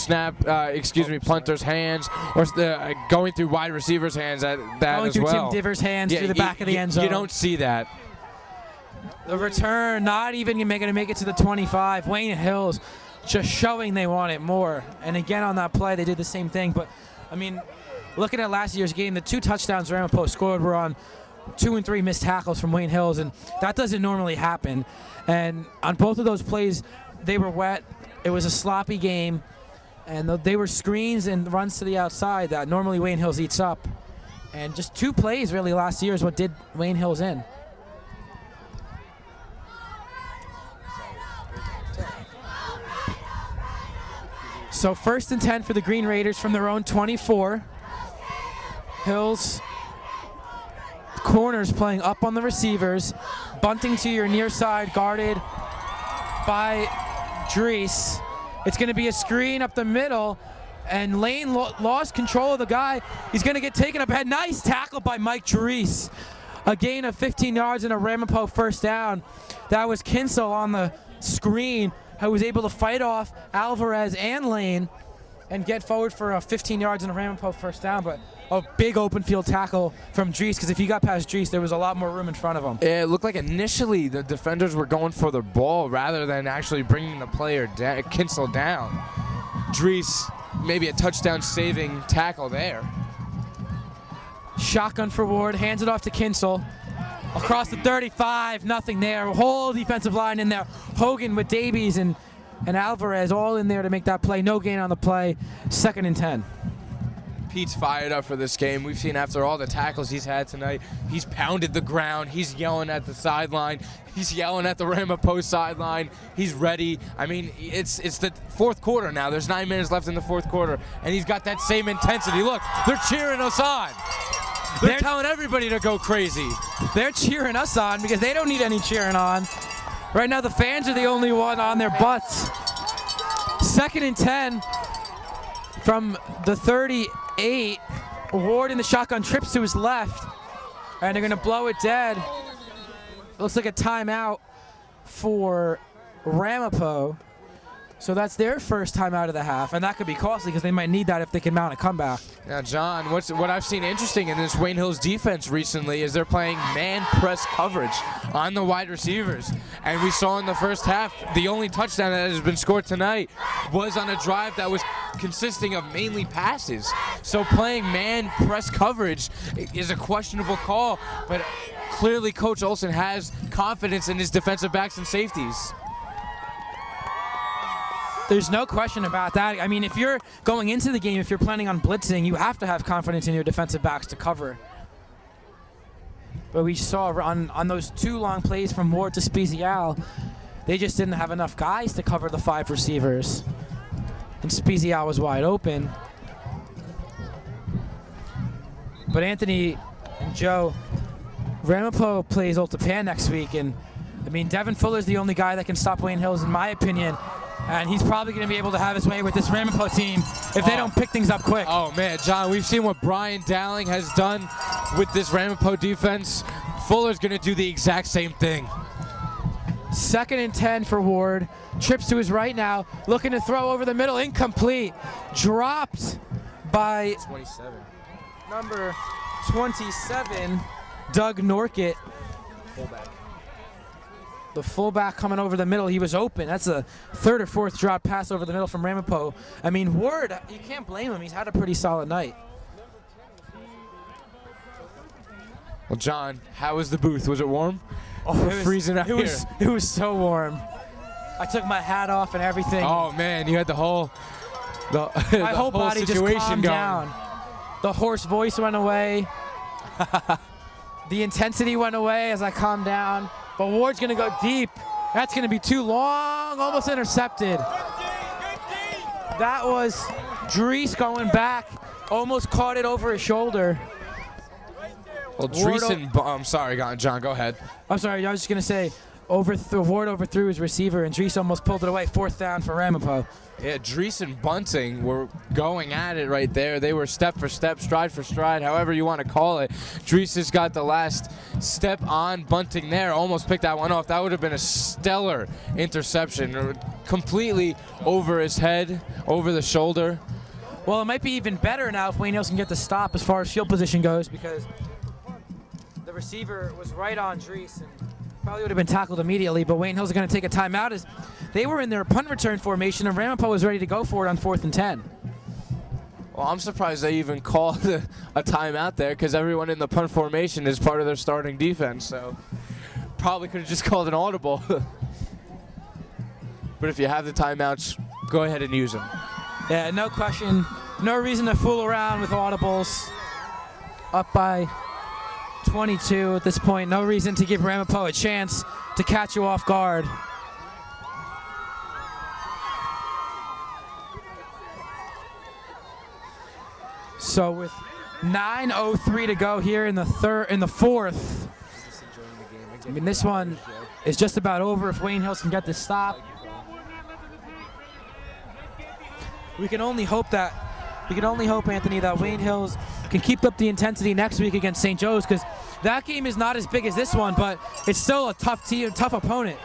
punters' hands or going through wide receivers' hands at that going as through well. Tim Divers' hands through the back of the end zone. You don't see that. The return, not even going to make it to the 25. Wayne Hills just showing they want it more. And again on that play, they did the same thing. But, I mean, looking at last year's game, the 2 touchdowns Ramapo scored were on 2 and 3 missed tackles from Wayne Hills, and that doesn't normally happen. And on both of those plays, they were wet. It was a sloppy game, and they were screens and runs to the outside that normally Wayne Hills eats up. And just 2 plays really last year is what did Wayne Hills in. So 1st and 10 for the Green Raiders from their own 24. Hills corners playing up on the receivers, bunting to your near side, guarded by Drees. It's going to be a screen up the middle, and Lane lost control of the guy. He's going to get taken up ahead. Nice tackle by Mike Drees. A gain of 15 yards and a Ramapo first down. That was Kinsel on the screen, who was able to fight off Alvarez and Lane and get forward for 15 yards and a Ramapo first down. But a big open field tackle from Drees, because if you got past Drees, there was a lot more room in front of him. It looked like initially the defenders were going for the ball rather than actually bringing the player Kinsel down. Drees, maybe a touchdown saving tackle there. Shotgun for Ward, hands it off to Kinsel. Across the 35, nothing there. Whole defensive line in there. Hogan with Davies and Alvarez all in there to make that play. No gain on the play. 2nd and 10. Pete's fired up for this game. We've seen after all the tackles he's had tonight, he's pounded the ground. He's yelling at the sideline. He's yelling at the Ramapo sideline. He's ready. I mean, it's the 4th quarter now. There's 9 minutes left in the 4th quarter, and he's got that same intensity. Look, they're cheering us on. They're telling everybody to go crazy. They're cheering us on because they don't need any cheering on. Right now, the fans are the only one on their butts. 2nd and 10 from the 38. Ward in the shotgun trips to his left, and they're going to blow it dead. Looks like a timeout for Ramapo. So that's their first time out of the half, and that could be costly because they might need that if they can mount a comeback. Now, John, what I've seen interesting in this Wayne Hills defense recently is they're playing man press coverage on the wide receivers. And we saw in the first half, the only touchdown that has been scored tonight was on a drive that was consisting of mainly passes. So playing man press coverage is a questionable call, but clearly Coach Olson has confidence in his defensive backs and safeties. There's no question about that. I mean, if you're going into the game, if you're planning on blitzing, you have to have confidence in your defensive backs to cover. But we saw on those 2 long plays from Ward to Spezial, they just didn't have enough guys to cover the 5 receivers. And Spezial was wide open. But Anthony and Joe, Ramapo plays Ultapan next week, and I mean, Devin Fuller's the only guy that can stop Wayne Hills, in my opinion. And he's probably going to be able to have his way with this Ramapo team if they don't pick things up quick. Oh, man, John, we've seen what Brian Dowling has done with this Ramapo defense. Fuller's going to do the exact same thing. 2nd and 10 for Ward. Trips to his right now, looking to throw over the middle. Incomplete. Dropped by 27. Number 27, Doug Norkett. Fullback. The fullback coming over the middle, he was open. That's a 3rd or 4th drop pass over the middle from Ramapo. I mean, Ward, you can't blame him. He's had a pretty solid night. Well, John, how was the booth? Was it warm? Oh, We're freezing out here. It was so warm. I took my hat off and everything. Oh man, you had the whole my whole body just situation calmed going. down. The hoarse voice went away. The intensity went away as I calmed down. But Ward's gonna go deep. That's gonna be too long, almost intercepted. That was Drees going back, almost caught it over his shoulder. Well, I'm sorry, John, go ahead. I'm sorry, I was just gonna say, Ward overthrew his receiver and Drees almost pulled it away. 4th down for Ramapo. Yeah, Drees and Bunting were going at it right there. They were step for step, stride for stride, however you want to call it. Drees has got the last step on Bunting there, almost picked that one off. That would have been a stellar interception, completely over his head, over the shoulder. Well, it might be even better now if Wayne Hills can get the stop as far as field position goes, because the receiver was right on Drees and probably would have been tackled immediately, but Wayne Hills are going to take a timeout as they were in their punt return formation and Ramapo was ready to go for it on 4th and 10. Well, I'm surprised they even called a timeout there because everyone in the punt formation is part of their starting defense, so probably could have just called an audible. But if you have the timeouts, go ahead and use them. Yeah, no question. No reason to fool around with audibles. Up by 22 at this point. No reason to give Ramapo a chance to catch you off guard. So with 9:03 to go here in the 4th. I mean, this one is just about over if Wayne Hills can get this stop. We can only hope, Anthony, that Wayne Hills can keep up the intensity next week against St. Joe's, because that game is not as big as this one, but it's still a tough team, tough opponent.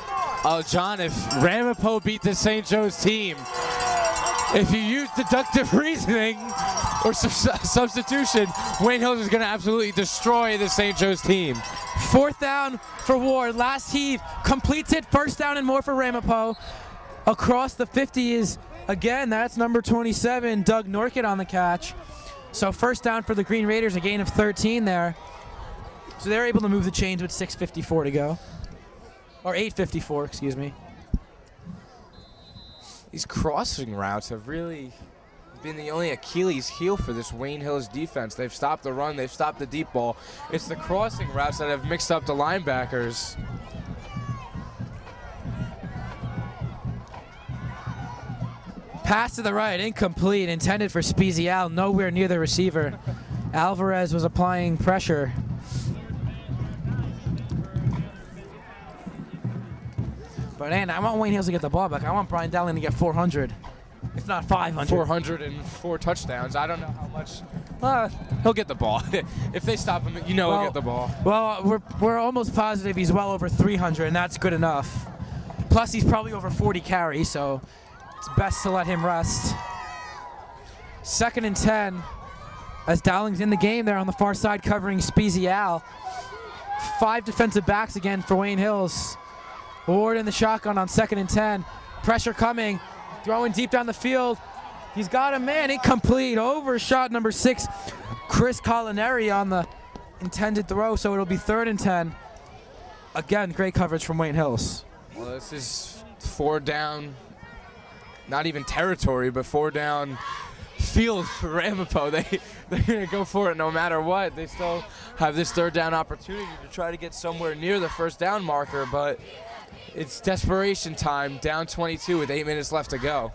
Oh, John, if Ramapo beat the St. Joe's team, if you use deductive reasoning or substitution, Wayne Hills is going to absolutely destroy the St. Joe's team. 4th down for Ward. Last heave. Completes it. 1st down and more for Ramapo. Across the 50 is, again, that's number 27, Doug Norkett on the catch. So 1st down for the Green Raiders, a gain of 13 there. So they're able to move the chains with 6:54 to go. Or 8:54, excuse me. These crossing routes have really been the only Achilles heel for this Wayne Hills defense. They've stopped the run, they've stopped the deep ball. It's the crossing routes that have mixed up the linebackers. Pass to the right, incomplete, intended for Spezial, nowhere near the receiver. Alvarez was applying pressure. But man, I want Wayne Hills to get the ball back. I want Brian Dowling to get 400, if not 500. 404 touchdowns. I don't know how much. He'll get the ball. If they stop him, he'll get the ball. Well, we're almost positive he's well over 300, and that's good enough. Plus, he's probably over 40 carries, so it's best to let him rest. 2nd and 10, as Dowling's in the game there on the far side covering Spezial. 5 defensive backs again for Wayne Hills. Ward in the shotgun on 2nd and 10. Pressure coming, throwing deep down the field. He's got a man, incomplete, overshot number 6, Chris Collinari on the intended throw, so it'll be 3rd and 10. Again, great coverage from Wayne Hills. Well, this is 4 down, not even territory, but 4 down field for Ramapo. They're going to go for it no matter what. They still have this 3rd down opportunity to try to get somewhere near the 1st down marker, but it's desperation time, down 22 with 8 minutes left to go.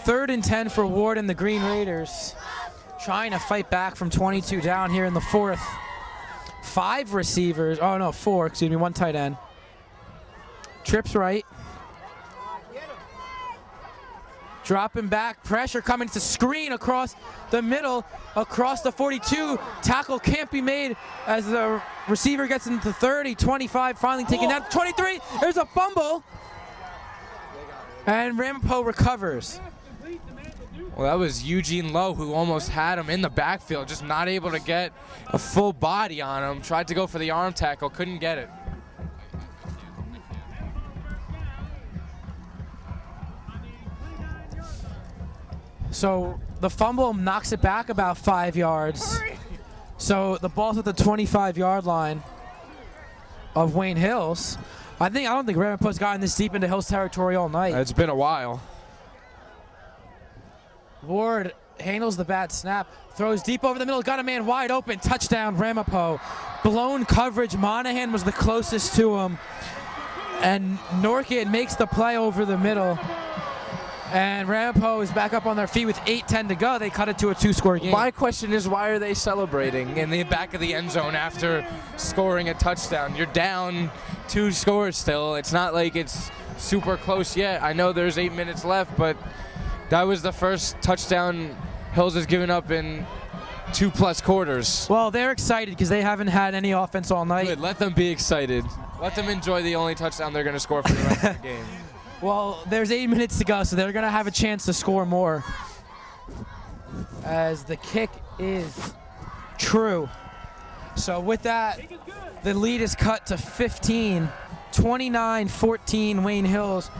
3rd and 10 for Ward and the Green Raiders. Trying to fight back from 22 down here in the 4th. 5 receivers. Oh, no, 4. Excuse me, 1 tight end. Trips right. Dropping back. Pressure coming. It's a screen across the middle. Across the 42. Tackle can't be made as the receiver gets into 30. 25 finally taking that. 23. There's a fumble. And Ramapo recovers. Well, that was Eugene Lowe who almost had him in the backfield, just not able to get a full body on him. Tried to go for the arm tackle, couldn't get it. So the fumble knocks it back about 5 yards. So the ball's at the 25-yard line of Wayne Hills. I don't think Ramapo's gotten this deep into Hills territory all night. It's been a while. Ward handles the bad snap, throws deep over the middle, got a man wide open, touchdown Ramapo. Blown coverage, Monahan was the closest to him, and Norkit makes the play over the middle. And Ramapo is back up on their feet with 8:10 to go. They cut it to a 2-score game. My question is, why are they celebrating in the back of the end zone after scoring a touchdown? You're down 2 scores still. It's not like it's super close yet. I know there's 8 minutes left, but that was the first touchdown Hills has given up in 2+ quarters. Well, they're excited because they haven't had any offense all night. Good. Let them be excited. Let them enjoy the only touchdown they're going to score for the rest of the game. Well, there's 8 minutes to go, so they're going to have a chance to score more. As the kick is true. So with that, the lead is cut to 15, 29-14 Wayne Hills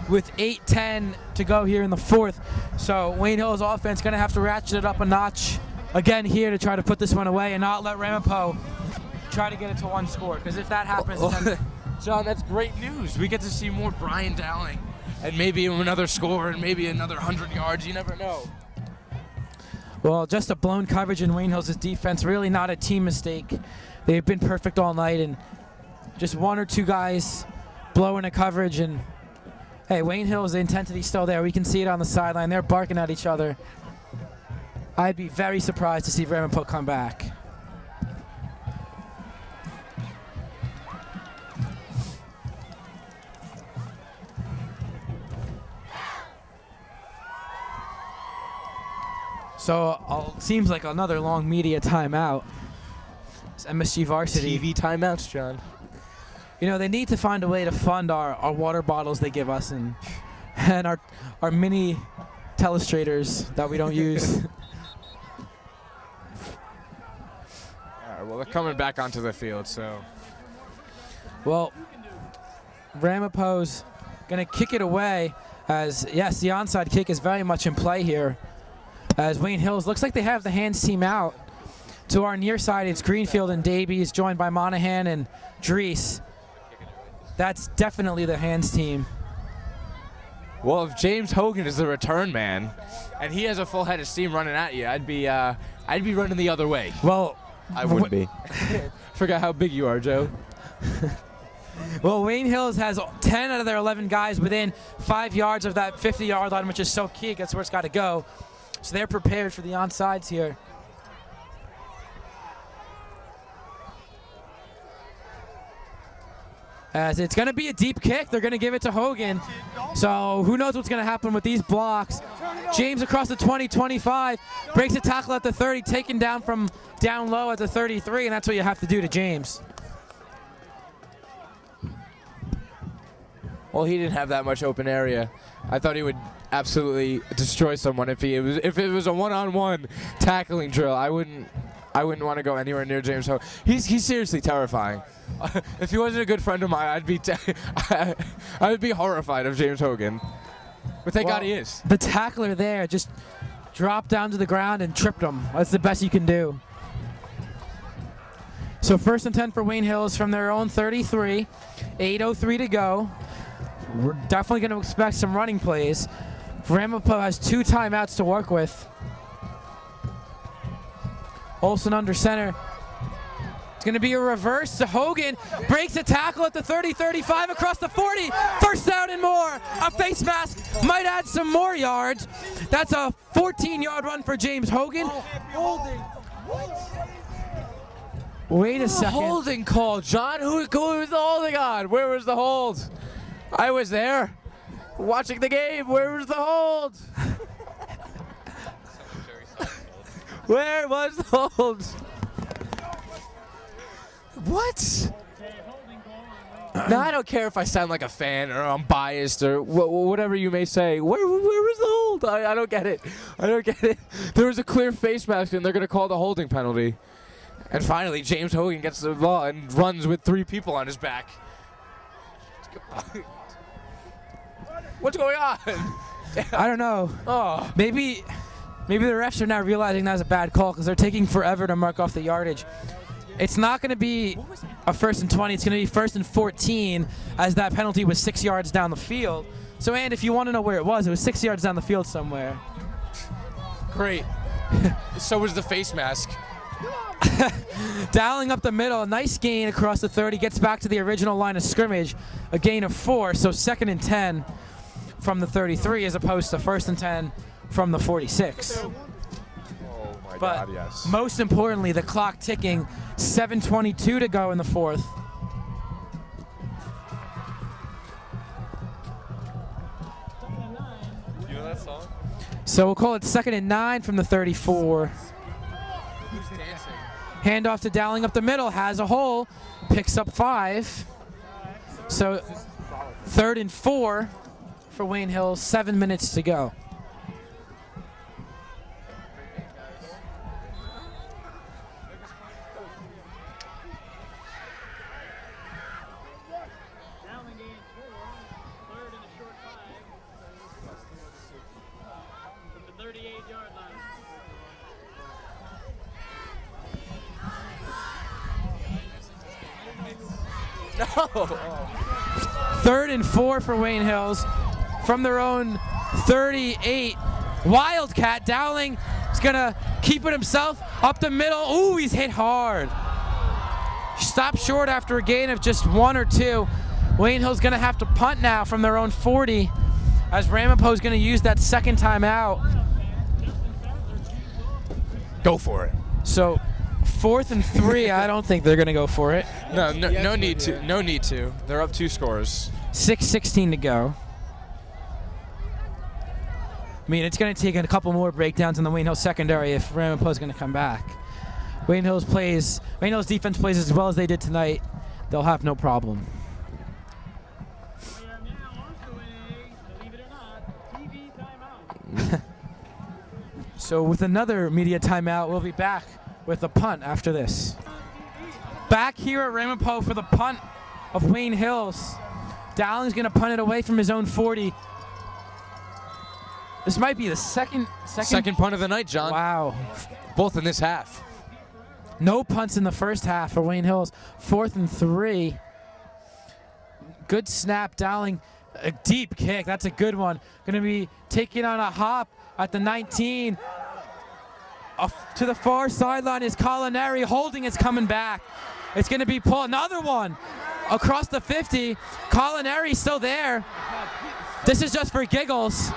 with 8:10 to go here in the fourth. So Wayne Hills offense going to have to ratchet it up a notch again here to try to put this one away and not let Ramapo try to get it to 1 score. Because if that happens, then John, that's great news. We get to see more Brian Dowling and maybe another score and maybe another 100 yards. You never know. well, just a blown coverage in Wayne Hills' defense. Really not a team mistake. They've been perfect all night, and just 1 or 2 guys blowing a coverage. And hey, Wayne Hills, the intensity's still there. We can see it on the sideline. They're barking at each other. I'd be very surprised to see Ramapo come back. So seems like another long media timeout. It's MSG Varsity. TV timeouts, John. You know, they need to find a way to fund our water bottles they give us and our mini telestrators that we don't use. All right, well, they're coming back onto the field, so. Well, Ramapo's going to kick it away as, yes, the onside kick is very much in play here. As Wayne Hills looks like they have the hands team out. To our near side, it's Greenfield and Davies, joined by Monahan and Drees. That's definitely the hands team. Well, if James Hogan is the return man, and he has a full head of steam running at you, I'd be running the other way. Well, I wouldn't be. Forgot how big you are, Joe. Well, Wayne Hills has 10 out of their 11 guys within 5 yards of that 50-yard line, which is so key. That's where it's got to go. So they're prepared for the onsides here. As it's going to be a deep kick. They're going to give it to Hogan. So who knows what's going to happen with these blocks. James across the 20-25. Breaks a tackle at the 30. Taken down from down low at the 33. And that's what you have to do to James. Well, he didn't have that much open area. I thought he would absolutely destroy someone if it was a one-on-one tackling drill. I wouldn't want to go anywhere near James Hogan. He's seriously terrifying. If he wasn't a good friend of mine, I would be horrified of James Hogan. But thank God he is. The tackler there just dropped down to the ground and tripped him. That's the best you can do. So 1st and 10 for Wayne Hills from their own 33. 8:03 to go. We're definitely going to expect some running plays. Ramapo has 2 timeouts to work with. Olsen under center. It's going to be a reverse to Hogan. Breaks a tackle at the 30-35 across the 40. First down and more. A face mask might add some more yards. That's a 14-yard run for James Hogan. Wait a second. Holding call, John. Who was the holding on? Where was the hold? I was there, watching the game. Where was the hold? Where was the hold? What? Now, I don't care if I sound like a fan or I'm biased or whatever you may say. Where was the hold? I don't get it. I don't get it. There was a clear face mask, and they're going to call the holding penalty. And finally, James Hogan gets the ball and runs with 3 people on his back. What's going on? I don't know. Oh, Maybe Maybe the refs are now realizing that was a bad call because they're taking forever to mark off the yardage. It's not going to be a 1st and 20. It's going to be 1st and 14 as that penalty was 6 yards down the field. So, and if you want to know where it was 6 yards down the field somewhere. Great. So was the face mask. Dialing up the middle, a nice gain across the 30, gets back to the original line of scrimmage, a gain of 4, so 2nd and 10 from the 33 as opposed to 1st and 10 from the 46. Oh my But God, yes. most importantly, the clock ticking, 7:22 to go in the 4th. You know that song? So we'll call it 2nd and 9 from the 34. Handoff to Dowling up the middle, has a hole, picks up 5. So 3rd and 4 for Wayne Hills, 7 minutes to go. No. 3rd and 4 for Wayne Hills from their own 38. Wildcat, Dowling is going to keep it himself up the middle. Ooh, he's hit hard. Stopped short after a gain of just 1 or 2. Wayne Hills going to have to punt now from their own 40 as Ramapo is going to use that second timeout. Go for it. So 4th and 3, I don't think they're going to go for it. No need to. No need to. They're up 2 scores. 6:16 to go. I mean, it's going to take a couple more breakdowns in the Wayne Hills secondary if Ramapo is going to come back. Wayne Hills defense plays as well as they did tonight. They'll have no problem. We are now also in a, believe it or not, TV timeout. So with another media timeout, we'll be back with a punt after this. Back here at Ramapo for the punt of Wayne Hills. Dowling's going to punt it away from his own 40. This might be the second punt of the night, John. Wow. Both in this half. No punts in the first half for Wayne Hills. 4th and 3. Good snap, Dowling. A deep kick. That's a good one. Going to be taking on a hop at the 19. To the far sideline is Colinari. Holding is coming back. It's going to be pulled. Another one across the 50. Colinari still there. This is just for giggles.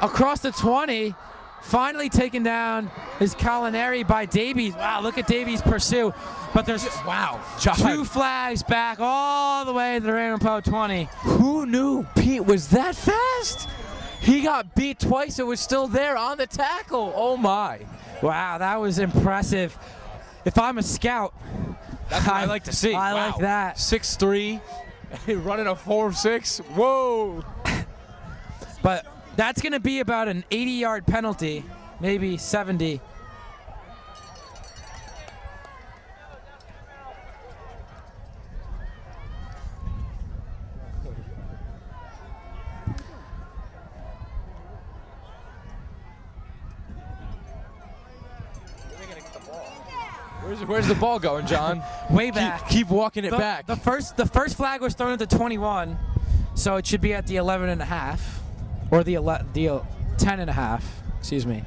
Across the 20. Finally taken down is Colinari by Davies. Wow, look at Davies pursue. But there's, wow, 2 flags back all the way to the Ramapo 20. Who knew Pete was that fast? He got beat twice and was still there on the tackle. Oh, my. Wow, that was impressive. If I'm a scout, That's what I like to see. I like that. 6'3", running a 4.6. Whoa. But that's going to be about an 80-yard penalty, maybe 70. Where's the ball going, John? Way back. Keep walking it back. The first flag was thrown at the 21, so it should be at the 11.5, or the 10.5. Excuse me.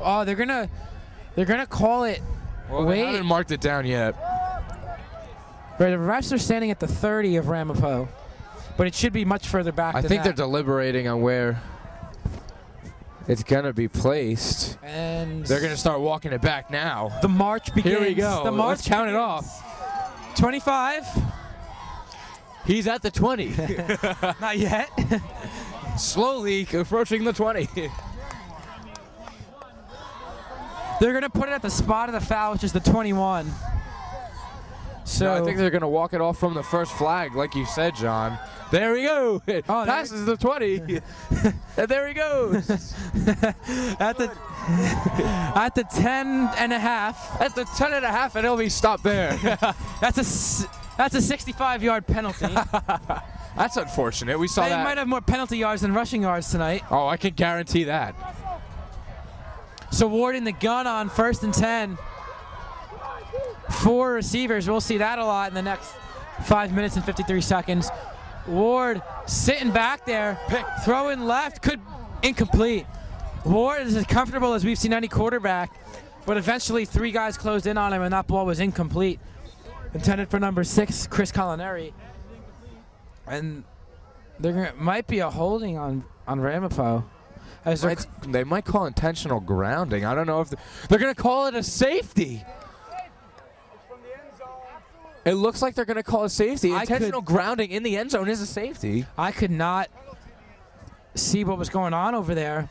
Oh, they're gonna call it. Well, they haven't marked it down yet. Right, the refs are standing at the 30 of Ramapo, but it should be much further back. I than think that. they're deliberating on where it's gonna be placed. And they're gonna start walking it back now. The march begins. Here we go. The march Let's count it begins. off. 25. He's at the 20. Not yet. Slowly approaching the 20. They're going to put it at the spot of the foul, which is the 21. So No, I think they're going to walk it off from the first flag, like you said, John. There we go. It passes the 20. And there he goes. at the 10.5. At the 10.5, and he'll be stopped there. That's a 65-yard penalty. That's unfortunate. We saw They that. might have more penalty yards than rushing yards tonight. Oh, I can guarantee that. So Ward in the gun on 1st and 10. 4 receivers. We'll see that a lot in the next 5 minutes and 53 seconds. Ward sitting back there, throwing left, incomplete. Ward is as comfortable as we've seen any quarterback, but eventually 3 guys closed in on him, and that ball was incomplete. Intended for number 6, Chris Culinary. And there might be a holding on Ramapo. They might call intentional grounding. I don't know if they're going to call it a safety. It looks like they're going to call a safety. Intentional grounding in the end zone is a safety. I could not see what was going on over there.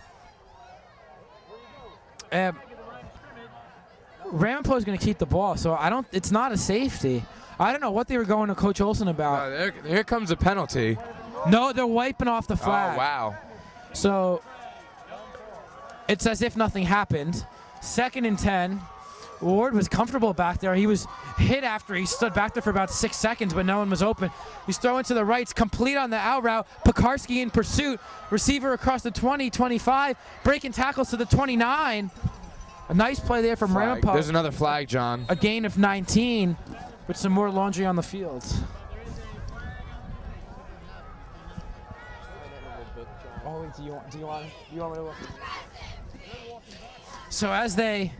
Ramapo is going to keep the ball, so it's not a safety. I don't know what they were going to Coach Olson about. Here comes a penalty. No, they're wiping off the flag. Oh, wow. So it's as if nothing happened. 2nd and 10. Ward was comfortable back there. He was hit after he stood back there for about 6 seconds, but no one was open. He's throwing to the right. It's complete on the out route. Pekarski in pursuit. Receiver across the 20, 25. Breaking tackles to the 29. A nice play there from Ramapo. There's another flag, John. A gain of 19 with some more laundry on the field. Oh, wait, do you want me to? So as they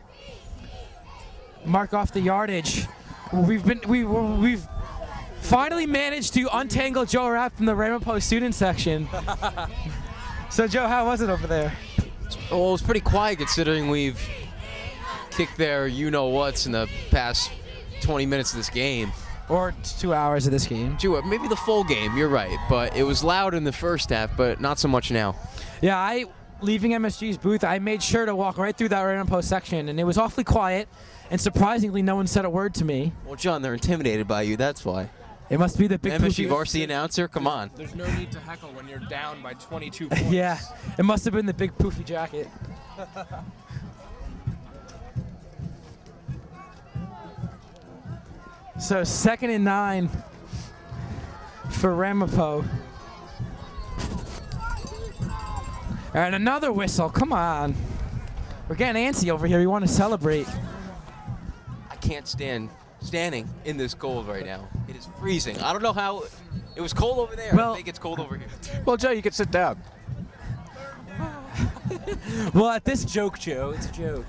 mark off the yardage, we've finally managed to untangle Joe Rapp from the Ramapo student section. So Joe, how was it over there? Well, it was pretty quiet considering we've kicked their you-know-whats in the past 20 minutes of this game. Or 2 hours of this game. Maybe the full game, you're right. But it was loud in the first half, but not so much now. Yeah, leaving MSG's booth, I made sure to walk right through that Ramapo section, and it was awfully quiet, and surprisingly, no one said a word to me. Well, John, they're intimidated by you, that's why. It must be the big MSG varsity announcer, come on. There's no need to heckle when you're down by 22 points. Yeah, it must have been the big poofy jacket. So 2nd and 9 for Ramapo. And another whistle, come on. We're getting antsy over here, we want to celebrate. I can't stand standing in this cold right now. It is freezing. I don't know how, it was cold over there. Well, I think it's cold over here. Well, Joe, you can sit down. Well, at this Joke, Joe. It's a joke.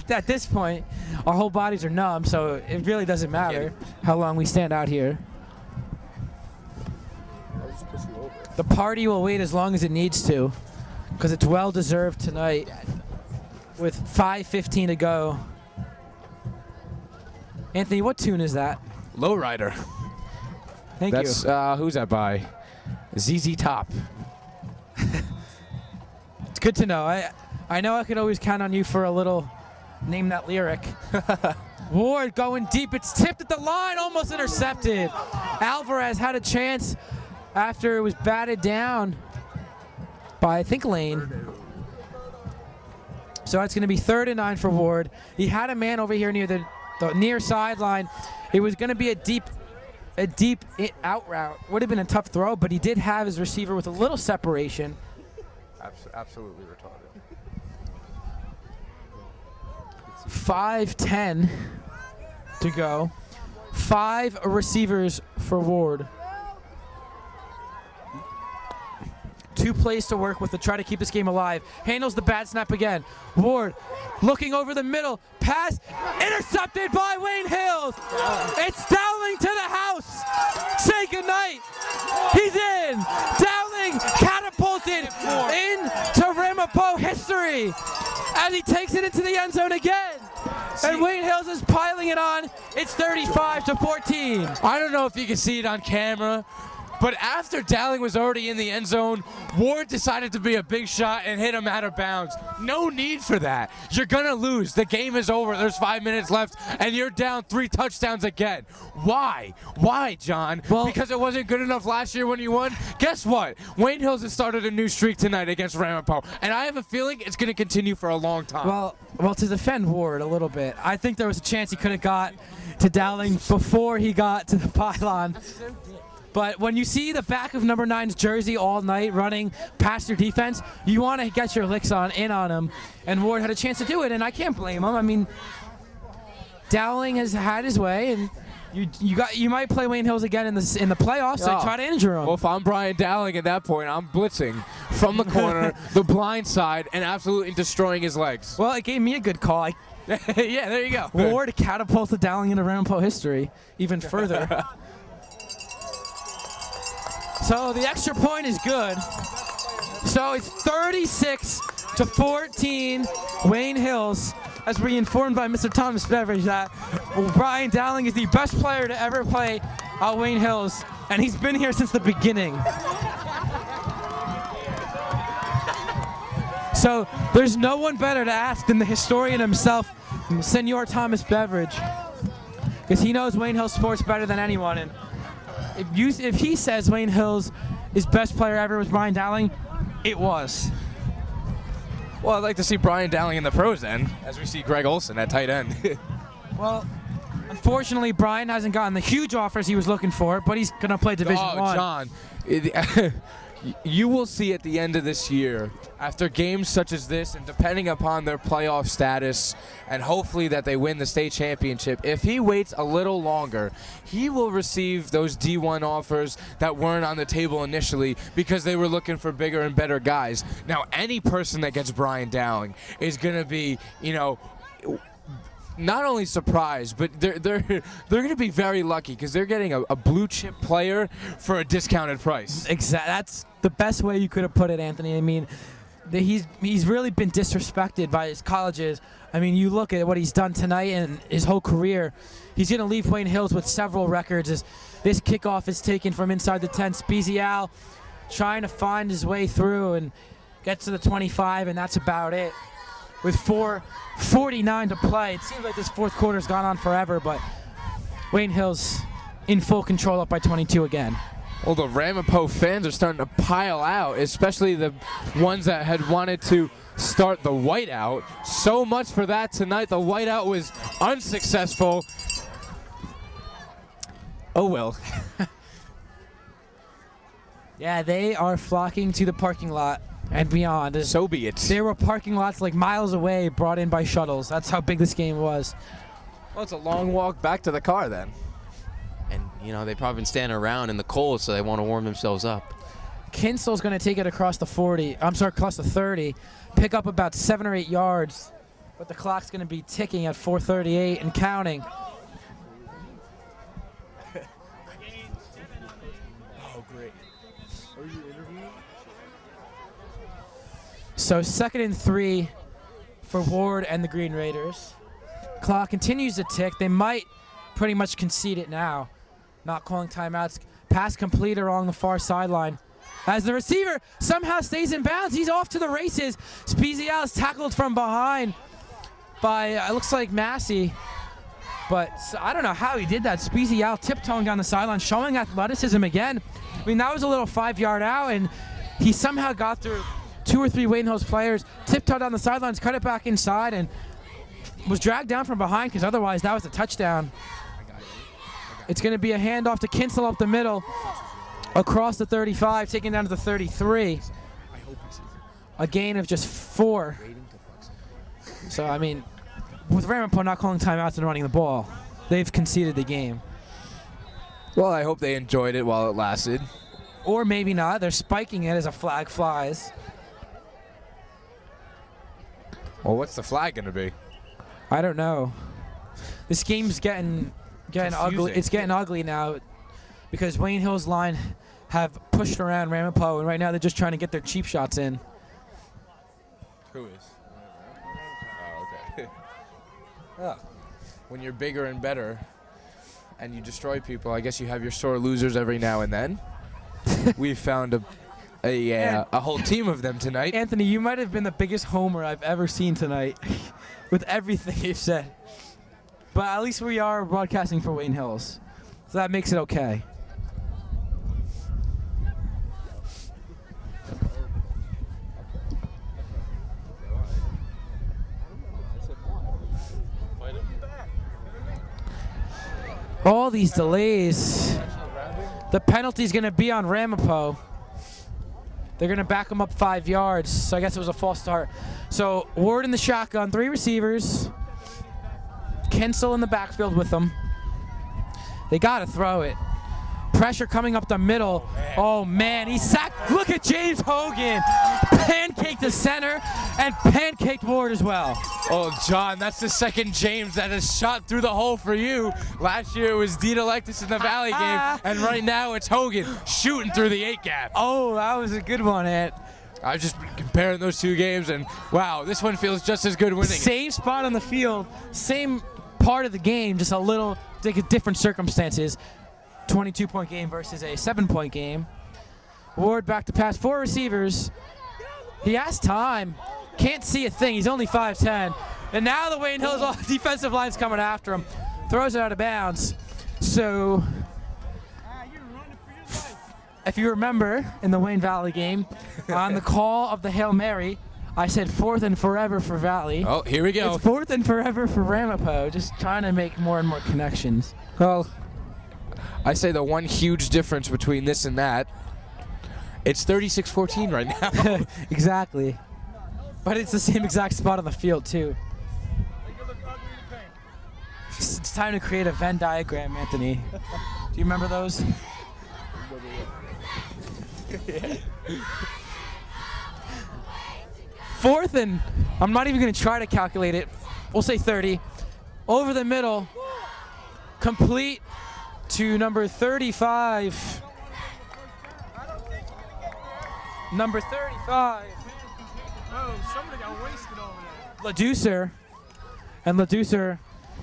At this point, our whole bodies are numb, so it really doesn't matter how long we stand out here. The party will wait as long as it needs to, because it's well deserved tonight. With 5:15 to go. Anthony, what tune is that? Lowrider. Thank you. That's who's that by? ZZ Top. It's good to know. I know I could always count on you for a little name that lyric. Ward going deep. It's tipped at the line, almost intercepted. Alvarez had a chance after it was batted down by, I think, Lane. So it's going to be 3rd and 9 for Ward. He had a man over here near the near sideline. It was going to be a deep out route. Would have been a tough throw, but he did have his receiver with a little separation. Absolutely retarded. 5:10 to go. 5 receivers for Ward. 2 plays to work with to try to keep this game alive. Handles the bad snap again. Ward looking over the middle. Pass intercepted by Wayne Hills. It's Dowling to the house. Say goodnight. He's in. Dowling catapulted into Ramapo history as he takes it into the end zone again. And Wayne Hills is piling it on. It's 35-14. I don't know if you can see it on camera, but after Dowling was already in the end zone, Ward decided to be a big shot and hit him out of bounds. No need for that. You're going to lose. The game is over. There's 5 minutes left, and you're down 3 touchdowns again. Why? Why, John? Well, because it wasn't good enough last year when you won? Guess what? Wayne Hills has started a new streak tonight against Ramapo, and I have a feeling it's going to continue for a long time. Well, to defend Ward a little bit, I think there was a chance he could have got to Dowling before he got to the pylon. But when you see the back of number 9's jersey all night running past your defense, you want to get your licks on him. And Ward had a chance to do it, and I can't blame him. I mean, Dowling has had his way, and you might play Wayne Hills again in the playoffs. So try to injure him. Well, if I'm Brian Dowling at that point, I'm blitzing from the corner, the blind side, and absolutely destroying his legs. Well, it gave me a good call. Yeah, there you go. Ward catapulted Dowling into Ramapo history even further. So the extra point is good. So it's 36-14, Wayne Hills, as we're informed by Mr. Thomas Beveridge that Brian Dowling is the best player to ever play at Wayne Hills, and he's been here since the beginning. So there's no one better to ask than the historian himself, Senor Thomas Beveridge, because he knows Wayne Hills sports better than anyone. And if he says Wayne Hills is best player ever was Brian Dowling, it was. Well, I'd like to see Brian Dowling in the pros then, as we see Greg Olson at tight end. Well, unfortunately, Brian hasn't gotten the huge offers he was looking for, but he's going to play Division I. John, you will see at the end of this year, after games such as this, and depending upon their playoff status, and hopefully that they win the state championship, if he waits a little longer, he will receive those D1 offers that weren't on the table initially because they were looking for bigger and better guys. Now, any person that gets Brian Dowling is going to be, not only surprised, but they're going to be very lucky because they're getting a blue chip player for a discounted price. Exactly. That's the best way you could have put it, Anthony. I mean, he's really been disrespected by his colleges. I mean, you look at what he's done tonight and his whole career. He's going to leave Wayne Hills with several records. This kickoff is taken from inside the 10. Spezial trying to find his way through and gets to the 25, and that's about it. With 4:49 to play. It seems like this fourth quarter's gone on forever, but Wayne Hills in full control, up by 22 again. Well, the Ramapo fans are starting to pile out, especially the ones that had wanted to start the whiteout. So much for that tonight. The whiteout was unsuccessful. Oh, well. Yeah, they are flocking to the parking lot and beyond. So be it. There were parking lots like miles away brought in by shuttles. That's how big this game was. Well, it's a long walk back to the car then. And, they've probably been standing around in the cold, so they want to warm themselves up. Kinsel's going to take it across the 30, pick up about 7 or 8 yards, but the clock's going to be ticking at 4:38 and counting. Oh, great. Are you interviewing? So 2nd and 3 for Ward and the Green Raiders. Clock continues to tick. They might pretty much concede it now. Not calling timeouts. Pass complete along the far sideline. As the receiver somehow stays in bounds, he's off to the races. Spezial is tackled from behind by, it looks like Massey. But I don't know how he did that. Spezial tiptoeing down the sideline, showing athleticism again. I mean, that was a little 5-yard out, and he somehow got through 2 or 3 Wayne Hills players, tiptoed down the sidelines, cut it back inside, and was dragged down from behind because otherwise that was a touchdown. It's going to be a handoff to Kinsel up the middle, across the 35, taken down to the 33. A gain of just 4. So, I mean, with Ramapo not calling timeouts and running the ball, they've conceded the game. Well, I hope they enjoyed it while it lasted. Or maybe not. They're spiking it as a flag flies. Well, what's the flag going to be? I don't know. This game's getting ugly. It's getting ugly now because Wayne Hills line have pushed around Ramapo, and right now they're just trying to get their cheap shots in. Who is? Oh, okay. Oh. When you're bigger and better and you destroy people, I guess you have your sore losers every now and then. We found a whole team of them tonight. Anthony, you might have been the biggest homer I've ever seen tonight with everything you've said. But at least we are broadcasting for Wayne Hills, so that makes it okay. All these delays The penalty's going to be on Ramapo. They're going to back him up 5 yards, so I guess it was a false start. So Ward in the shotgun, 3 receivers. Kensel in the backfield with them. They got to throw it. Pressure coming up the middle. Oh, man. He sacked. Look at James Hogan. Pancaked the center and pancaked Ward as well. Oh, John, that's the second James that has shot through the hole for you. Last year it was Dita Lectus in the Valley game, and right now it's Hogan shooting through the 8 gap. Oh, that was a good one, Ant. I was just comparing those 2 games, and wow, this one feels just as good winning. Same spot on the field, same part of the game, just a little different circumstances. 22-point game versus a 7-point game. Ward back to pass, 4 receivers. He has time. Can't see a thing. He's only 5'10". And now the Wayne Hills defensive line's coming after him. Throws it out of bounds. So, if you remember in the Wayne Valley game, on the call of the Hail Mary, I said 4th and forever for Valley. Oh, here we go. It's 4th and forever for Ramapo. Just trying to make more and more connections. Well, I say the one huge difference between this and that, it's 36-14 right now. Exactly. But it's the same exact spot on the field, too. It's time to create a Venn diagram, Anthony. Do you remember those? Fourth and, I'm not even going to try to calculate it. We'll say 30. Over the middle. Complete to number 35. Number 35. Oh, somebody got wasted over there. LaDucer. And LaDucer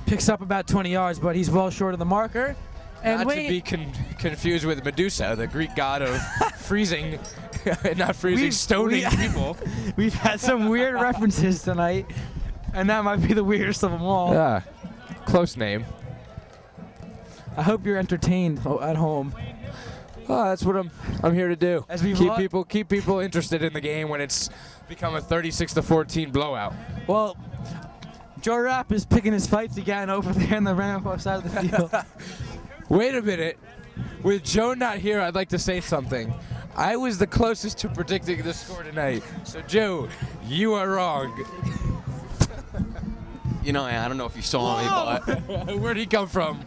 picks up about 20 yards, but he's well short of the marker. And Not to be confused with Medusa, the Greek god of freezing, not freezing, stoning people. We've had some weird references tonight, and that might be the weirdest of them all. Yeah, close name. I hope you're entertained at home. Oh, that's what I'm here to do. As we keep people interested in the game when it's become a 36-14 blowout. Well, Joe Rapp is picking his fights again over there on the Ramapo side of the field. Wait a minute. With Joe not here, I'd like to say something. I was the closest to predicting the score tonight. So, Joe, you are wrong. You know, I don't know if you saw me, but where'd he come from?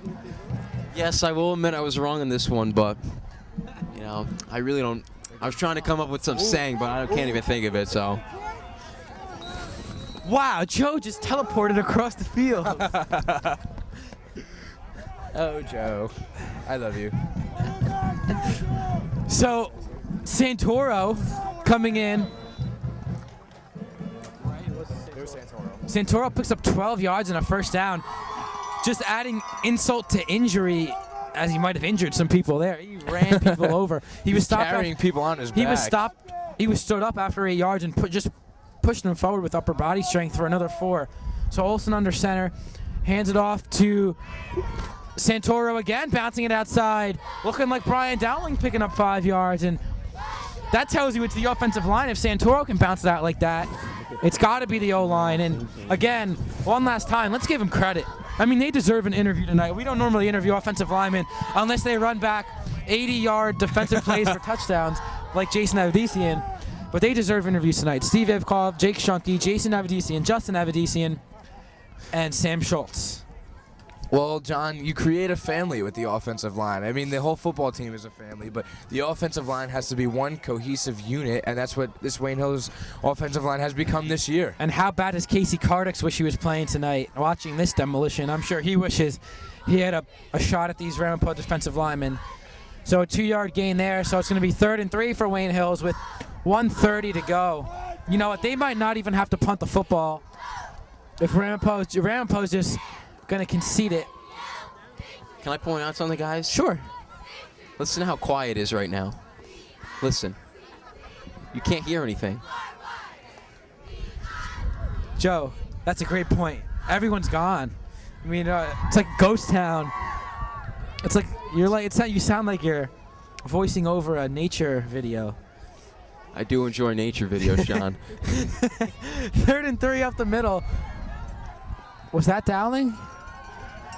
Yes, I will admit I was wrong in this one, but you know, I really don't. I was trying to come up with some saying, but I can't even think of it. So. Wow, Joe just teleported across the field. Oh, Joe, I love you. So, Santoro coming in. Santoro picks up 12 yards and a first down. Just adding insult to injury, as he might have injured some people there. He ran people over. He was stopped carrying people on his back. He was stopped. He was stood up after 8 yards and just pushed him forward with upper body strength for another 4. So Olsen under center, hands it off to Santoro again, bouncing it outside, looking like Brian Dowling picking up 5 yards, and that tells you it's the offensive line. If Santoro can bounce it out like that, it's got to be the O-line. And again, one last time, let's give them credit. I mean, they deserve an interview tonight. We don't normally interview offensive linemen unless they run back 80-yard defensive plays for touchdowns like Jason Avedisian, but they deserve interviews tonight. Steve Evkov, Jake Shunke, Jason Avedisian, Justin Avedisian, and Sam Schultz. Well, John, you create a family with the offensive line. I mean, the whole football team is a family, but the offensive line has to be one cohesive unit, and that's what this Wayne Hills offensive line has become this year. And how bad does Casey Kardix wish he was playing tonight? Watching this demolition, I'm sure he wishes he had a shot at these Ramapo defensive linemen. So a 2-yard gain there, so it's going to be 3rd and 3 for Wayne Hills with 1:30 to go. You know what? They might not even have to punt the football if Ramapo's just going to concede it. Can I point out something, guys? Sure. Listen to how quiet it is right now. Listen. You can't hear anything. Joe, that's a great point. Everyone's gone. I mean, it's like ghost town. It's like you sound like you're voicing over a nature video. I do enjoy nature videos, Sean. 3rd and 3 up the middle. Was that Dowling?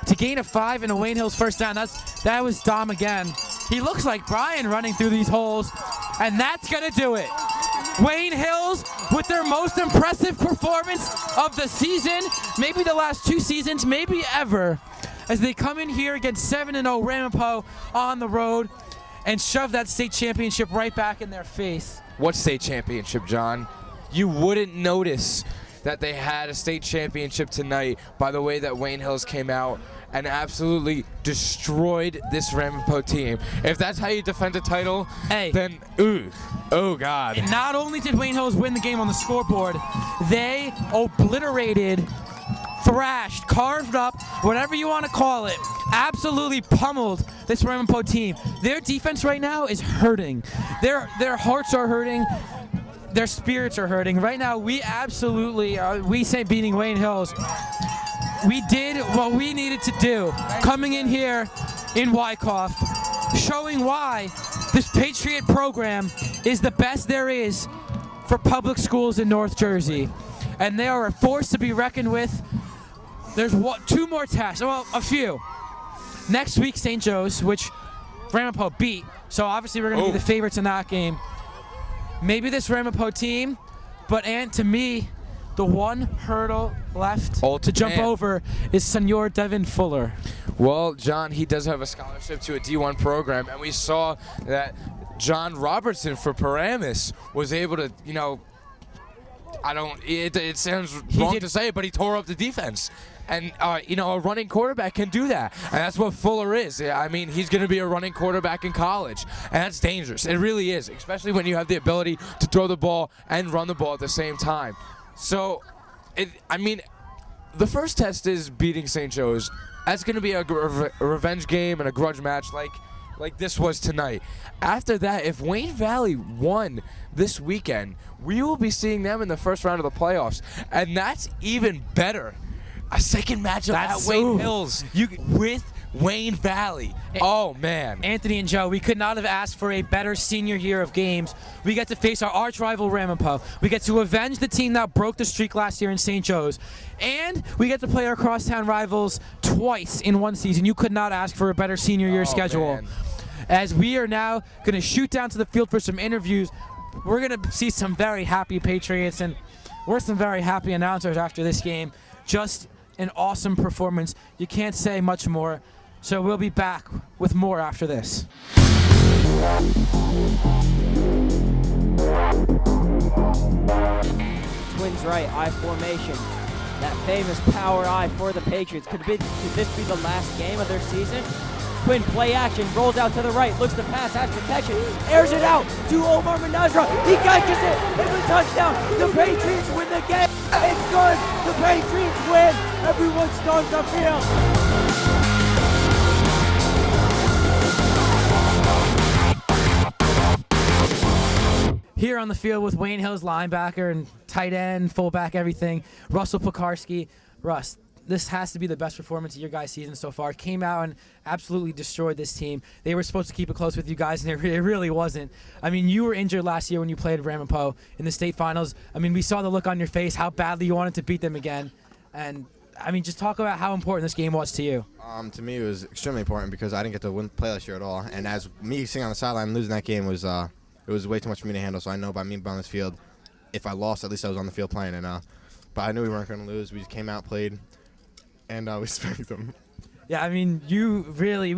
To gain a 5 and a Wayne Hills first down. That was Dom again. He looks like Brian running through these holes, and that's going to do it. Wayne Hills with their most impressive performance of the season, maybe the last 2 seasons, maybe ever, as they come in here against 7-0 Ramapo on the road and shove that state championship right back in their face. What state championship, John? You wouldn't notice that they had a state championship tonight by the way that Wayne Hills came out and absolutely destroyed this Ramapo team. If that's how you defend a title, then oh God. And not only did Wayne Hills win the game on the scoreboard, they obliterated, thrashed, carved up, whatever you want to call it, absolutely pummeled this Ramapo team. Their defense right now is hurting. Their hearts are hurting. Their spirits are hurting. Right now, we absolutely, we say beating Wayne Hills. We did what we needed to do, coming in here in Wyckoff, showing why this Patriot program is the best there is for public schools in North Jersey. And they are a force to be reckoned with. There's 2 more tests, well, a few. Next week, St. Joe's, which Ramapo beat, so obviously we're going to be the favorites in that game. Maybe this Ramapo team, but to me, the one hurdle left to jump over is Senor Devin Fuller. Well, John, he does have a scholarship to a D1 program, and we saw that John Robertson for Paramus was able to, it sounds wrong to say it, but he tore up the defense. And, a running quarterback can do that. And that's what Fuller is. I mean, he's going to be a running quarterback in college. And that's dangerous. It really is, especially when you have the ability to throw the ball and run the ball at the same time. So, the first test is beating St. Joe's. That's going to be a revenge game and a grudge match like this was tonight. After that, if Wayne Valley won this weekend, we will be seeing them in the first round of the playoffs. And that's even better. A second matchup at Wayne Hills with Wayne Valley. Oh, man. Anthony and Joe, we could not have asked for a better senior year of games. We get to face our arch rival Ramapo. We get to avenge the team that broke the streak last year in St. Joe's. And we get to play our crosstown rivals twice in one season. You could not ask for a better senior year schedule. Man. As we are now going to shoot down to the field for some interviews, we're going to see some very happy Patriots, and we're some very happy announcers after this game. Just an awesome performance. You can't say much more. So we'll be back with more after this. Twins right, I formation. That famous power I for the Patriots. Could this be the last game of their season? Twin play action, rolls out to the right, looks to pass, has protection, airs it out to Omar Menazra. He catches it, it's a touchdown. The Patriots win the game. It's good. The Patriots win. Everyone storms the field. Here on the field with Wayne Hills linebacker and tight end, fullback, everything, Russell Pekarski. Russ, this has to be the best performance of your guys' season so far. Came out and absolutely destroyed this team. They were supposed to keep it close with you guys, and it really wasn't. I mean, you were injured last year when you played Ramapo in the state finals. I mean, we saw the look on your face, how badly you wanted to beat them again. And, I mean, just talk about how important this game was to you. To me, it was extremely important because I didn't get to play last year at all. And as me sitting on the sideline losing that game was it was way too much for me to handle. So I know by me being on this field, if I lost, at least I was on the field playing. But I knew we weren't going to lose. We just came out, played, and we spanked them. Yeah, I mean, you really,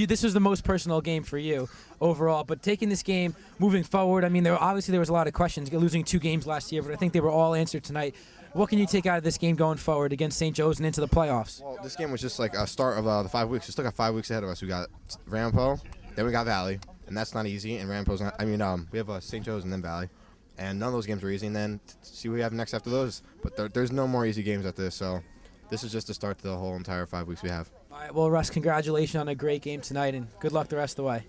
this was the most personal game for you overall. But taking this game, moving forward, I mean, there was a lot of questions, losing 2 games last year, but I think they were all answered tonight. What can you take out of this game going forward against St. Joe's and into the playoffs? Well, this game was just like a start of the 5 weeks. We still got 5 weeks ahead of us. We got Ramapo, then we got Valley, and that's not easy. And Ramapo's not. I mean, we have St. Joe's and then Valley, and none of those games are easy. And then see what we have next after those. But there's no more easy games after this. So this is just the start to the whole entire 5 weeks we have. All right. Well, Russ, congratulations on a great game tonight, and good luck the rest of the way.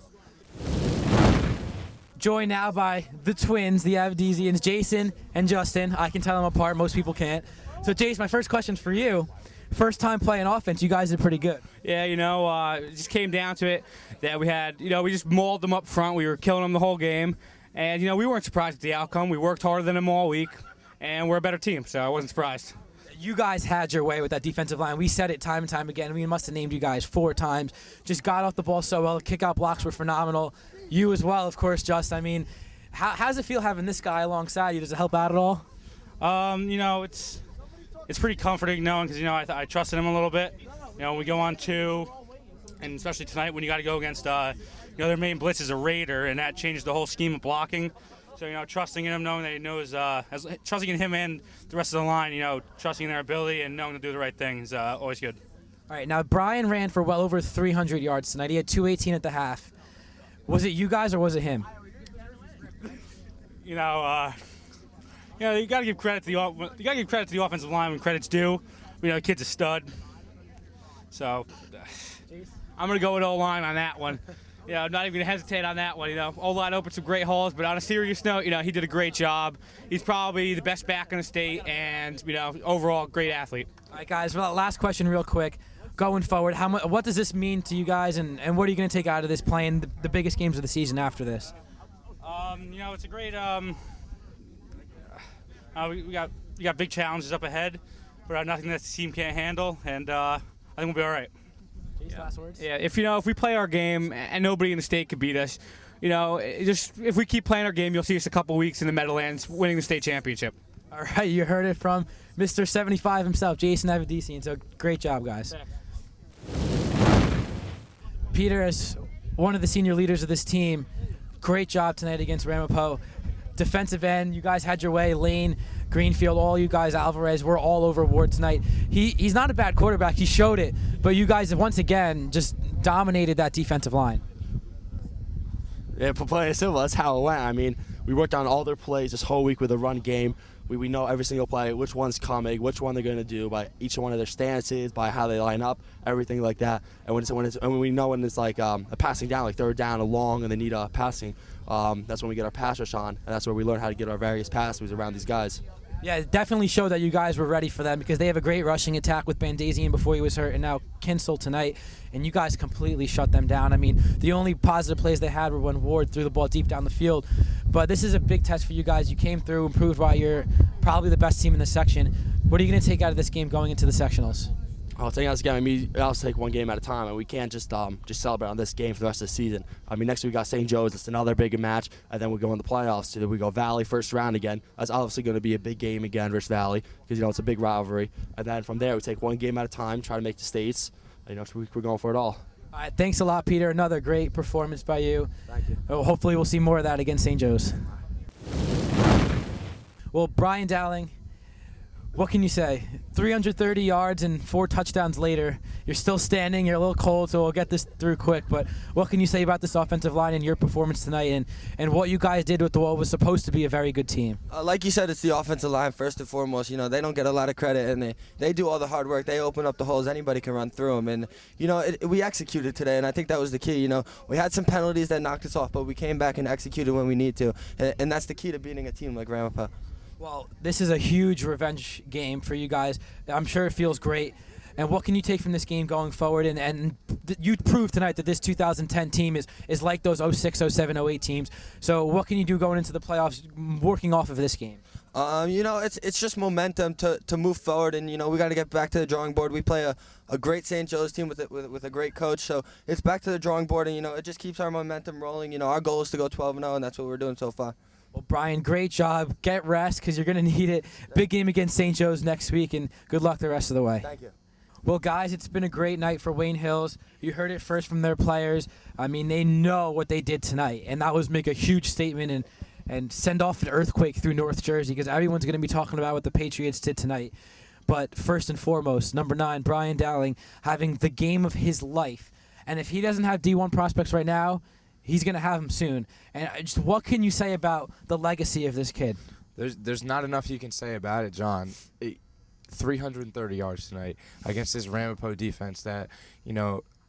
Joined now by the twins, the Avdesians, Jason and Justin. I can tell them apart. Most people can't. So, Jason, my first question's for you. First time playing offense, you guys did pretty good. Yeah, it just came down to it that we had, we just mauled them up front. We were killing them the whole game. And, we weren't surprised at the outcome. We worked harder than them all week, and we're a better team, so I wasn't surprised. You guys had your way with that defensive line. We said it time and time again. We must have named you guys 4 times. Just got off the ball so well. Kick-out blocks were phenomenal. You as well, of course, Just. I mean, how does it feel having this guy alongside you? Does it help out at all? It's pretty comforting knowing because, I trusted him a little bit. We go on 2, and especially tonight when you got to go against, their main blitz is a Raider, and that changes the whole scheme of blocking. So, trusting in him, knowing that he knows, trusting in him and the rest of the line, trusting in their ability and knowing to do the right thing is always good. All right, now Brian ran for well over 300 yards tonight. He had 218 at the half. Was it you guys or was it him? You got to give credit to the offensive line when credit's due. The kid's a stud. So I'm gonna go with O-line on that one. I'm not even gonna hesitate on that one. O-line opened some great holes, but on a serious note, he did a great job. He's probably the best back in the state, and overall great athlete. All right, guys. Well, last question, real quick. Going forward, what does this mean to you guys, and what are you gonna take out of this playing the biggest games of the season after this? It's a great. We got big challenges up ahead, but nothing that the team can't handle, and I think we'll be all right. Last words. Yeah, if we play our game and nobody in the state could beat us, just if we keep playing our game, you'll see us a couple weeks in the Meadowlands winning the state championship. All right, you heard it from Mr. 75 himself, Jason Avedisian. So great job, guys. Peter, as one of the senior leaders of this team, great job tonight against Ramapo. Defensive end, you guys had your way. Lane, Greenfield, all you guys, Alvarez, we're all over Ward tonight. He's not a bad quarterback. He showed it. But you guys, once again, just dominated that defensive line. Yeah, for plain and simple, that's how it went. I mean, we worked on all their plays this whole week with a run game. We know every single play, which one's coming, which one they're going to do, by each one of their stances, by how they line up, everything like that. And when we know when it's like a passing down, like third down, a long, and they need a passing, that's when we get our pass rush on, and that's where we learn how to get our various pass moves around these guys. Yeah, it definitely showed that you guys were ready for them because they have a great rushing attack with Bandazian before he was hurt and now Kinsel tonight, and you guys completely shut them down. I mean, the only positive plays they had were when Ward threw the ball deep down the field. But this is a big test for you guys. You came through and proved why you're probably the best team in the section. What are you going to take out of this game going into the sectionals? I'll take us again. I mean, I'll take one game at a time, and we can't just celebrate on this game for the rest of the season. I mean, next week we got St. Joe's. It's another big match, and then we go in the playoffs. So then we go Valley first round again. That's obviously going to be a big game again versus Valley because it's a big rivalry. And then from there we take one game at a time, try to make the states. We're going for it all. All right, thanks a lot, Peter. Another great performance by you. Thank you. Hopefully we'll see more of that against St. Joe's. Well, Brian Dowling, what can you say? 330 yards and 4 touchdowns later. You're still standing. You're a little cold, so we'll get this through quick. But what can you say about this offensive line and your performance tonight and what you guys did with what was supposed to be a very good team? Like you said, it's the offensive line first and foremost. They don't get a lot of credit, and they do all the hard work. They open up the holes. Anybody can run through them. And, we executed today, and I think that was the key. We had some penalties that knocked us off, but we came back and executed when we need to. And that's the key to beating a team like Ramapo. Well, this is a huge revenge game for you guys. I'm sure it feels great. And what can you take from this game going forward? And you proved tonight that this 2010 team is like those 06, 07, 08 teams. So what can you do going into the playoffs working off of this game? It's just momentum to move forward, and we got to get back to the drawing board. We play a great St. Joe's team with a great coach, so it's back to the drawing board, and it just keeps our momentum rolling. Our goal is to go 12-0, and that's what we're doing so far. Well, Brian, great job. Get rest because you're going to need it. Big game against St. Joe's next week, and good luck the rest of the way. Thank you. Well, guys, it's been a great night for Wayne Hills. You heard it first from their players. I mean, they know what they did tonight, and that was make a huge statement and send off an earthquake through North Jersey because everyone's going to be talking about what the Patriots did tonight. But first and foremost, number 9, Brian Dowling, having the game of his life. And if he doesn't have D1 prospects right now, he's going to have them soon. And just what can you say about the legacy of this kid? There's not enough you can say about it, John. 330 yards tonight against this Ramapo defense that,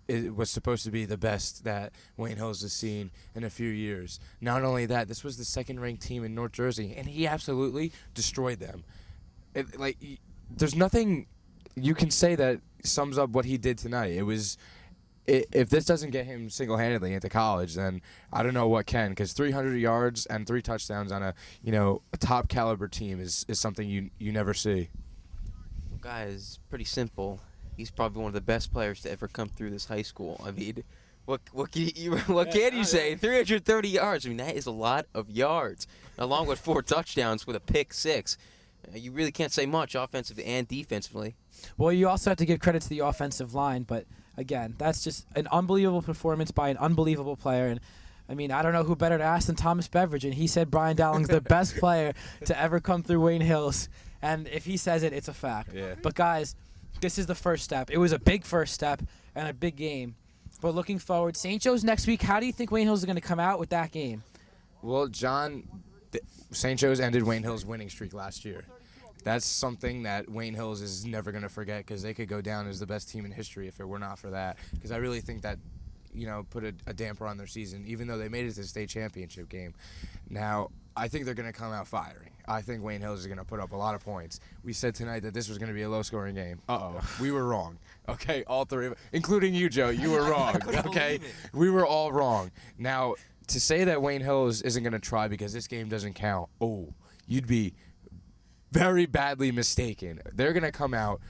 it was supposed to be the best that Wayne Hills has seen in a few years. Not only that, this was the second-ranked team in North Jersey, and he absolutely destroyed them. There's nothing you can say that sums up what he did tonight. If this doesn't get him single-handedly into college, then I don't know what can, because 300 yards and 3 touchdowns on a top-caliber team is something you never see. Guys, pretty simple. He's probably one of the best players to ever come through this high school. I mean, what can you say? 330 yards. I mean, that is a lot of yards, along with 4 touchdowns with a pick 6. You really can't say much offensively and defensively. Well, you also have to give credit to the offensive line, but again, that's just an unbelievable performance by an unbelievable player. And I mean, I don't know who better to ask than Thomas Beveridge, and he said Brian Dowling's the best player to ever come through Wayne Hills. And if he says it, it's a fact. Yeah. But guys, this is the first step. It was a big first step and a big game. But looking forward, St. Joe's next week. How do you think Wayne Hills is going to come out with that game? Well, John, St. Joe's ended Wayne Hills' winning streak last year. That's something that Wayne Hills is never going to forget, because they could go down as the best team in history if it were not for that. Because I really think that, put a damper on their season, even though they made it to the state championship game. Now, I think they're going to come out firing. I think Wayne Hills is going to put up a lot of points. We said tonight that this was going to be a low-scoring game. Uh-oh, we were wrong. Okay, all three of us, including you, Joe, you were wrong. Okay, we were all wrong. Now, to say that Wayne Hills isn't going to try because this game doesn't count, you'd be very badly mistaken. They're going to come out.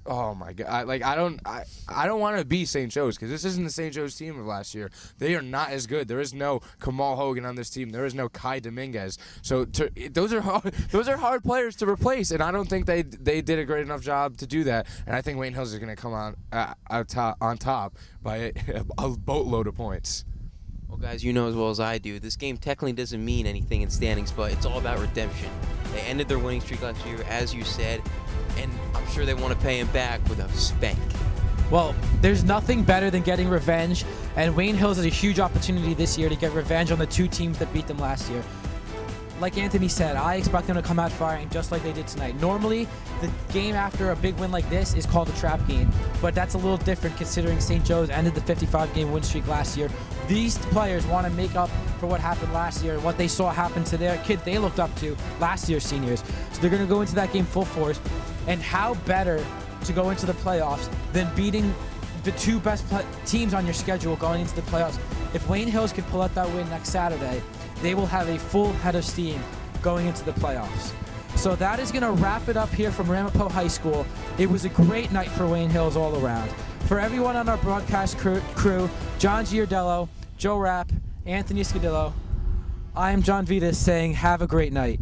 Oh my God! I don't want to be St. Joe's, because this isn't the St. Joe's team of last year. They are not as good. There is no Kamal Hogan on this team. There is no Kai Dominguez. So those are hard players to replace, and I don't think they did a great enough job to do that. And I think Wayne Hills is going to come on top by a boatload of points. Well, guys, you know as well as I do, this game technically doesn't mean anything in standings, but it's all about redemption. They ended their winning streak last year, as you said, and I'm sure they want to pay him back with a spank. Well, there's nothing better than getting revenge, and Wayne Hills has a huge opportunity this year to get revenge on the 2 teams that beat them last year. Like Anthony said, I expect them to come out firing just like they did tonight. Normally, the game after a big win like this is called a trap game, but that's a little different considering St. Joe's ended the 55-game win streak last year. These players want to make up for what happened last year and what they saw happen to their kid they looked up to last year's seniors. So they're going to go into that game full force. And how better to go into the playoffs than beating the 2 best teams on your schedule going into the playoffs? If Wayne Hills can pull out that win next Saturday, they will have a full head of steam going into the playoffs. So that is going to wrap it up here from Ramapo High School. It was a great night for Wayne Hills all around. For everyone on our broadcast crew, Jon Giardiello, Joe Rapp, Anthony Scudillo, I am John Vittas saying have a great night.